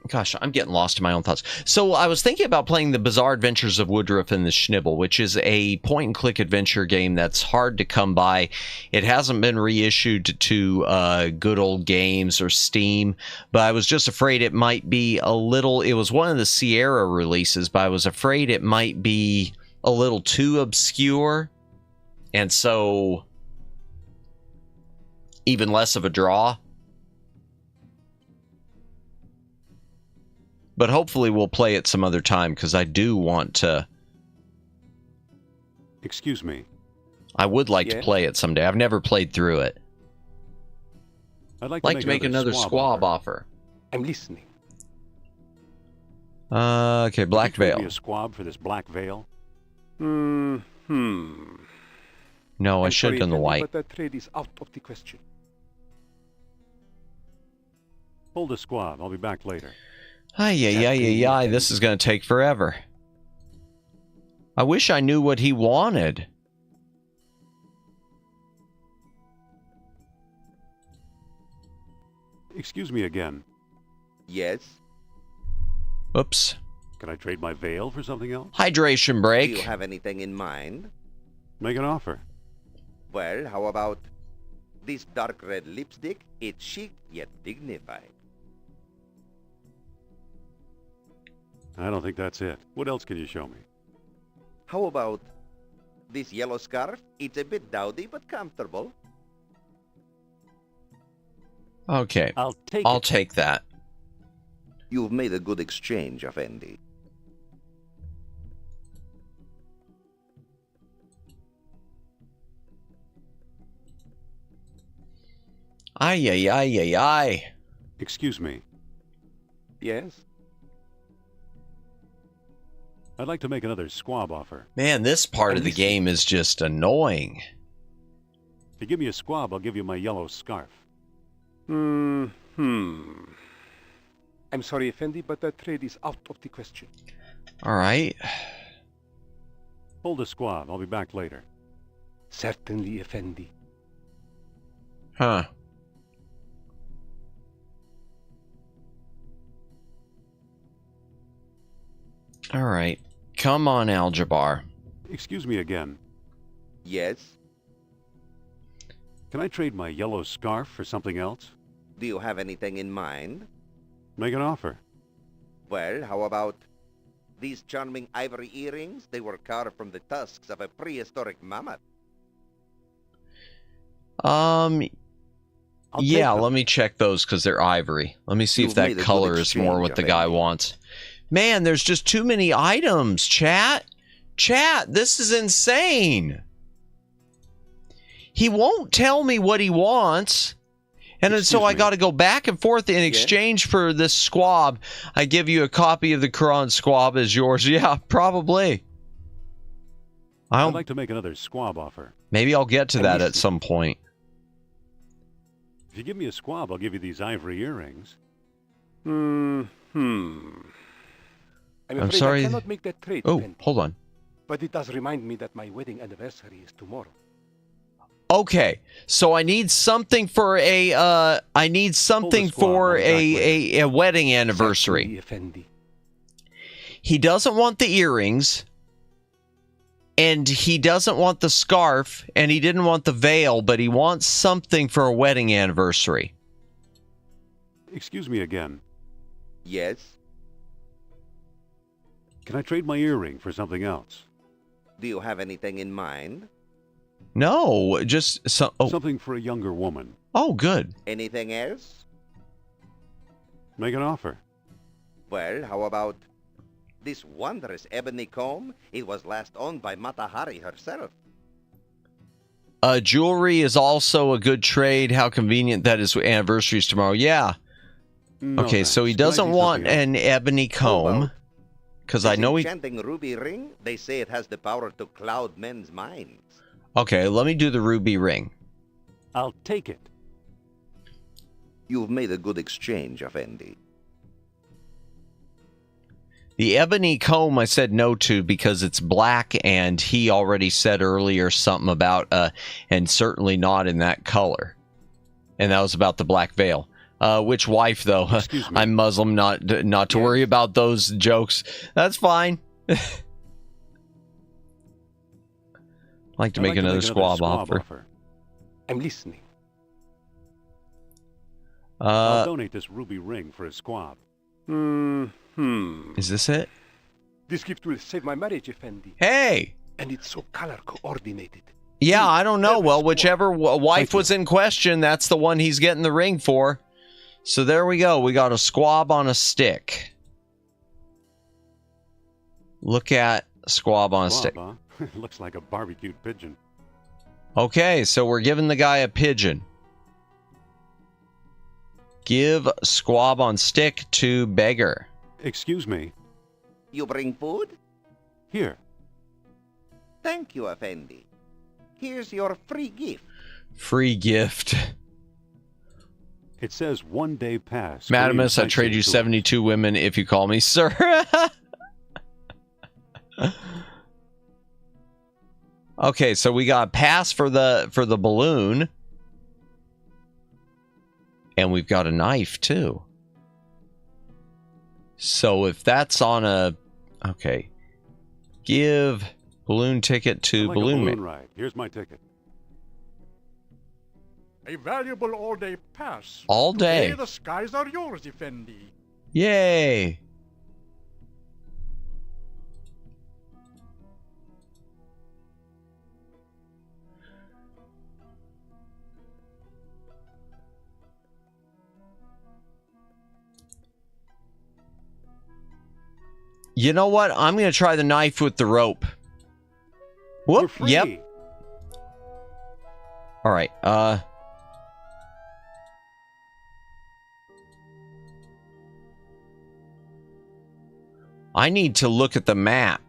gosh, I'm getting lost in my own thoughts. So I was thinking about playing The Bizarre Adventures of Woodruff and the Schnibble, which is a point-and-click adventure game that's hard to come by. It hasn't been reissued to Good Old Games or Steam, but I was just afraid it might be a little... It was one of the Sierra releases, but I was afraid it might be a little too obscure, and so even less of a draw. But hopefully we'll play it some other time, because I do want to... Excuse me. I would like to play it someday. I've never played through it. I'd like to make another squab offer. I'm listening. Okay, Black Veil. Could be a squab for this Black Veil? No, I should have done the white. But that trade is out of the question. Hold the squab. I'll be back later. Ay, this is going to take forever. I wish I knew what he wanted. Excuse me again. Yes? Oops. Can I trade my veil for something else? Hydration break. Do you have anything in mind? Make an offer. Well, how about this dark red lipstick? It's chic yet dignified. I don't think that's it. What else can you show me? How about this yellow scarf? It's a bit dowdy but comfortable. Okay, I'll take that. You've made a good exchange, Effendi. Ay. Excuse me. Yes? I'd like to make another squab offer. Man, this part of the game is just annoying. If you give me a squab, I'll give you my yellow scarf. I'm sorry, Effendi, but that trade is out of the question. All right. Hold the squab. I'll be back later. Certainly, Effendi. Huh. All right. Come on, Aljabar. Excuse me again. Yes? Can I trade my yellow scarf for something else? Do you have anything in mind? Make an offer. Well, how about these charming ivory earrings? They were carved from the tusks of a prehistoric mammoth. Yeah, let me check those because they're ivory. Let me see if that color is more what the guy wants. Man, there's just too many items, chat. Chat, this is insane. He won't tell me what he wants. And then, so I got to go back and forth in exchange for this squab. I give you a copy of the Quran squab as yours. Yeah, probably. I'd like to make another squab offer. Maybe I'll get to that at some point. If you give me a squab, I'll give you these ivory earrings. I'm sorry. I cannot make that trade. Oh, Effendi. hold on. But it does remind me that my wedding anniversary is tomorrow. Okay, so I need something for a a wedding anniversary. He doesn't want the earrings, and he doesn't want the scarf, and he didn't want the veil, but he wants something for a wedding anniversary. Excuse me again. Yes? Can I trade my earring for something else? Do you have anything in mind? No, just something for a younger woman. Oh, good. Anything else? Make an offer. Well, how about this wondrous ebony comb? It was last owned by Mata Hari herself. Jewelry is also a good trade. How convenient that is. Anniversaries tomorrow. Yeah. No, okay, so he doesn't want an ebony comb. Because I know enchanting ruby ring, they say it has the power to cloud men's minds. Okay, let me do the ruby ring. I'll take it. You've made a good exchange, Effendi. The ebony comb I said no to because it's black, and he already said earlier something about, and certainly not in that color. And that was about the black veil. Which wife, though? I'm Muslim, not to worry about those jokes. That's fine. Like to make another squab offer. I'm listening. I'll donate this ruby ring for a squab. Is this it? This gift will save my marriage, Effendi. Hey! And it's so color coordinated. Yeah, I don't know. Well, whichever wife was in question, that's the one he's getting the ring for. So there we go. We got a squab on a stick. Look at squab on a stick. Huh? Looks like a barbecued pigeon. Okay, so we're giving the guy a pigeon. Give squab on stick to beggar. Excuse me. You bring food? Here. Thank you, Effendi. Here's your free gift. Free gift. It says 1 day pass. Madamus, I trade you 72 women if you call me sir. Okay, so we got a pass for the balloon. And we've got a knife too. So if that's on a... Okay. Give balloon ticket to balloon man. Ride. Here's my ticket. A valuable all-day pass. All day. Today the skies are yours, Effendi. Yay. You know what? I'm going to try the knife with the rope. Whoop. Yep. All right. I need to look at the map.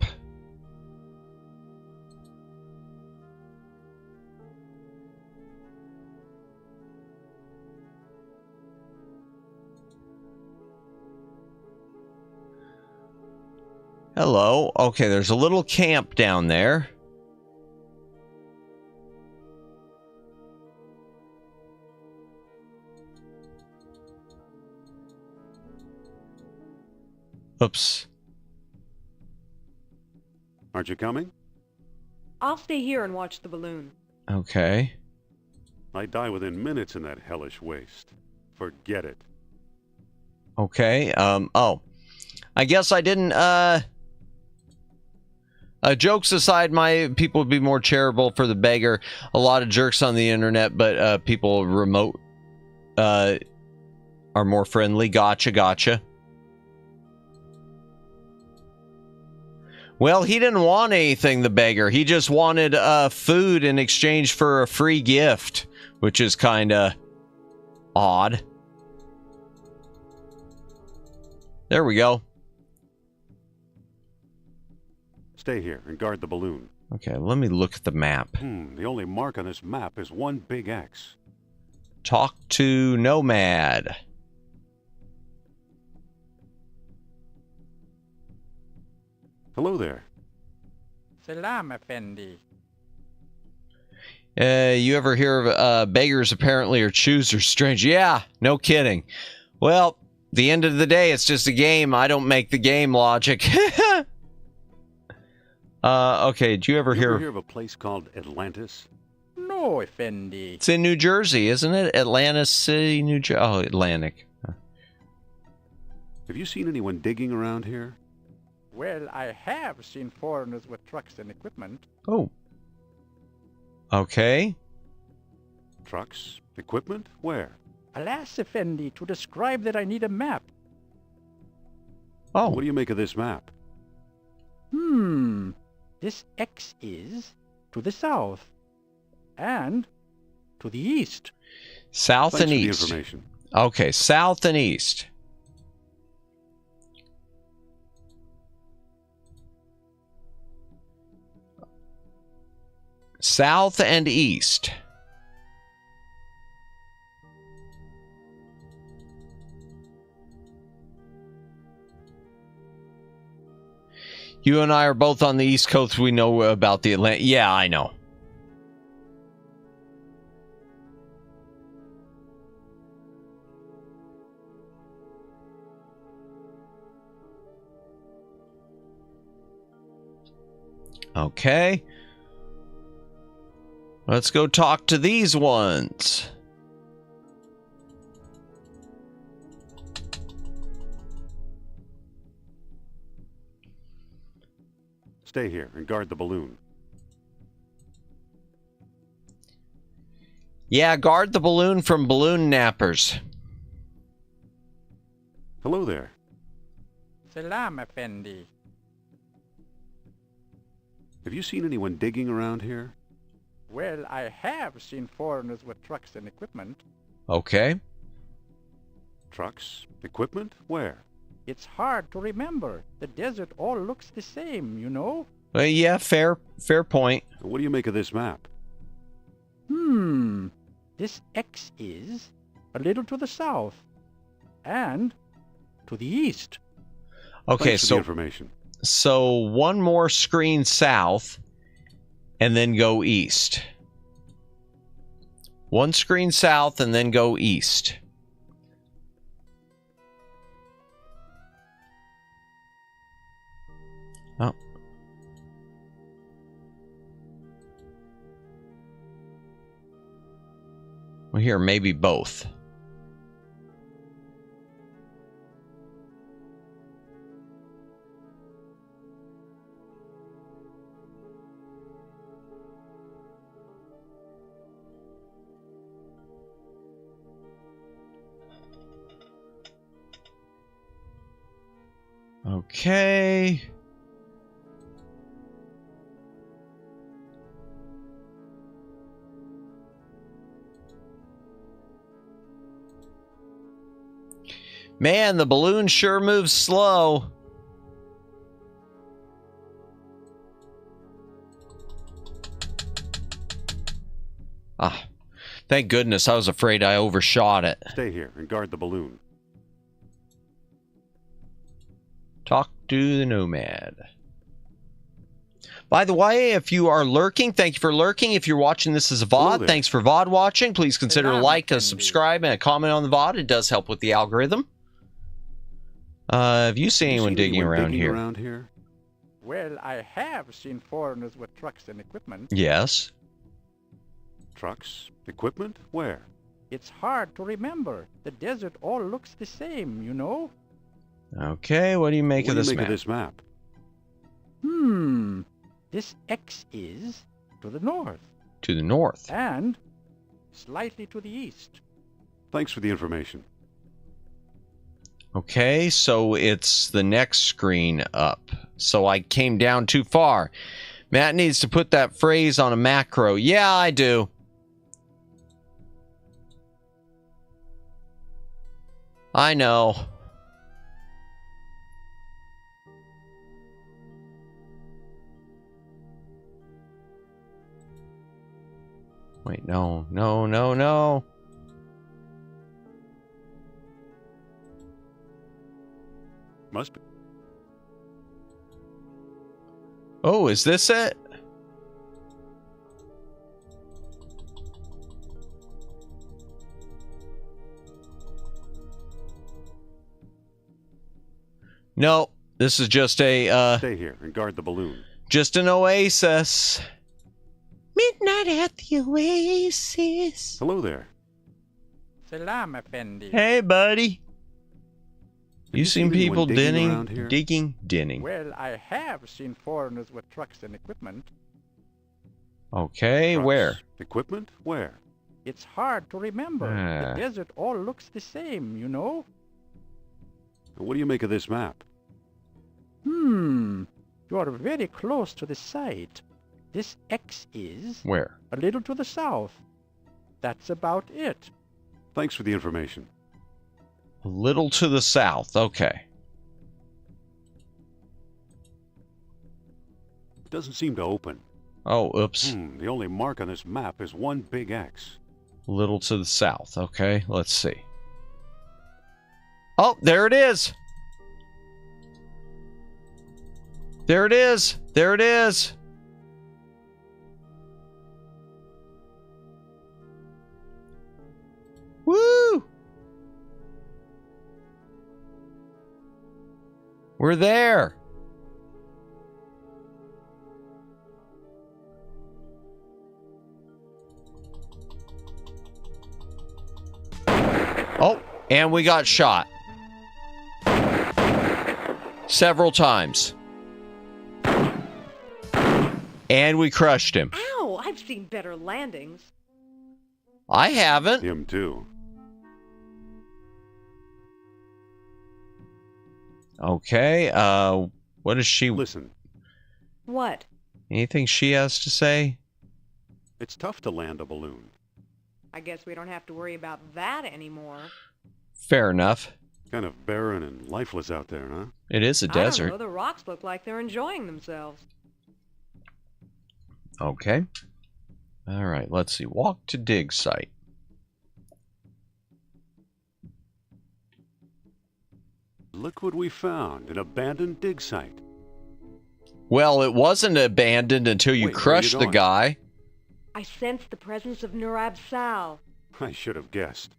Hello. Okay, there's a little camp down there. Oops. Aren't you coming? I'll stay here and watch the balloon. Okay. I die within minutes in that hellish waste. Forget it. Okay. Oh. I guess I didn't, jokes aside, my people would be more charitable for the beggar. A lot of jerks on the internet, but people remote are more friendly. Gotcha, gotcha. Well, he didn't want anything, the beggar. He just wanted food in exchange for a free gift, which is kind of odd. There we go. Stay here and guard the balloon. Okay, let me look at the map. The only mark on this map is one big X. Talk to Nomad. Hello there. Salam, Effendi. You ever hear of beggars apparently are choosers? Strange. Yeah, no kidding. Well, the end of the day, it's just a game. I don't make the game logic. Okay, do you ever hear of a place called Atlantis? No, Effendi. It's in New Jersey, isn't it? Atlantis City, New Jersey. Oh, Atlantic. Have you seen anyone digging around here? Well, I have seen foreigners with trucks and equipment. Oh. Okay. Trucks? Equipment? Where? Alas, Effendi, to describe that I need a map. Oh. What do you make of this map? This X is to the south and to the east. South Thanks and for the east. information. Okay, south and east. South and east. You and I are both on the East Coast. We know about the Atlantis. Yeah, I know. Okay. Let's go talk to these ones. Stay here and guard the balloon. Yeah, guard the balloon from balloon nappers. Hello there. Salam, Effendi. Have you seen anyone digging around here? Well, I have seen foreigners with trucks and equipment. Okay. Trucks? Equipment? Where? It's hard to remember. The desert all looks the same, you know? Yeah, fair point. What do you make of this map? This X is a little to the south and to the east. Okay, Thanks for the information. So one more screen south and then go east. One screen south and then go east. Oh. Well, here, maybe both. Okay. Man, the balloon sure moves slow. Ah, thank goodness. I was afraid I overshot it. Stay here and guard the balloon. Talk to the nomad. By the way, if you are lurking, thank you for lurking. If you're watching this as a VOD, thanks for VOD watching. Please consider a like, a subscribe, and a comment on the VOD. It does help with the algorithm. Have you seen anyone digging around here? Well, I have seen foreigners with trucks and equipment. Yes. Trucks? Equipment? Where? It's hard to remember. The desert all looks the same, you know? Okay, what do you make of this map? This X is to the north. To the north. And slightly to the east. Thanks for the information. Okay, so it's the next screen up. So I came down too far. Matt needs to put that phrase on a macro. Yeah, I do. I know. Wait, no. Must be. Oh, is this it? No, this is just a Stay here and guard the balloon. Just an oasis. Midnight at the oasis. Hello there. Salam, Effendi. Hey, buddy. You seen people digging? Digging? Well, I have seen foreigners with trucks and equipment. Okay, Trucks? where? Equipment? Where? It's hard to remember. The desert all looks the same, you know? What do you make of this map? You are very close to the site. This X is... Where? A little to the south. That's about it. Thanks for the information. A little to the south. Okay. It doesn't seem to open. Oh, oops. The only mark on this map is one big X. A little to the south. Okay, let's see. Oh, there it is. There it is. There it is. Woo! We're there. Oh, and we got shot. Several times. And we crushed him. Ow! I've seen better landings. I haven't. Him too. Okay, what does she... Listen. What? Anything she has to say? It's tough to land a balloon. I guess we don't have to worry about that anymore. Fair enough. Kind of barren and lifeless out there, huh? It is a desert. I don't know, the rocks look like they're enjoying themselves. Okay. All right, let's see. Walk to dig site. Look what we found, an abandoned dig site. Well, it wasn't abandoned until you crushed the guy. I sense the presence of Nurab Sal. I should have guessed.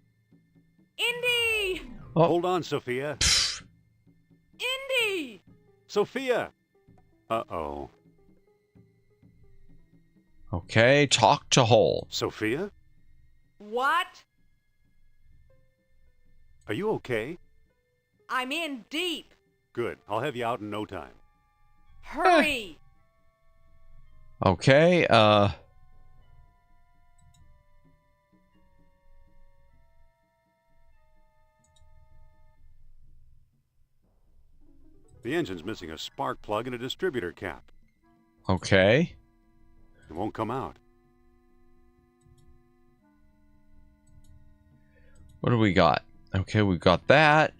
Indy! Oh. Hold on, Sophia. Indy! Sophia! Uh-oh. Okay, talk to Hole. Sophia? What? Are you okay? I'm in deep. Good. I'll have you out in no time. Hurry! Okay, The engine's missing a spark plug and a distributor cap. Okay. It won't come out. What do we got? Okay, we got that.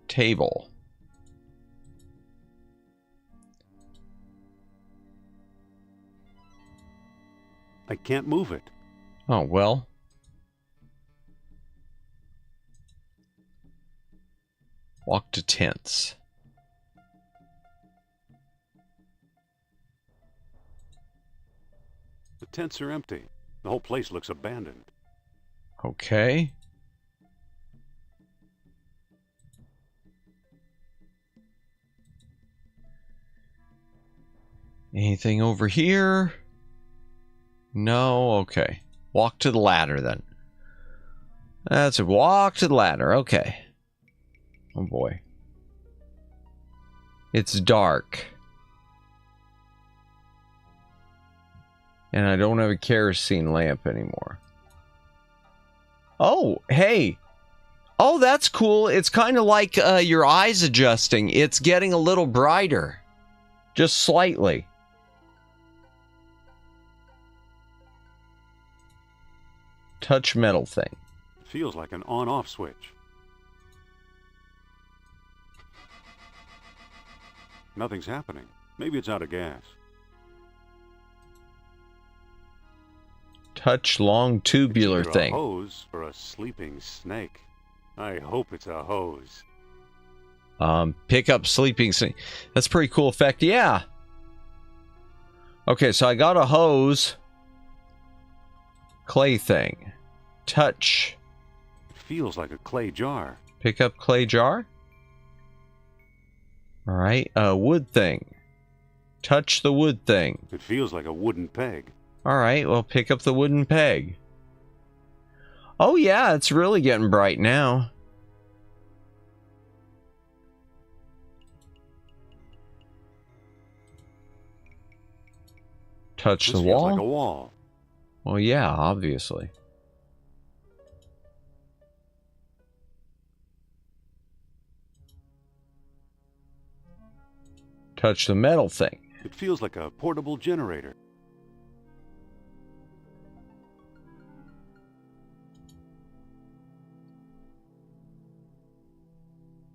Table. I can't move it. Oh, well. Walk to tents. The tents are empty. The whole place looks abandoned. Okay. Anything over here? No, okay. Walk to the ladder then. That's it. Walk to the ladder. Okay. Oh boy. It's dark. And I don't have a kerosene lamp anymore. Oh, hey. Oh, that's cool. It's kind of like your eyes adjusting. It's getting a little brighter. Just slightly. Touch metal thing. Feels like an on-off switch. Nothing's happening. Maybe it's out of gas. Touch long tubular It's thing. A hose for a sleeping snake. I hope it's a hose. Pick up sleeping snake. That's a pretty cool effect. Yeah. Okay, so I got a hose. Clay thing. Touch. It feels like a clay jar. Pick up clay jar. All right. Wood thing. Touch the wood thing. It feels like a wooden peg. All right. Well, pick up the wooden peg. Oh, yeah. It's really getting bright now. Touch the wall. Feels like a wall. Well, yeah, obviously. Touch the metal thing. It feels like a portable generator.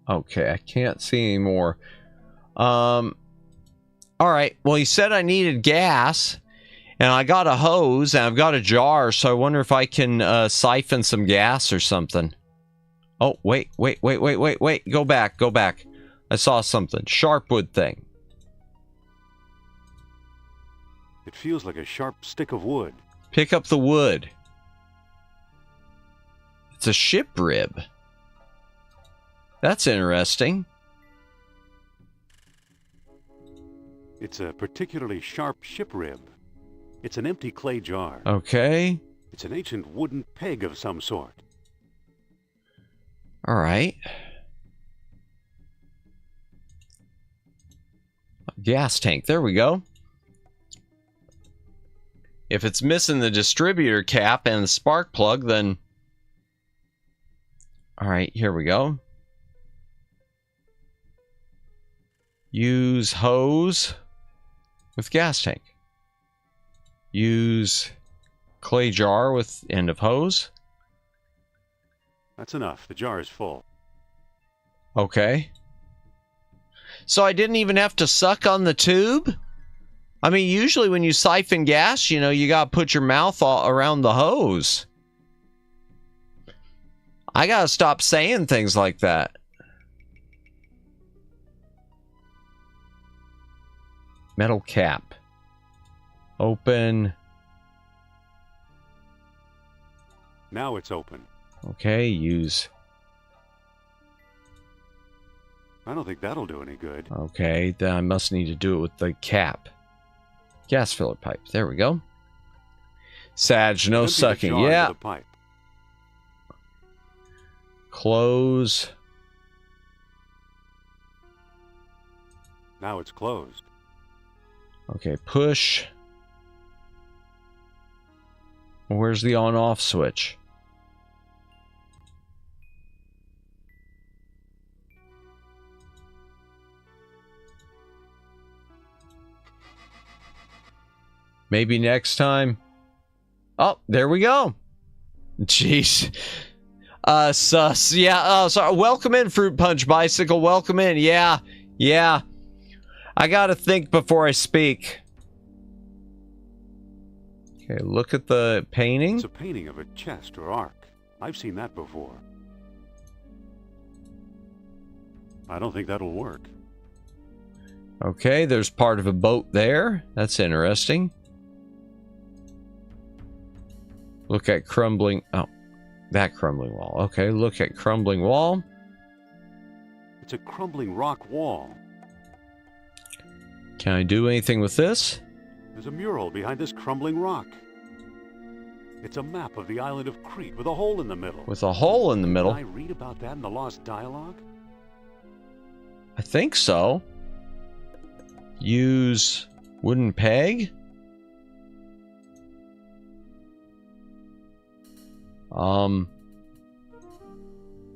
Okay, I can't see anymore. All right. Well, he said I needed gas, and I got a hose, and I've got a jar, so I wonder if I can siphon some gas or something. Oh, wait. Go back. I saw something. Sharpwood thing. It feels like a sharp stick of wood. Pick up the wood. It's a ship rib. That's interesting. It's a particularly sharp ship rib. It's an empty clay jar. Okay. It's an ancient wooden peg of some sort. All right. Gas tank. There we go. If it's missing the distributor cap and the spark plug, then... All right, here we go. Use hose with gas tank. Use clay jar with end of hose. That's enough. The jar is full. Okay. So I didn't even have to suck on the tube? I mean, usually when you siphon gas, you know, you got to put your mouth all around the hose. I got to stop saying things like that. Metal cap. Open. Now it's open. Okay, use. I don't think that'll do any good. Okay, then I must need to do it with the cap. Gas filler pipe. There we go. Sag, no sucking. Yeah. The pipe. Close. Now it's closed. Okay, push. Where's the on-off switch? Maybe next time. Oh, there we go. Jeez. Sus. Yeah, sorry. Welcome in, Fruit Punch Bicycle. Welcome in. Yeah. Yeah. I gotta think before I speak. Okay, look at the painting. It's a painting of a chest or ark. I've seen that before. I don't think that'll work. Okay, there's part of a boat there. That's interesting. Look at crumbling... Oh, that crumbling wall. Okay, look at crumbling wall. It's a crumbling rock wall. Can I do anything with this? There's a mural behind this crumbling rock. It's a map of the island of Crete with a hole in the middle. With a hole in the middle? Can I read about that in the Lost Dialogue? I think so. Use wooden peg?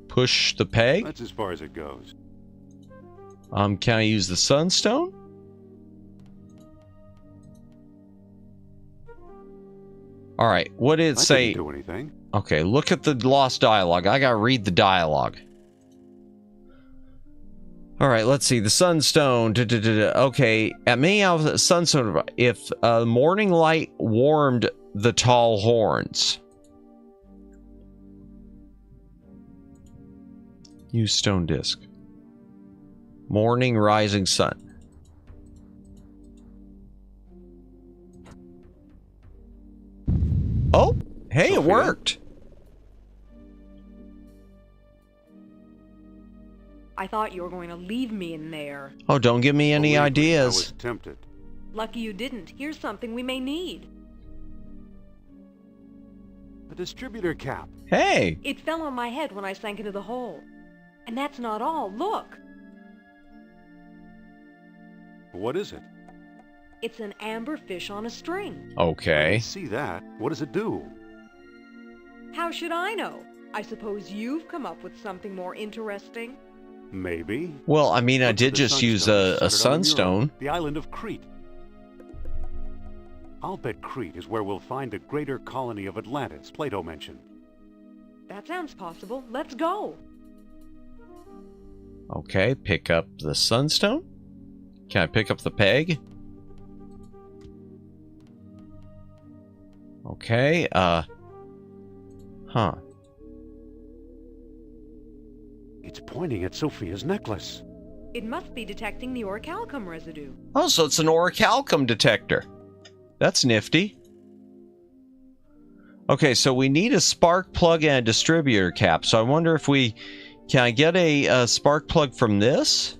Push the peg? That's as far as it goes. Can I use the sunstone? All right, what did it say? Didn't do anything. Okay, look at the Lost Dialogue. I gotta read the dialogue. All right, let's see. The sunstone. Okay, at many hours, the sunstone. If morning light warmed the tall horns. Use stone disc. Morning rising sun. Oh, hey, Sophia. It worked. I thought you were going to leave me in there. Oh, don't give me any ideas. I was tempted. Lucky you didn't. Here's something we may need. A distributor cap. Hey! It fell on my head when I sank into the hole. And that's not all. Look! What is it? It's an amber fish on a string. Okay. I see that. What does it do? How should I know? I suppose you've come up with something more interesting? Maybe. Well, I mean, I did just use a sunstone. The island of Crete. I'll bet Crete is where we'll find the greater colony of Atlantis Plato mentioned. That sounds possible. Let's go. Okay, pick up the sunstone. Can I pick up the peg? Okay, huh. It's pointing at Sophia's necklace. It must be detecting the orichalcum residue. Oh, so it's an orichalcum detector. That's nifty. Okay, so we need a spark plug and a distributor cap. So I wonder if we... Can I get a spark plug from this?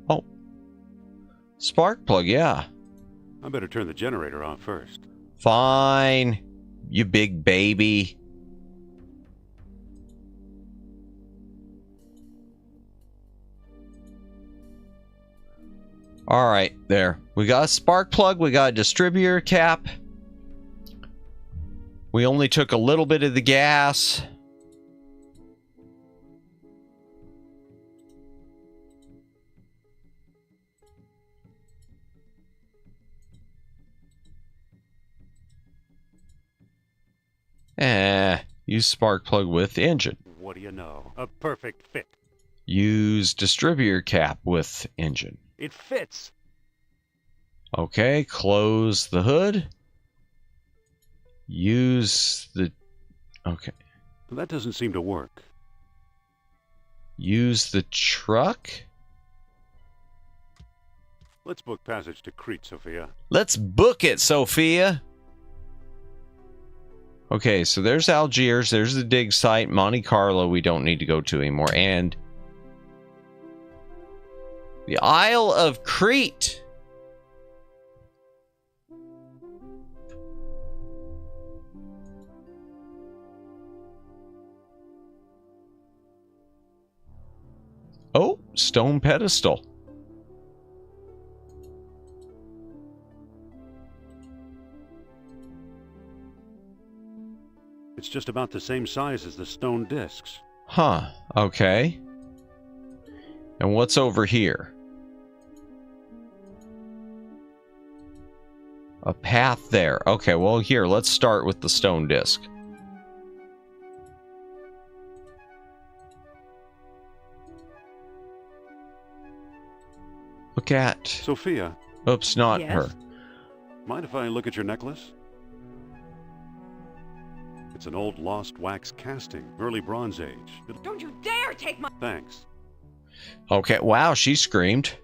Oh. Spark plug, yeah. I better turn the generator off first. Fine. You big baby. All right, there. We got a spark plug. We got a distributor cap. We only took a little bit of the gas. Use spark plug with engine. What do you know? A perfect fit. Use distributor cap with engine. It fits. Okay, close the hood. Use the... Okay. That doesn't seem to work. Use the truck? Let's book passage to Crete, Sophia. Let's book it, Sophia! Okay, so there's Algiers, there's the dig site, Monte Carlo we don't need to go to anymore, and... the Isle of Crete! Oh, stone pedestal. It's just about the same size as the stone discs. Huh, okay. And what's over here? A path there. Okay, well here, let's start with the stone disc. Look at... Sophia. Oops, not Yes? her. Mind if I look at your necklace? It's an old lost wax casting, early Bronze Age. Don't you dare take my... Thanks. Okay, wow, she screamed.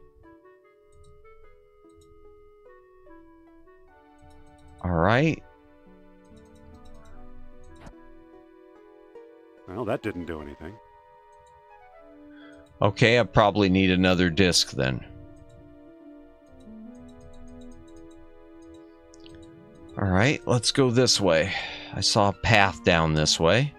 Alright. Well, that didn't do anything. Okay, I probably need another disc then. Alright, let's go this way. I saw a path down this way.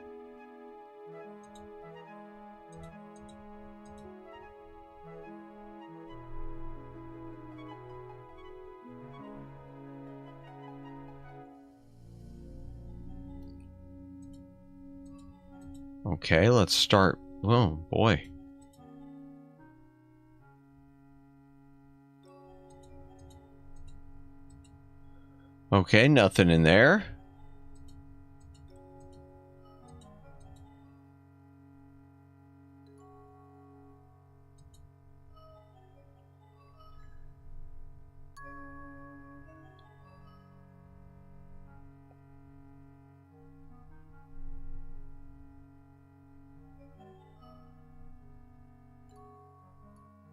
Okay, let's start. Oh boy. Okay, nothing in there.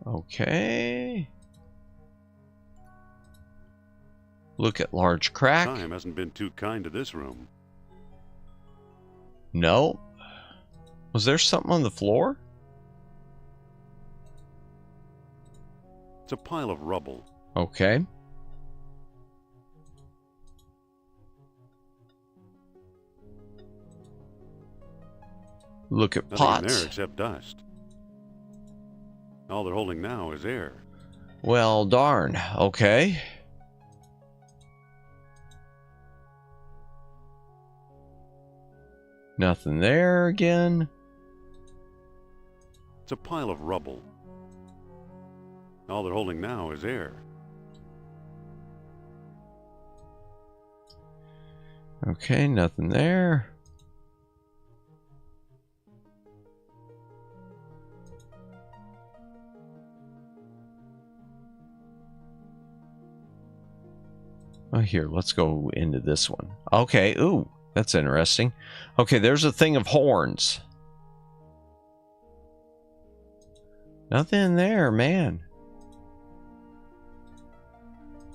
Okay. Look at large crack. Time hasn't been too kind to this room. No. Was there something on the floor? It's a pile of rubble. Okay. Look at Nothing in pots. there except dust. All they're holding now is air. Well, darn. Okay. Nothing there again. It's a pile of rubble. All they're holding now is air. Okay, nothing there. Oh, here, let's go into this one. Okay, ooh, that's interesting. Okay, there's a thing of horns. Nothing there, man.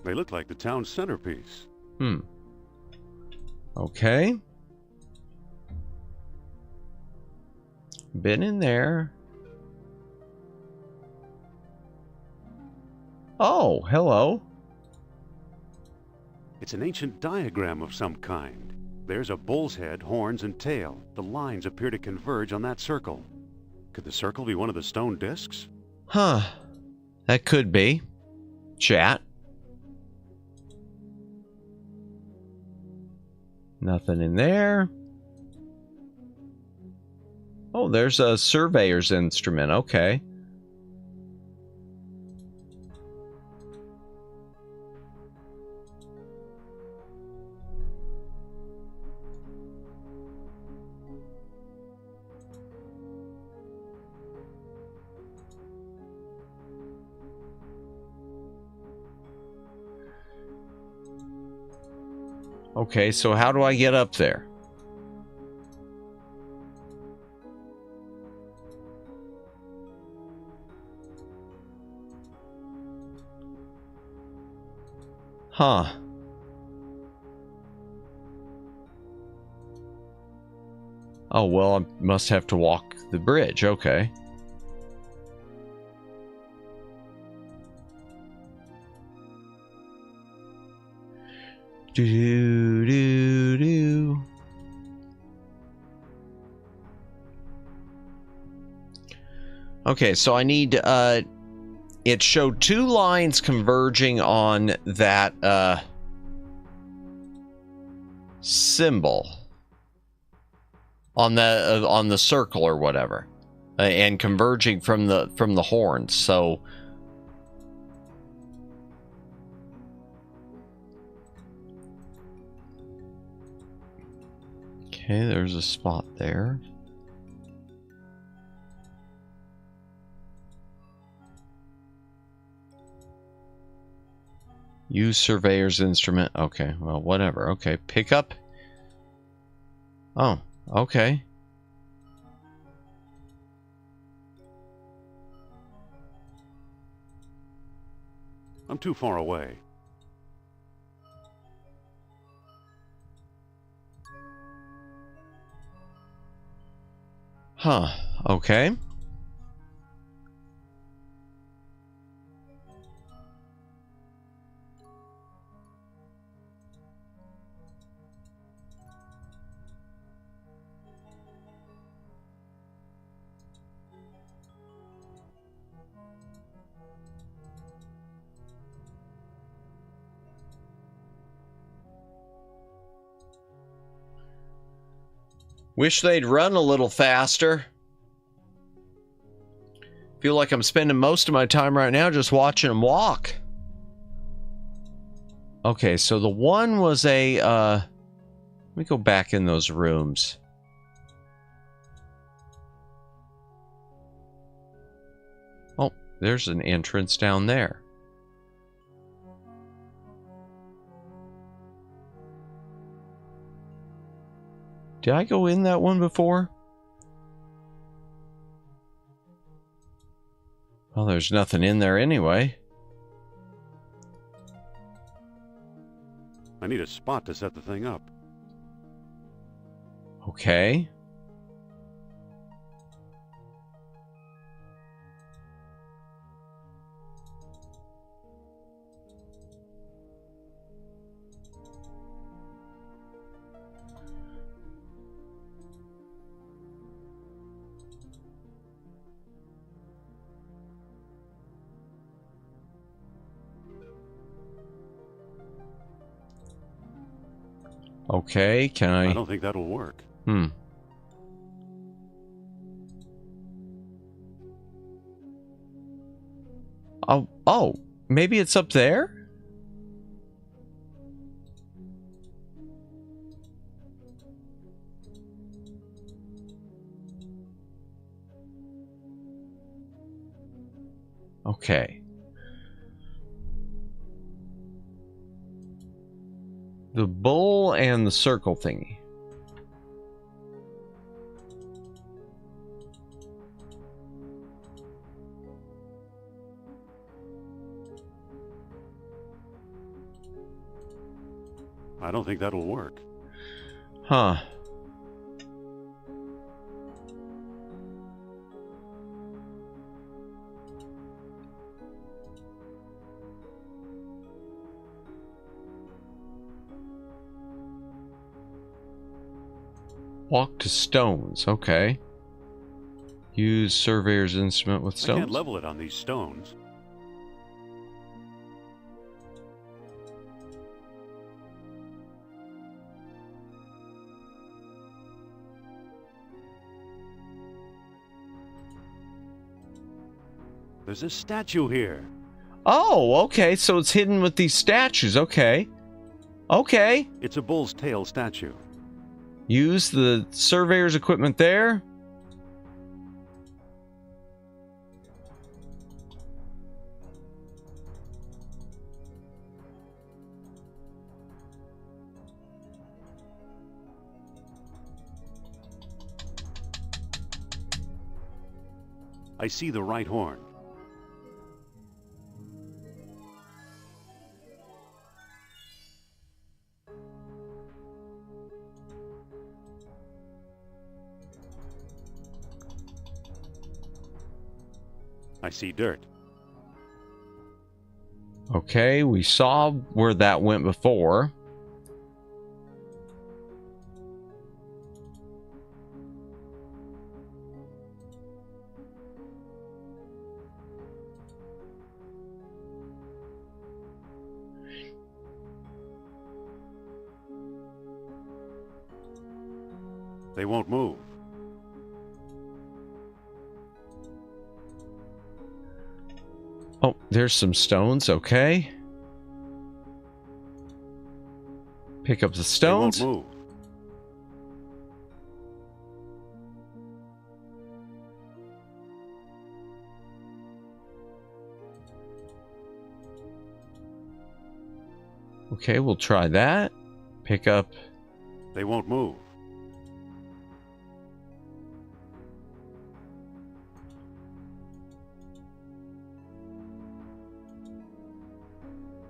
They look like the town's centerpiece. Okay. Been in there. Oh, hello. It's an ancient diagram of some kind. There's a bull's head, horns, and tail. The lines appear to converge on that circle. Could the circle be one of the stone discs? Huh. That could be. Chat. Nothing in there. Oh, there's a surveyor's instrument. Okay. Okay, so how do I get up there? Huh. Oh, well, I must have to walk the bridge. Okay. Do do do. Okay, so I need it showed two lines converging on that symbol on the circle or whatever, and converging from the horns. So okay, there's a spot there. Use surveyor's instrument. Okay, well, whatever. Okay, pick up. Oh, okay. I'm too far away. Huh, okay. Wish they'd run a little faster. Feel like I'm spending most of my time right now just watching them walk. Okay, so the one was a, let me go back in those rooms. Oh, there's an entrance down there. Did I go in that one before? Well, there's nothing in there anyway. I need a spot to set the thing up. Okay. Okay, can I? I don't think that'll work. Oh, maybe it's up there? Okay. The bull and the circle thingy. I don't think that'll work. Huh. Walk to stones. Okay. Use surveyor's instrument with I stones. can't level it on these stones. There's a statue here. Oh, okay. So it's hidden with these statues. Okay. Okay. It's a bull's tail statue. Use the surveyor's equipment there. I see the right horn. I see dirt. Okay, we saw where that went before. They won't move. Oh, there's some stones. Okay. Pick up the stones. They won't move. Okay, we'll try that. Pick up. They won't move.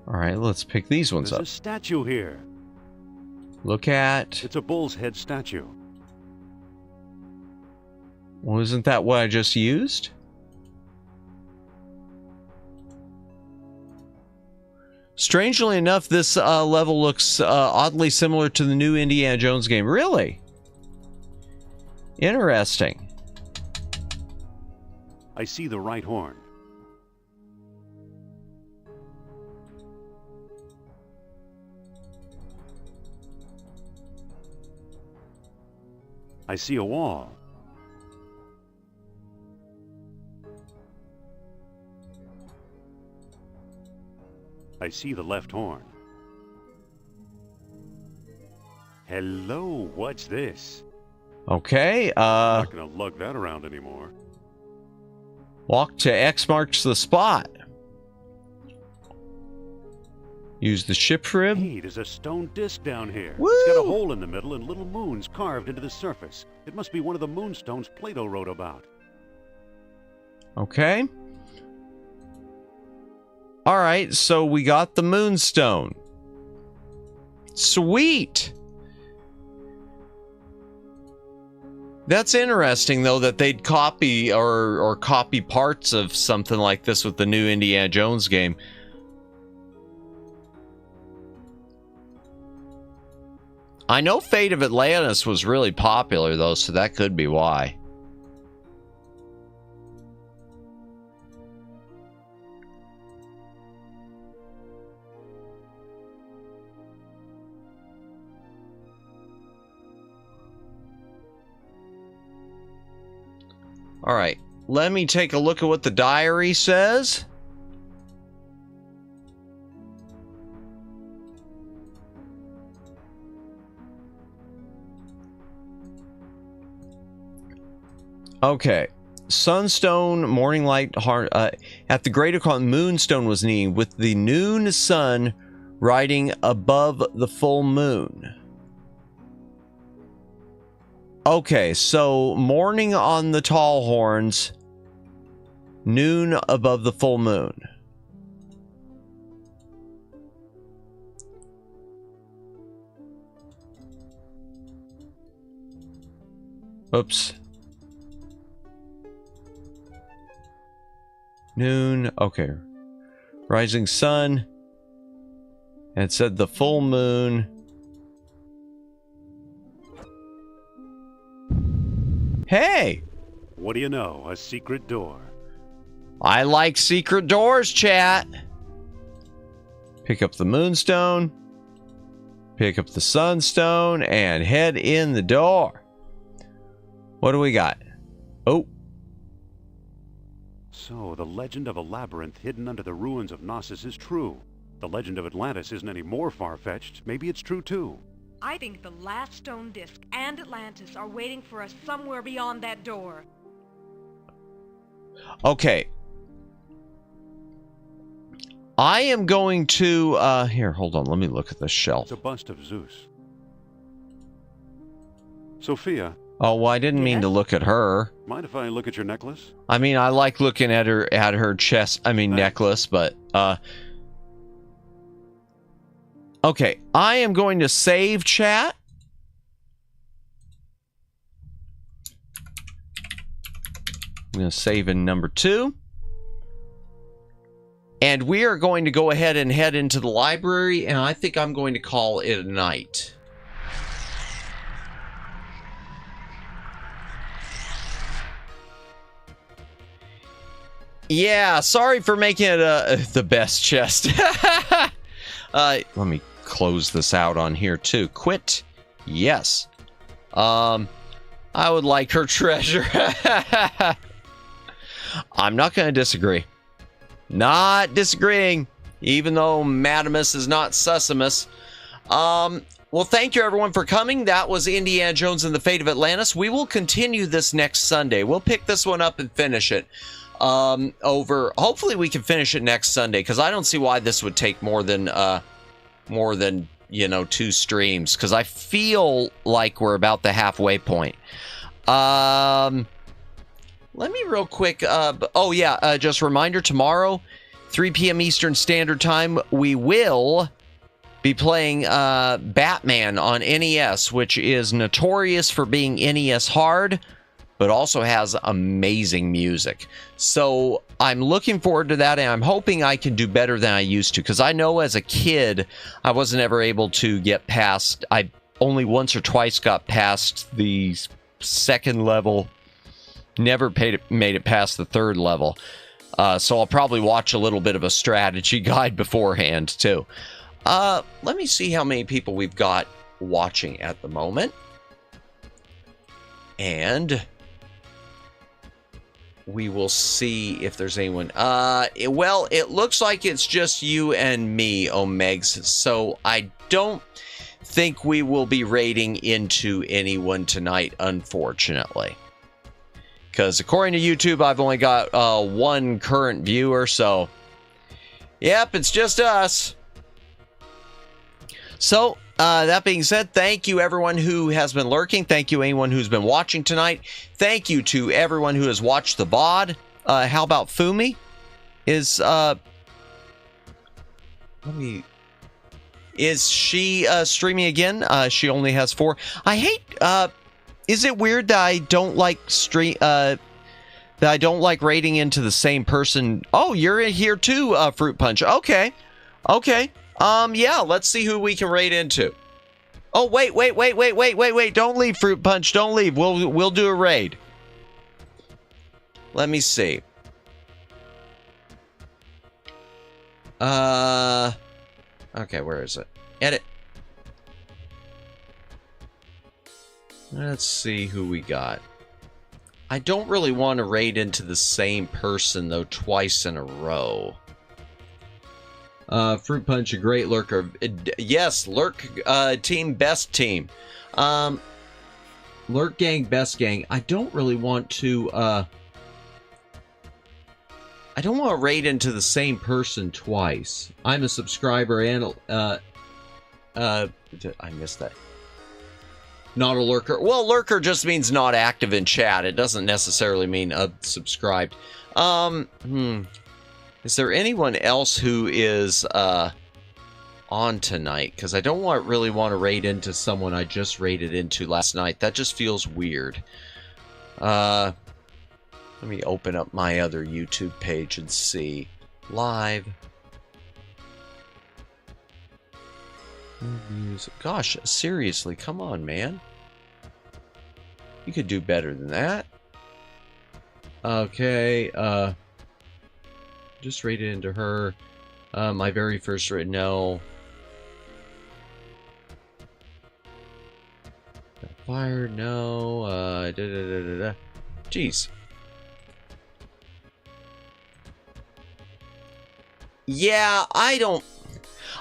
All right, let's pick these ones There's up. a statue here. Look at. It's a bull's head statue. Well, isn't that what I just used? Strangely enough, this level looks oddly similar to the new Indiana Jones game. Really? Interesting. I see the right horn. I see a wall. I see the left horn. Hello, what's this? Okay, I'm not gonna lug that around anymore. walk to X marks the spot. Use the ship rib. Hey, there's a stone disc down here. Woo! It's got a hole in the middle and little moons carved into the surface. It must be one of the moonstones Plato wrote about. Okay. All right, so we got the moonstone. Sweet. That's interesting, though, that they'd copy or copy parts of something like this with the new Indiana Jones game. I know Fate of Atlantis was really popular, though, so that could be why. All right, let me take a look at what the diary says. Okay, sunstone, morning light, at the greater moonstone was needed with the noon sun riding above the full moon. Okay, so morning on the tall horns, noon above the full moon. Oops. Noon. Okay. Rising sun. And it said the full moon. Hey! What do you know? A secret door. I like secret doors, chat. Pick up the moonstone. Pick up the sunstone and head in the door. What do we got? Oh. So, the legend of a labyrinth hidden under the ruins of Knossos is true. The legend of Atlantis isn't any more far-fetched. Maybe it's true, too. I think the last stone disk and Atlantis are waiting for us somewhere beyond that door. Okay. I am going to, here, hold on. Let me look at this shelf. It's a bust of Zeus. Sophia. Oh, well, I didn't mean to look at her. Mind if I look at your necklace? I mean, I like looking at her chest, necklace, but, okay, I am going to save chat. I'm going to save in number 2. And we are going to go ahead and head into the library, and I think I'm going to call it a night. Yeah, sorry for making it the best chest. Let me close this out on here too. Quit. Yes. I would like her treasure. I'm not going to disagree. Not disagreeing, even though Madamus is not Sussimus. Well, thank you everyone for coming. That was Indiana Jones and the Fate of Atlantis. We will continue this next Sunday. We'll pick this one up and finish it. Hopefully we can finish it next Sunday, because I don't see why this would take more than 2 streams, because I feel like we're about the halfway point. Let me real quick, just a reminder, tomorrow 3 p.m. Eastern Standard Time we will be playing Batman on NES, which is notorious for being NES hard, but also has amazing music. So I'm looking forward to that, and I'm hoping I can do better than I used to, because I know as a kid I wasn't ever able to get past, I only once or twice got past the 2nd level, never made it past the 3rd level. So I'll probably watch a little bit of a strategy guide beforehand too. Let me see how many people we've got watching at the moment. And we will see if there's anyone. Well, it looks like it's just you and me, Omegs. So I don't think we will be raiding into anyone tonight, unfortunately. Because according to YouTube, I've only got 1 current viewer, so yep, it's just us. So, that being said, thank you everyone who has been lurking. Thank you anyone who's been watching tonight. Thank you to everyone who has watched the VOD. How about Fumi? Is she streaming again? She only has 4. I hate, is it weird that I don't like raiding into the same person? Oh, you're in here too, Fruit Punch. Okay. Yeah, let's see who we can raid into. Oh, wait. Don't leave, Fruit Punch. Don't leave. We'll do a raid. Let me see. Okay, where is it? Edit. Let's see who we got. I don't really want to raid into the same person, though, twice in a row. Fruit Punch, a great lurker. Yes, lurk team, best team. Lurk gang, best gang. I don't really want to, I don't want to raid into the same person twice. I'm a subscriber and, I missed that. Not a lurker. Well, lurker just means not active in chat. It doesn't necessarily mean subscribed. Is there anyone else who is on tonight? Because I don't really want to raid into someone I just raided into last night. That just feels weird. Let me open up my other YouTube page and see. Live. Music. Gosh, seriously, come on, man. You could do better than that. Okay, just rated into her. My very first raid, no. Fire, no. Jeez. Yeah, I don't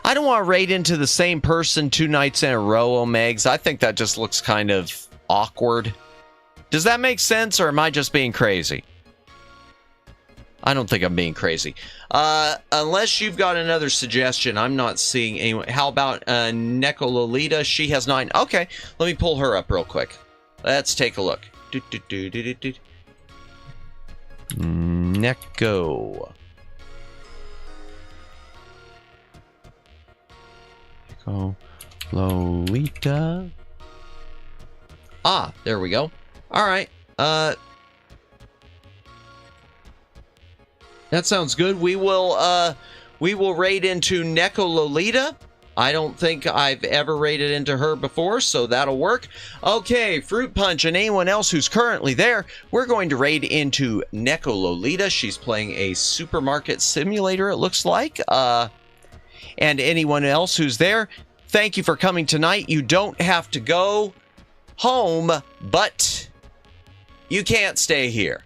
want to raid into the same person 2 nights in a row, Omegs. I think that just looks kind of awkward. Does that make sense, or am I just being crazy? I don't think I'm being crazy. Unless you've got another suggestion, I'm not seeing anyone. How about Neko Lolita? She has 9. Okay, let me pull her up real quick. Let's take a look. Neko. Neko Lolita. Ah, there we go. All right. That sounds good. We will raid into Neko Lolita. I don't think I've ever raided into her before, so that'll work. Okay, Fruit Punch and anyone else who's currently there, we're going to raid into Neko Lolita. She's playing a supermarket simulator, it looks like. And anyone else who's there, thank you for coming tonight. You don't have to go home, but you can't stay here.